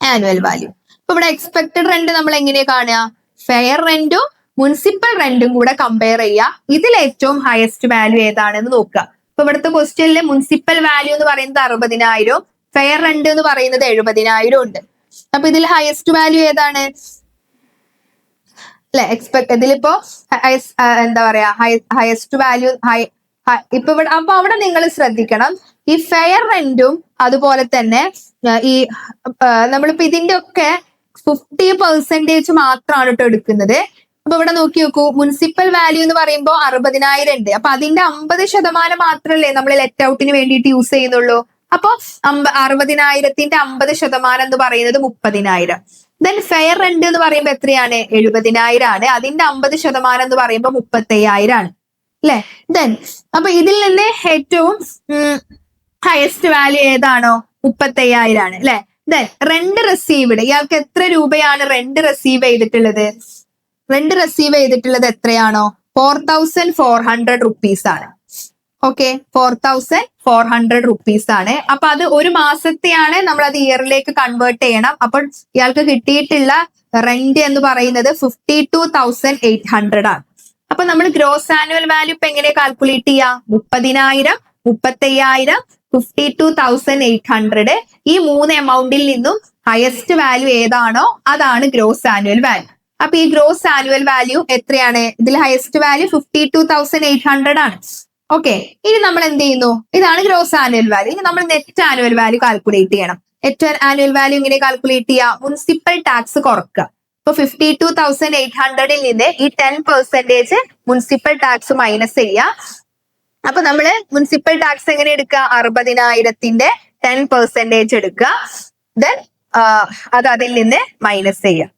Annual value. അപ്പൊ ഇവിടെ എക്സ്പെക്ടഡ് റെന്റ് നമ്മൾ എങ്ങനെയാ കാണുക? ഫെയർ റെന്റും മുനിസിപ്പൽ റെന്റും കൂടെ കമ്പയർ ചെയ്യുക. ഇതിൽ ഏറ്റവും ഹയസ്റ്റ് വാല്യൂ ഏതാണെന്ന് നോക്കുക. ഇപ്പൊ ഇവിടുത്തെ ക്വസ്റ്റ്യനിൽ മുനിസിപ്പൽ വാല്യൂ എന്ന് പറയുന്നത് 60,000, ഫെയർ റെന്റ് എന്ന് പറയുന്നത് 70,000 ഉണ്ട്. അപ്പൊ ഇതിൽ ഹയസ്റ്റ് വാല്യൂ ഏതാണ് അല്ലെ? ഇതിലിപ്പോ എന്താ പറയാ ഹയസ്റ്റ് വാല്യൂ ഇപ്പൊ ഇവിടെ. അപ്പൊ അവിടെ നിങ്ങൾ ശ്രദ്ധിക്കണം, ഈ ഫെയർ റെന്റും അതുപോലെ തന്നെ ഈ നമ്മളിപ്പോ ഇതിന്റെ ഒക്കെ 50% മാത്രമാണ് കേട്ടോ എടുക്കുന്നത്. അപ്പൊ ഇവിടെ നോക്കി നോക്കൂ, മുനിസിപ്പൽ വാല്യൂ എന്ന് പറയുമ്പോൾ 60,000 ഉണ്ട്. അപ്പൊ അതിന്റെ 50% മാത്രമല്ലേ നമ്മൾ ലെറ്റ് ഔട്ടിന് വേണ്ടിയിട്ട് യൂസ് ചെയ്യുന്നുള്ളൂ. അപ്പൊ 60,000ന്റെ 50% എന്ന് പറയുന്നത് 30,000. ദെൻ ഫെയർ റെന്റ് എന്ന് പറയുമ്പോൾ എത്രയാണ്? 70,000 ആണ്. അതിന്റെ 50% എന്ന് പറയുമ്പോൾ 35,000 ആണ് അല്ലെ. ദെൻ അപ്പൊ ഇതിൽ നിന്ന് ഏറ്റവും ഹയസ്റ്റ് വാല്യൂ ഏതാണോ? 35,000 ആണ് അല്ലെ. ദെൻ റെന്റ് റിസീവ്ഡ്, ഇയാൾക്ക് എത്ര രൂപയാണ് റെന്റ് റിസീവ് ചെയ്തിട്ടുള്ളത്? റെന്റ് റിസീവ് ചെയ്തിട്ടുള്ളത് എത്രയാണോ? 4,400 റുപ്പീസ് ആണ്. ഓക്കെ, 4,400 റുപ്പീസ് ആണ്. അപ്പൊ അത് ഒരു മാസത്തെയാണ്, നമ്മൾ അത് ഇയറിലേക്ക് കൺവേർട്ട് ചെയ്യണം. അപ്പോൾ ഇയാൾക്ക് കിട്ടിയിട്ടുള്ള റെന്റ് എന്ന് പറയുന്നത് 52,800 ആണ്. അപ്പൊ നമ്മൾ ഗ്രോസ് ആനുവൽ വാല്യൂ ഇപ്പൊ എങ്ങനെ കാൽക്കുലേറ്റ് ചെയ്യാം? 30,000, 35,000, 52,800. ഈ 3 എമൗണ്ടിൽ നിന്നും ഹയസ്റ്റ് വാല്യൂ ഏതാണോ അതാണ് ഗ്രോസ് ആനുവൽ വാല്യൂ. അപ്പൊ ഈ ഗ്രോസ് ആനുവൽ വാല്യൂ എത്രയാണ്? ഇതിൽ ഹയസ്റ്റ് വാല്യൂ 52,800 ആണ്. ഓക്കെ, ഇനി നമ്മൾ എന്ത് ചെയ്യുന്നു? ഇതാണ് ഗ്രോസ് ആനുവൽ വാല്യൂ. ഇനി നമ്മൾ നെറ്റ് ആനുവൽ വാല്യൂ കാൽക്കുലേറ്റ് ചെയ്യണം. നെറ്റ് ആനുവൽ വാല്യൂ ഇങ്ങനെ കാൽക്കുലേറ്റ് ചെയ്യാം? മുനിസിപ്പൽ ടാക്സ് കുറക്കുക. ഇപ്പൊ 52,800ൽ നിന്ന് ഈ 10% മുനിസിപ്പൽ ടാക്സ് മൈനസ് ചെയ്യുക. അപ്പൊ നമ്മള് മുനിസിപ്പൽ ടാക്സ് എങ്ങനെ എടുക്കുക? 60,000ന്റെ 10% എടുക്കുക. ദെൻ അത് അതിൽ നിന്ന് മൈനസ് ചെയ്യുക.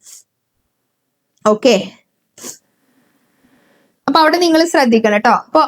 ഓക്കെ, അപ്പൊ അവിടെ നിങ്ങൾ ശ്രദ്ധിക്കണം കേട്ടോ. അപ്പൊ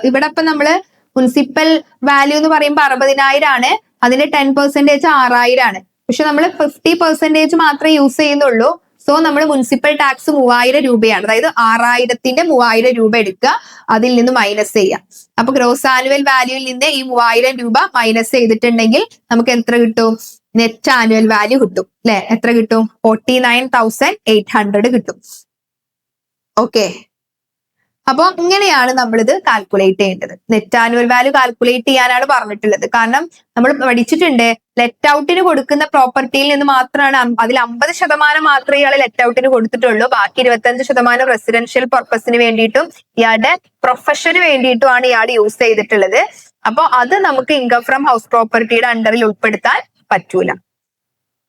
ഇവിടെ ഇപ്പൊ നമ്മള് മുനിസിപ്പൽ വാല്യൂ എന്ന് പറയുമ്പോൾ 60,000 ആണ്, അതിന്റെ 10% 6,000 ആണ്. പക്ഷെ നമ്മൾ 50% മാത്രമേ യൂസ് ചെയ്യുന്നുള്ളൂ. സോ നമ്മൾ മുനിസിപ്പൽ ടാക്സ് 3,000 രൂപയാണ്. അതായത് 6,000ന്റെ 3,000 രൂപ എടുക്കുക, അതിൽ നിന്ന് മൈനസ് ചെയ്യാം. അപ്പൊ ഗ്രോസ് ആനുവൽ വാല്യൂയിൽ നിന്ന് ഈ 3,000 രൂപ മൈനസ് ചെയ്തിട്ടുണ്ടെങ്കിൽ നമുക്ക് എത്ര കിട്ടും? നെറ്റ് ആനുവൽ വാല്യൂ കിട്ടും അല്ലെ? എത്ര കിട്ടും? 49,800 കിട്ടും. ഓക്കെ, അപ്പൊ ഇങ്ങനെയാണ് നമ്മളിത് കാൽക്കുലേറ്റ് ചെയ്യേണ്ടത്. നെറ്റ് ആനുവൽ വാല്യൂ കാൽക്കുലേറ്റ് ചെയ്യാനാണ് പറഞ്ഞിട്ടുള്ളത്. കാരണം നമ്മൾ പഠിച്ചിട്ടുണ്ട്, ലെറ്റ് ഔട്ടിന് കൊടുക്കുന്ന പ്രോപ്പർട്ടിയിൽ നിന്ന് മാത്രമാണ് അതിൽ 50% മാത്രമേ ഇയാൾ ലെറ്റ് ഔട്ടിന് കൊടുത്തിട്ടുള്ളൂ. ബാക്കി 25% റെസിഡൻഷ്യൽ പർപ്പസിന് വേണ്ടിയിട്ടും ഇയാളുടെ പ്രൊഫഷന് വേണ്ടിയിട്ടുമാണ് ഇയാൾ യൂസ് ചെയ്തിട്ടുള്ളത്. അപ്പൊ അത് നമുക്ക് ഇൻകം ഫ്രം ഹൗസ് പ്രോപ്പർട്ടിയുടെ അണ്ടറിൽ ഉൾപ്പെടുത്താൻ പറ്റൂല.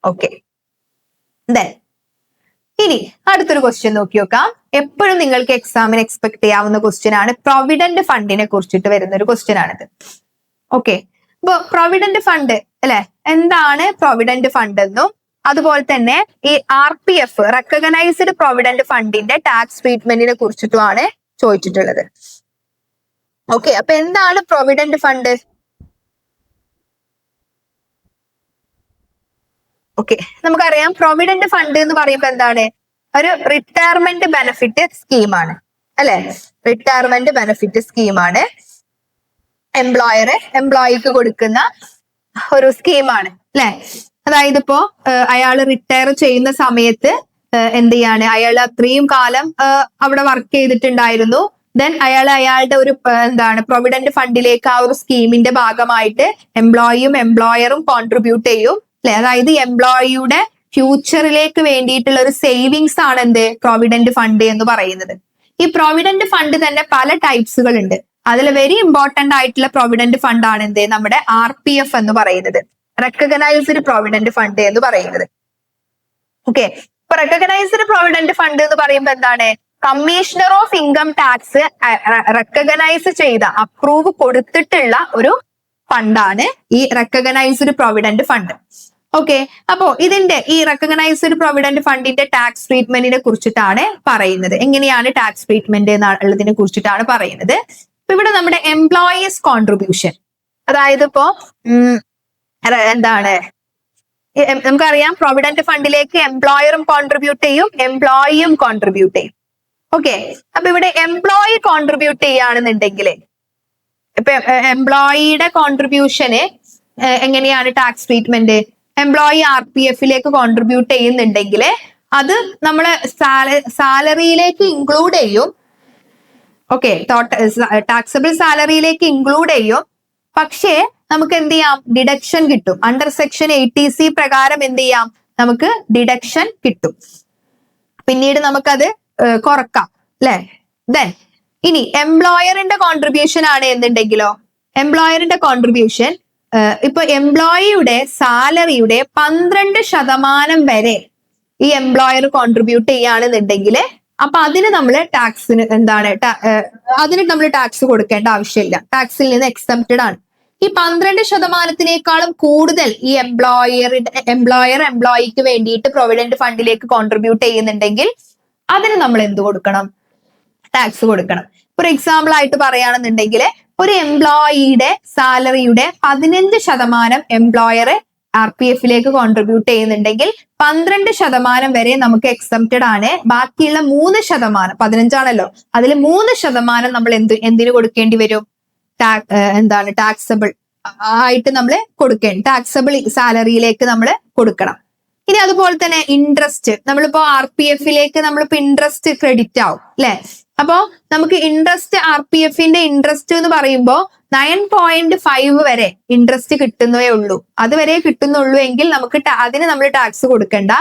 ഓക്കെ, ഇനി അടുത്തൊരു ക്വസ്റ്റ്യൻ നോക്കി നോക്കാം. എപ്പോഴും നിങ്ങൾക്ക് എക്സാമിന് എക്സ്പെക്ട് ചെയ്യാവുന്ന ക്വസ്റ്റ്യൻ ആണ്. പ്രൊവിഡന്റ് ഫണ്ടിനെ കുറിച്ചിട്ട് വരുന്ന ഒരു ക്വസ്റ്റ്യൻ ആണിത്. ഓക്കെ, അപ്പൊ പ്രൊവിഡന്റ് ഫണ്ട് അല്ലെ, എന്താണ് പ്രൊവിഡന്റ് ഫണ്ട് എന്നും അതുപോലെ തന്നെ ഈ RPF റെക്കഗ്നൈസ്ഡ് പ്രൊവിഡന്റ് ഫണ്ടിന്റെ ടാക്സ് ട്രീറ്റ്മെന്റിനെ കുറിച്ചിട്ടുമാണ് ചോദിച്ചിട്ടുള്ളത്. ഓക്കെ, അപ്പൊ എന്താണ് പ്രൊവിഡന്റ് ഫണ്ട്? ഓക്കെ, നമുക്കറിയാം പ്രൊവിഡന്റ് ഫണ്ട് എന്ന് പറയുമ്പോൾ എന്താണ്? ഒരു റിട്ടയർമെന്റ് ബെനിഫിറ്റ് സ്കീമാണ് അല്ലെ? റിട്ടയർമെന്റ് ബെനിഫിറ്റ് സ്കീമാണ്. എംപ്ലോയർ എംപ്ലോയിക്ക് കൊടുക്കുന്ന ഒരു സ്കീമാണ് അല്ലെ? അതായത് ഇപ്പോ അയാൾ റിട്ടയർ ചെയ്യുന്ന സമയത്ത് എന്ത് ചെയ്യാണ്? അയാൾ അത്രയും കാലം അവിടെ വർക്ക് ചെയ്തിട്ടുണ്ടായിരുന്നു. ദെൻ അയാളുടെ ഒരു പ്രൊവിഡന്റ് ഫണ്ടിലേക്ക് ആ ഒരു സ്കീമിന്റെ ഭാഗമായിട്ട് എംപ്ലോയിയും എംപ്ലോയറും കോൺട്രിബ്യൂട്ട് ചെയ്യും അല്ലെ? അതായത് എംപ്ലോയിയുടെ ഫ്യൂച്ചറിലേക്ക് വേണ്ടിയിട്ടുള്ള ഒരു സേവിങ്സ് ആണ് എന്ത്? പ്രൊവിഡന്റ് ഫണ്ട് എന്ന് പറയുന്നത്. ഈ പ്രൊവിഡന്റ് ഫണ്ട് തന്നെ പല ടൈപ്സുകൾ ഉണ്ട്. അതിൽ വെരി ഇമ്പോർട്ടന്റ് ആയിട്ടുള്ള പ്രൊവിഡന്റ് ഫണ്ട് ആണ് എന്ത്? നമ്മുടെ RPF എന്ന് പറയുന്നത്, റെക്കഗ്നൈസ്ഡ് പ്രൊവിഡന്റ് ഫണ്ട് എന്ന് പറയുന്നത്. ഓക്കെ, ഇപ്പൊ റെക്കഗ്നൈസ്ഡ് പ്രൊവിഡന്റ് ഫണ്ട് എന്ന് പറയുമ്പോൾ എന്താണ്? Commissioner of income tax recognise ചെയ്ത, അപ്രൂവ് കൊടുത്തിട്ടുള്ള ഒരു ഫണ്ടാണ് ഈ റെക്കഗ്നൈസ്ഡ് പ്രൊവിഡന്റ് ഫണ്ട്. ഓക്കെ, അപ്പോ ഇതിന്റെ ഈ റെക്കഗ്നൈസ്ഡ് പ്രൊവിഡന്റ് ഫണ്ടിന്റെ ടാക്സ് ട്രീറ്റ്മെന്റിനെ കുറിച്ചിട്ടാണ് പറയുന്നത്. എങ്ങനെയാണ് ടാക്സ് ട്രീറ്റ്മെന്റ് എന്നുള്ളതിനെ കുറിച്ചിട്ടാണ് പറയുന്നത്. ഇപ്പൊ ഇവിടെ നമ്മുടെ എംപ്ലോയീസ് കോൺട്രിബ്യൂഷൻ, അതായത് ഇപ്പോ നമുക്കറിയാം പ്രൊവിഡന്റ് ഫണ്ടിലേക്ക് എംപ്ലോയറും കോൺട്രിബ്യൂട്ട് ചെയ്യും, എംപ്ലോയിയും കോൺട്രിബ്യൂട്ട് ചെയ്യും. ഓക്കെ, അപ്പൊ ഇവിടെ എംപ്ലോയി കോൺട്രിബ്യൂട്ട് ചെയ്യുകയാണെന്നുണ്ടെങ്കിൽ ഇപ്പൊ എംപ്ലോയിയുടെ കോൺട്രിബ്യൂഷന് എങ്ങനെയാണ് tax treatment? Employee RPF contribute ചെയ്യുന്നുണ്ടെങ്കിൽ അത് നമ്മള് സാലറിയിലേക്ക് ഇൻക്ലൂഡ് ചെയ്യും. ഓക്കെ, ടാക്സബിൾ സാലറിയിലേക്ക് ഇൻക്ലൂഡ് ചെയ്യും. പക്ഷേ നമുക്ക് എന്ത് ചെയ്യാം? ഡിഡക്ഷൻ കിട്ടും. അണ്ടർ സെക്ഷൻ 80C പ്രകാരം എന്ത് ചെയ്യാം? നമുക്ക് ഡിഡക്ഷൻ കിട്ടും. പിന്നീട് നമുക്കത് കുറക്കാം അല്ലെ? ദെൻ ഇനി എംപ്ലോയറിന്റെ കോൺട്രിബ്യൂഷൻ ആണ് എന്നുണ്ടെങ്കിലോ, എംപ്ലോയറിന്റെ കോൺട്രിബ്യൂഷൻ ഇപ്പൊ എംപ്ലോയിയുടെ സാലറിയുടെ 12% വരെ ഈ എംപ്ലോയർ കോൺട്രിബ്യൂട്ട് ചെയ്യുകയാണെന്നുണ്ടെങ്കിൽ അപ്പൊ അതിന് നമ്മൾ ടാക്സിന് അതിന് നമ്മൾ ടാക്സ് കൊടുക്കേണ്ട ആവശ്യമില്ല. ടാക്സിൽ നിന്ന് എക്സംപ്റ്റഡ് ആണ്. ഈ 12%-നേക്കാളും കൂടുതൽ ഈ എംപ്ലോയർ എംപ്ലോയിക്ക് വേണ്ടിയിട്ട് പ്രൊവിഡന്റ് ഫണ്ടിലേക്ക് കോൺട്രിബ്യൂട്ട് ചെയ്യുന്നുണ്ടെങ്കിൽ അതിന് നമ്മൾ എന്ത് കൊടുക്കണം? ടാക്സ് കൊടുക്കണം. ഫോർ എക്സാമ്പിൾ ആയിട്ട് പറയുകയാണെന്നുണ്ടെങ്കിൽ ഒരു എംപ്ലോയിയുടെ സാലറിയുടെ 15% എംപ്ലോയർ RPF കോൺട്രിബ്യൂട്ട് ചെയ്യുന്നുണ്ടെങ്കിൽ 12% വരെ നമുക്ക് എക്സംപ്റ്റഡ് ആണ്. ബാക്കിയുള്ള 3%, 15 ആണല്ലോ, അതിൽ 3% നമ്മൾ എന്തിനു കൊടുക്കേണ്ടി വരും? ടാക്സബിൾ ആയിട്ട് നമ്മൾ കൊടുക്കേണ്ടി, ടാക്സബിൾ സാലറിയിലേക്ക് നമ്മൾ കൊടുക്കണം. ഇനി അതുപോലെ തന്നെ ഇൻട്രസ്റ്റ്, നമ്മളിപ്പോ RPF നമ്മളിപ്പോ ഇൻട്രസ്റ്റ് ക്രെഡിറ്റ് ആവും അല്ലെ? അപ്പോ നമുക്ക് ഇൻട്രസ്റ്റ് RPF ഇൻട്രസ്റ്റ് എന്ന് പറയുമ്പോൾ 9.5 വരെ ഇൻട്രസ്റ്റ് കിട്ടുന്നതേ ഉള്ളൂ. അതുവരെ കിട്ടുന്നുള്ളൂ എങ്കിൽ നമുക്ക് അതിന് നമ്മൾ ടാക്സ് കൊടുക്കണ്ട.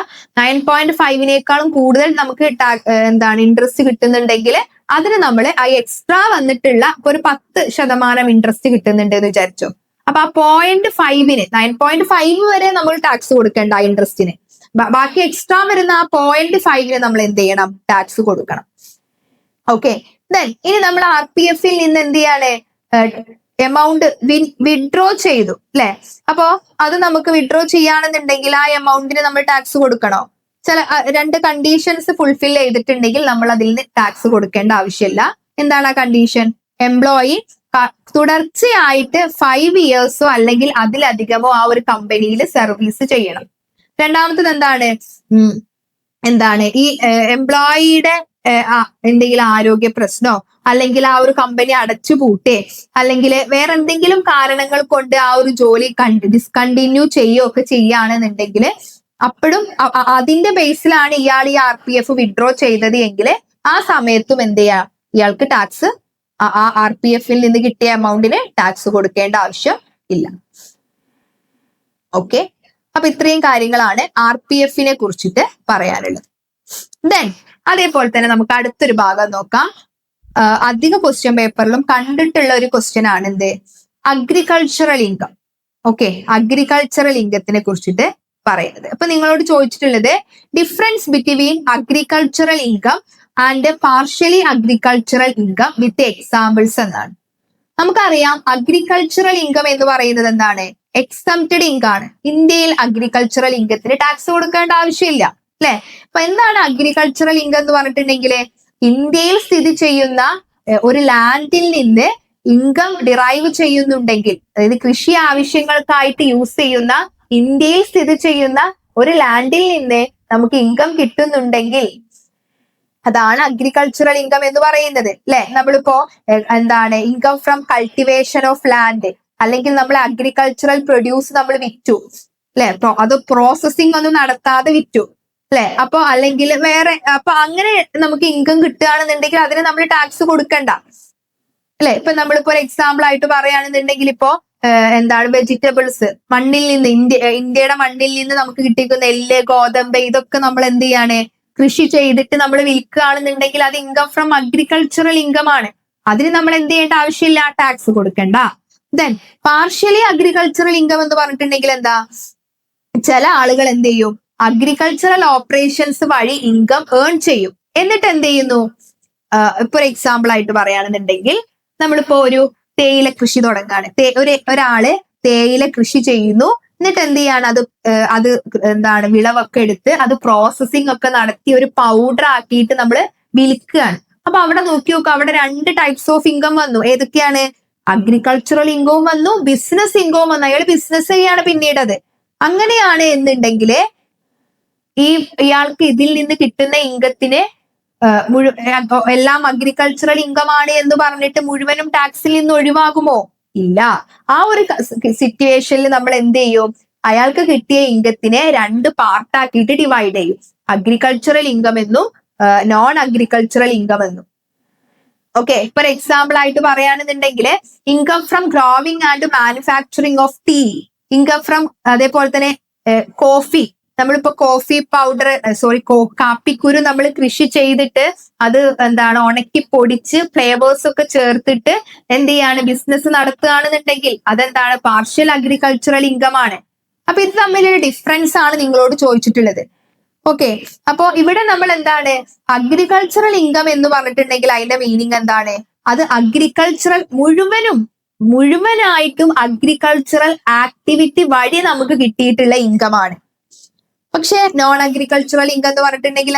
9.5-നേക്കാളും കൂടുതൽ നമുക്ക് ഇൻട്രസ്റ്റ് കിട്ടുന്നുണ്ടെങ്കിൽ അതിന് നമ്മൾ ആ എക്സ്ട്രാ വന്നിട്ടുള്ള ഒരു 10% ഇൻട്രസ്റ്റ് കിട്ടുന്നുണ്ട് എന്ന് വിചാരിച്ചോ. അപ്പൊ ആ 0.5-ന് 9.5 വരെ നമ്മൾ ടാക്സ് കൊടുക്കേണ്ട ആ ഇൻട്രസ്റ്റിന്. ബാക്കി എക്സ്ട്രാ വരുന്ന ആ 0.5-ന് നമ്മൾ എന്ത് ചെയ്യണം? ടാക്സ് കൊടുക്കണം. ഓക്കെ, ദെൻ ഇനി നമ്മൾ RPF നിന്ന് എന്ത് ചെയ്യാണ്? എമൗണ്ട് വിഡ്രോ ചെയ്തു അല്ലെ? അപ്പോ അത് നമുക്ക് വിഡ്രോ ചെയ്യുകയാണെന്നുണ്ടെങ്കിൽ ആ എമൗണ്ടിന് നമ്മൾ ടാക്സ് കൊടുക്കണോ? ചില 2 കണ്ടീഷൻസ് ഫുൾഫിൽ ചെയ്തിട്ടുണ്ടെങ്കിൽ നമ്മൾ അതിൽ നിന്ന് ടാക്സ് കൊടുക്കേണ്ട ആവശ്യമില്ല. എന്താണ് ആ കണ്ടീഷൻ? എംപ്ലോയി തുടർച്ചയായിട്ട് 5 ഇയേഴ്സോ അല്ലെങ്കിൽ അതിലധികമോ ആ ഒരു കമ്പനിയിൽ സർവീസ് ചെയ്യണം. രണ്ടാമത്തത് എന്താണ് ഈ എംപ്ലോയിയുടെ എന്തെങ്കിലും ആരോഗ്യ പ്രശ്നമോ അല്ലെങ്കിൽ ആ ഒരു കമ്പനി അടച്ചുപൂട്ടേ അല്ലെങ്കിൽ വേറെ എന്തെങ്കിലും കാരണങ്ങൾ കൊണ്ട് ആ ഒരു ജോലി ഡിസ്കണ്ടിന്യൂ ചെയ്യുകയോ ഒക്കെ ചെയ്യുകയാണെന്നുണ്ടെങ്കിൽ അപ്പോഴും അതിന്റെ ബേസിലാണ് ഇയാൾ ഈ RPF വിഡ്രോ ചെയ്തത് എങ്കിൽ ആ സമയത്തും എന്ത് ചെയ്യാം, ഇയാൾക്ക് ടാക്സ് ആ RPF-ൽ നിന്ന് കിട്ടിയ എമൗണ്ടിന് ടാക്സ് കൊടുക്കേണ്ട ആവശ്യം ഇല്ല. ഓക്കെ, അപ്പൊ ഇത്രയും കാര്യങ്ങളാണ് RPF-നെ കുറിച്ചിട്ട് പറയാനുള്ളത്. ദെൻ അതേപോലെ തന്നെ നമുക്ക് അടുത്തൊരു ഭാഗം നോക്കാം. അധിക ക്വസ്റ്റ്യൻ പേപ്പറിലും കണ്ടിട്ടുള്ള ഒരു ക്വസ്റ്റ്യൻ ആണ് അഗ്രികൾച്ചറൽ ഇൻകം. ഓക്കെ, അഗ്രികൾച്ചറൽ ഇൻകത്തിനെ കുറിച്ചിട്ട് പറയുന്നത്. അപ്പൊ നിങ്ങളോട് ചോദിച്ചിട്ടുള്ളത് difference between agricultural income and partially agricultural income with examples എന്നാണ്. നമുക്കറിയാം അഗ്രികൾച്ചറൽ ഇൻകം എന്ന് പറയുന്നത് എന്താണ്? എക്സംപ്റ്റഡ് ഇൻകം ആണ്. ഇന്ത്യയിൽ അഗ്രികൾച്ചറൽ ഇൻകത്തിന് ടാക്സ് കൊടുക്കേണ്ട ആവശ്യമില്ല, അല്ലെ? അപ്പൊ എന്താണ് അഗ്രികൾച്ചറൽ ഇൻകം എന്ന് പറഞ്ഞിട്ടുണ്ടെങ്കിൽ ഇന്ത്യയിൽ സ്ഥിതി ചെയ്യുന്ന ഒരു ലാൻഡിൽ നിന്ന് ഇൻകം ഡിറൈവ് ചെയ്യുന്നുണ്ടെങ്കിൽ, അതായത് കൃഷി ആവശ്യങ്ങൾക്കായിട്ട് യൂസ് ചെയ്യുന്ന ഇന്ത്യയിൽ സ്ഥിതി ചെയ്യുന്ന ഒരു ലാൻഡിൽ നിന്ന് നമുക്ക് ഇൻകം കിട്ടുന്നുണ്ടെങ്കിൽ അതാണ് അഗ്രികൾച്ചറൽ ഇൻകം എന്ന് പറയുന്നത്, അല്ലെ? നമ്മളിപ്പോ income from cultivation of land, അല്ലെങ്കിൽ നമ്മൾ അഗ്രികൾച്ചറൽ പ്രൊഡ്യൂസ് നമ്മൾ വിറ്റു, അല്ലെ? അത് പ്രോസസ്സിംഗ് ഒന്നും നടത്താതെ വിറ്റു, അല്ലെ? അപ്പൊ അല്ലെങ്കിൽ വേറെ അപ്പൊ അങ്ങനെ നമുക്ക് ഇൻകം കിട്ടുകയാണെന്നുണ്ടെങ്കിൽ അതിന് നമ്മൾ ടാക്സ് കൊടുക്കണ്ട, അല്ലെ? ഇപ്പൊ നമ്മളിപ്പോ ഒരു എക്സാമ്പിൾ ആയിട്ട് പറയുകയാണെന്നുണ്ടെങ്കിൽ ഇപ്പോ വെജിറ്റബിൾസ് മണ്ണിൽ നിന്ന് ഇന്ത്യയുടെ മണ്ണിൽ നിന്ന് നമുക്ക് കിട്ടിക്കുന്ന നെല്ല്, ഗോതമ്പ് ഇതൊക്കെ നമ്മൾ എന്ത് ചെയ്യാണ്, കൃഷി ചെയ്തിട്ട് നമ്മൾ വിൽക്കുകയാണെന്നുണ്ടെങ്കിൽ അത് ഇൻകം ഫ്രം അഗ്രികൾച്ചറൽ ഇൻകം ആണ്. അതിന് നമ്മൾ എന്ത് ചെയ്യേണ്ട ആവശ്യമില്ല, ടാക്സ് കൊടുക്കണ്ട. ദെൻ പാർഷ്യലി അഗ്രികൾച്ചറൽ ഇൻകം എന്ന് പറഞ്ഞിട്ടുണ്ടെങ്കിൽ ചില ആളുകൾ എന്ത് ചെയ്യും, അഗ്രികൾച്ചറൽ ഓപ്പറേഷൻസ് വഴി ഇൻകം ഏൺ ചെയ്യും. എന്നിട്ട് എന്ത് ചെയ്യുന്നു, ഇപ്പൊ ഒരു എക്സാമ്പിൾ ആയിട്ട് പറയുകയാണെന്നുണ്ടെങ്കിൽ നമ്മളിപ്പോ ഒരു തേയില കൃഷി തുടങ്ങാണ്. ഒരാള് തേയില കൃഷി ചെയ്യുന്നു. എന്നിട്ട് എന്ത് ചെയ്യാണ്, അത് വിളവൊക്കെ എടുത്ത് അത് പ്രോസസ്സിംഗ് ഒക്കെ നടത്തി ഒരു പൗഡർ ആക്കിയിട്ട് നമ്മൾ വിൽക്കുകയാണ്. അപ്പൊ അവിടെ നോക്കി നോക്കുക, അവിടെ 2 ടൈപ്സ് ഓഫ് ഇൻകം വന്നു. ഏതൊക്കെയാണ്? അഗ്രികൾച്ചറൽ ഇൻകവും വന്നു, ബിസിനസ് ഇൻകവും വന്നു. അയാൾ ബിസിനസ് ചെയ്യാണ് പിന്നീട് അത്. അങ്ങനെയാണ് എന്നുണ്ടെങ്കിൽ ഇയാൾക്ക് ഇതിൽ നിന്ന് കിട്ടുന്ന ഇൻകത്തിന് എല്ലാം അഗ്രികൾച്ചറൽ ഇൻകം ആണ് എന്ന് പറഞ്ഞിട്ട് മുഴുവനും ടാക്സിൽ നിന്ന് ഒഴിവാകുമോ? ഇല്ല. ആ ഒരു സിറ്റുവേഷനിൽ നമ്മൾ എന്ത് ചെയ്യും, അയാൾക്ക് കിട്ടിയ ഇൻകത്തിനെ 2 പാർട്ടാക്കിയിട്ട് ഡിവൈഡ് ചെയ്യും. അഗ്രികൾച്ചറൽ ഇൻകം എന്നും നോൺ അഗ്രികൾച്ചറൽ ഇൻകം എന്നും. ഓക്കെ, ഫോർ എക്സാമ്പിൾ ആയിട്ട് പറയുകയാണെന്നുണ്ടെങ്കിൽ income from growing and manufacturing of tea, income from അതേപോലെ തന്നെ കോഫി, നമ്മളിപ്പോ കോഫി പൗഡർ കാപ്പിക്കുരു നമ്മൾ കൃഷി ചെയ്തിട്ട് അത് ഉണക്കി പൊടിച്ച് ഫ്ലേവേഴ്സ് ഒക്കെ ചേർത്തിട്ട് എന്ത് ചെയ്യാണ്, ബിസിനസ് നടത്തുകയാണെന്നുണ്ടെങ്കിൽ അതെന്താണ്, പാർഷ്യൽ അഗ്രികൾച്ചറൽ ഇൻകം ആണ്. അപ്പൊ ഇത് തമ്മിലൊരു ഡിഫറൻസ് ആണ് നിങ്ങളോട് ചോദിച്ചിട്ടുള്ളത്. ഓക്കെ, അപ്പോ ഇവിടെ നമ്മൾ അഗ്രികൾച്ചറൽ ഇൻകം എന്ന് പറഞ്ഞിട്ടുണ്ടെങ്കിൽ അതിന്റെ മീനിങ് എന്താണ്? അത് അഗ്രികൾച്ചറൽ മുഴുവനായിട്ടും അഗ്രികൾച്ചറൽ ആക്ടിവിറ്റി വഴി നമുക്ക് കിട്ടിയിട്ടുള്ള ഇൻകം ആണ്. പക്ഷെ നോൺ അഗ്രികൾച്ചറൽ ഇൻകം എന്ന് പറഞ്ഞിട്ടുണ്ടെങ്കിൽ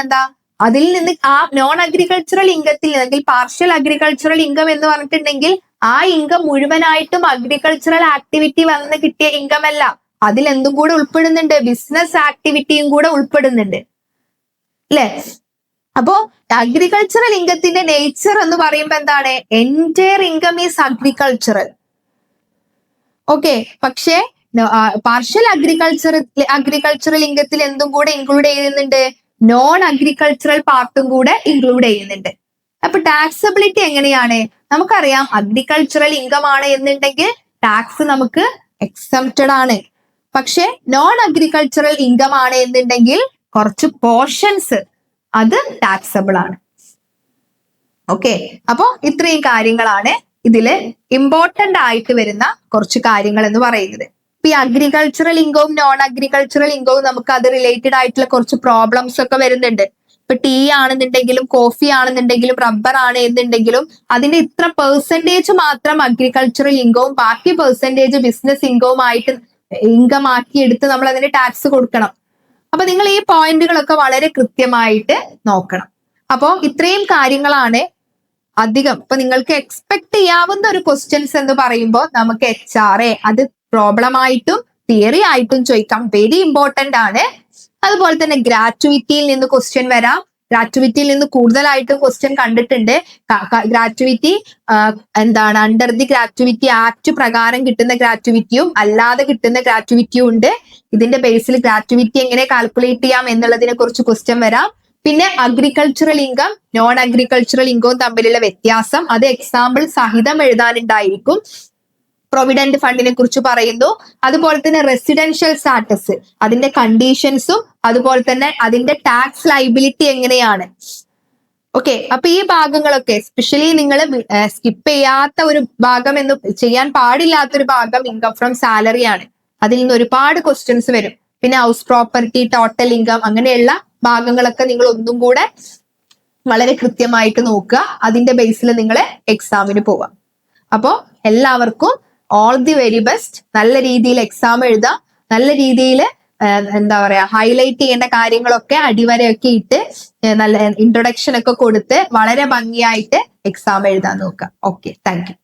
അതിൽ നിന്ന് ആ നോൺ അഗ്രികൾച്ചറൽ ഇൻകത്തിൽ അല്ലെങ്കിൽ പാർഷ്യൽ അഗ്രികൾച്ചറൽ ഇൻകം എന്ന് പറഞ്ഞിട്ടുണ്ടെങ്കിൽ ആ ഇൻകം മുഴുവനായിട്ടും അഗ്രികൾച്ചറൽ ആക്ടിവിറ്റി വന്ന് കിട്ടിയ ഇൻകം അല്ല. അതിൽ എന്തും കൂടെ ഉൾപ്പെടുന്നുണ്ട്, ബിസിനസ് ആക്ടിവിറ്റിയും കൂടെ ഉൾപ്പെടുന്നുണ്ട്, അല്ലെ? അപ്പോ അഗ്രികൾച്ചറൽ ഇൻകത്തിന്റെ നേച്ചർ എന്ന് പറയുമ്പോൾ entire income is agricultural. Okay, പക്ഷേ പാർഷ്യൽ അഗ്രികൾച്ചറൽ ഇൻകത്തിൽ എന്തും കൂടെ ഇൻക്ലൂഡ് ചെയ്യുന്നുണ്ട്, നോൺ അഗ്രികൾച്ചറൽ പാർട്ടും കൂടെ ഇൻക്ലൂഡ് ചെയ്യുന്നുണ്ട്. അപ്പൊ ടാക്സബിലിറ്റി എങ്ങനെയാണ്? നമുക്കറിയാം അഗ്രികൾച്ചറൽ ഇൻകം ആണ് എന്നുണ്ടെങ്കിൽ ടാക്സ് നമുക്ക് എക്സംപ്റ്റഡ് ആണ്. പക്ഷെ നോൺ അഗ്രികൾച്ചറൽ ഇൻകം ആണ് എന്നുണ്ടെങ്കിൽ കുറച്ച് പോർഷൻസ് അത് ടാക്സബിൾ ആണ്. ഓക്കെ, അപ്പോ ഇത്രയും കാര്യങ്ങളാണ് ഇതില് ഇമ്പോർട്ടന്റ് ആയിട്ട് വരുന്ന കുറച്ച് കാര്യങ്ങൾ എന്ന് പറയുന്നത്. ഇപ്പൊ ഈ അഗ്രികൾച്ചറൽ ഇൻകവും നോൺ അഗ്രികൾച്ചറൽ ഇൻകവും നമുക്ക് അത് റിലേറ്റഡ് ആയിട്ടുള്ള കുറച്ച് പ്രോബ്ലംസ് ഒക്കെ വരുന്നുണ്ട്. ഇപ്പൊ ടീ ആണെന്നുണ്ടെങ്കിലും കോഫി ആണെന്നുണ്ടെങ്കിലും റബ്ബർ ആണ് എന്നുണ്ടെങ്കിലും അതിന്റെ ഇത്ര പെർസെന്റേജ് മാത്രം അഗ്രികൾച്ചറൽ ഇൻകവും ബാക്കി പെർസെന്റേജ് ബിസിനസ് ഇൻകവും ആയിട്ട് ഇൻകം ആക്കി എടുത്ത് നമ്മൾ അതിന് ടാക്സ് കൊടുക്കണം. അപ്പൊ നിങ്ങൾ ഈ പോയിന്റുകളൊക്കെ വളരെ കൃത്യമായിട്ട് നോക്കണം. അപ്പോൾ ഇത്രയും കാര്യങ്ങളാണ് അധികം ഇപ്പൊ നിങ്ങൾക്ക് എക്സ്പെക്ട് ചെയ്യാവുന്ന ഒരു ക്വസ്റ്റ്യൻസ് എന്ന് പറയുമ്പോൾ നമുക്ക് HRA അത് പ്രോബ്ലം ആയിട്ടും തിയറി ആയിട്ടും ചോദിക്കാം, വെരി ഇമ്പോർട്ടന്റ് ആണ്. അതുപോലെ തന്നെ ഗ്രാറ്റുവിറ്റിയിൽ നിന്ന് ക്വസ്റ്റ്യൻ വരാം. ഗ്രാറ്റുവിറ്റിയിൽ നിന്ന് കൂടുതലായിട്ടും ക്വസ്റ്റ്യൻ കണ്ടിട്ടുണ്ട്. ഗ്രാറ്റുവിറ്റി എന്താണ്, അണ്ടർ ദി ഗ്രാറ്റുവിറ്റി ആക്ട് പ്രകാരം കിട്ടുന്ന ഗ്രാറ്റുവിറ്റിയും അല്ലാതെ കിട്ടുന്ന ഗ്രാറ്റുവിറ്റിയും ഉണ്ട്. ഇതിന്റെ ബേസിൽ ഗ്രാറ്റുവിറ്റി എങ്ങനെ കാൽക്കുലേറ്റ് ചെയ്യാം എന്നുള്ളതിനെ കുറിച്ച് ക്വസ്റ്റ്യൻ വരാം. പിന്നെ അഗ്രികൾച്ചറൽ ഇൻകം നോൺ അഗ്രികൾച്ചറൽ ഇൻകവും തമ്മിലുള്ള വ്യത്യാസം, അത് എക്സാമ്പിൾ സഹിതം എഴുതാനുണ്ടായിരിക്കും. പ്രൊവിഡന്റ് ഫണ്ടിനെ കുറിച്ച് പറയുന്നു. അതുപോലെ തന്നെ റെസിഡൻഷ്യൽ സ്റ്റാറ്റസ്, അതിന്റെ കണ്ടീഷൻസും അതുപോലെ തന്നെ അതിന്റെ ടാക്സ് ലൈബിലിറ്റി എങ്ങനെയാണ്. ഓക്കെ, അപ്പൊ ഈ ഭാഗങ്ങളൊക്കെ എസ്പെഷ്യലി നിങ്ങൾ സ്കിപ്പ് ചെയ്യാത്ത ഒരു ഭാഗം എന്ന് ചെയ്യാൻ പാടില്ലാത്തൊരു ഭാഗം ഇൻകം ഫ്രം സാലറി ആണ്. അതിൽ നിന്ന് ഒരുപാട് ക്വസ്റ്റ്യൻസ് വരും. പിന്നെ ഹൗസ് പ്രോപ്പർട്ടി, ടോട്ടൽ ഇൻകം, അങ്ങനെയുള്ള ഭാഗങ്ങളൊക്കെ നിങ്ങൾ ഒന്നും കൂടെ വളരെ കൃത്യമായിട്ട് നോക്കുക. അതിന്റെ ബേസിൽ നിങ്ങൾ എക്സാമിന് പോവാം. അപ്പോൾ എല്ലാവർക്കും ഓൾ ദി വെരി ബെസ്റ്റ്. നല്ല രീതിയിൽ എക്സാം എഴുതാം. നല്ല രീതിയിൽ എന്താ പറയാ, ഹൈലൈറ്റ് ചെയ്യേണ്ട കാര്യങ്ങളൊക്കെ അടിവരയൊക്കെ ഇട്ട് നല്ല ഇൻട്രൊഡക്ഷൻ ഒക്കെ കൊടുത്ത് വളരെ ഭംഗിയായിട്ട് എക്സാം എഴുതാൻ നോക്കാം. Okay, thank you.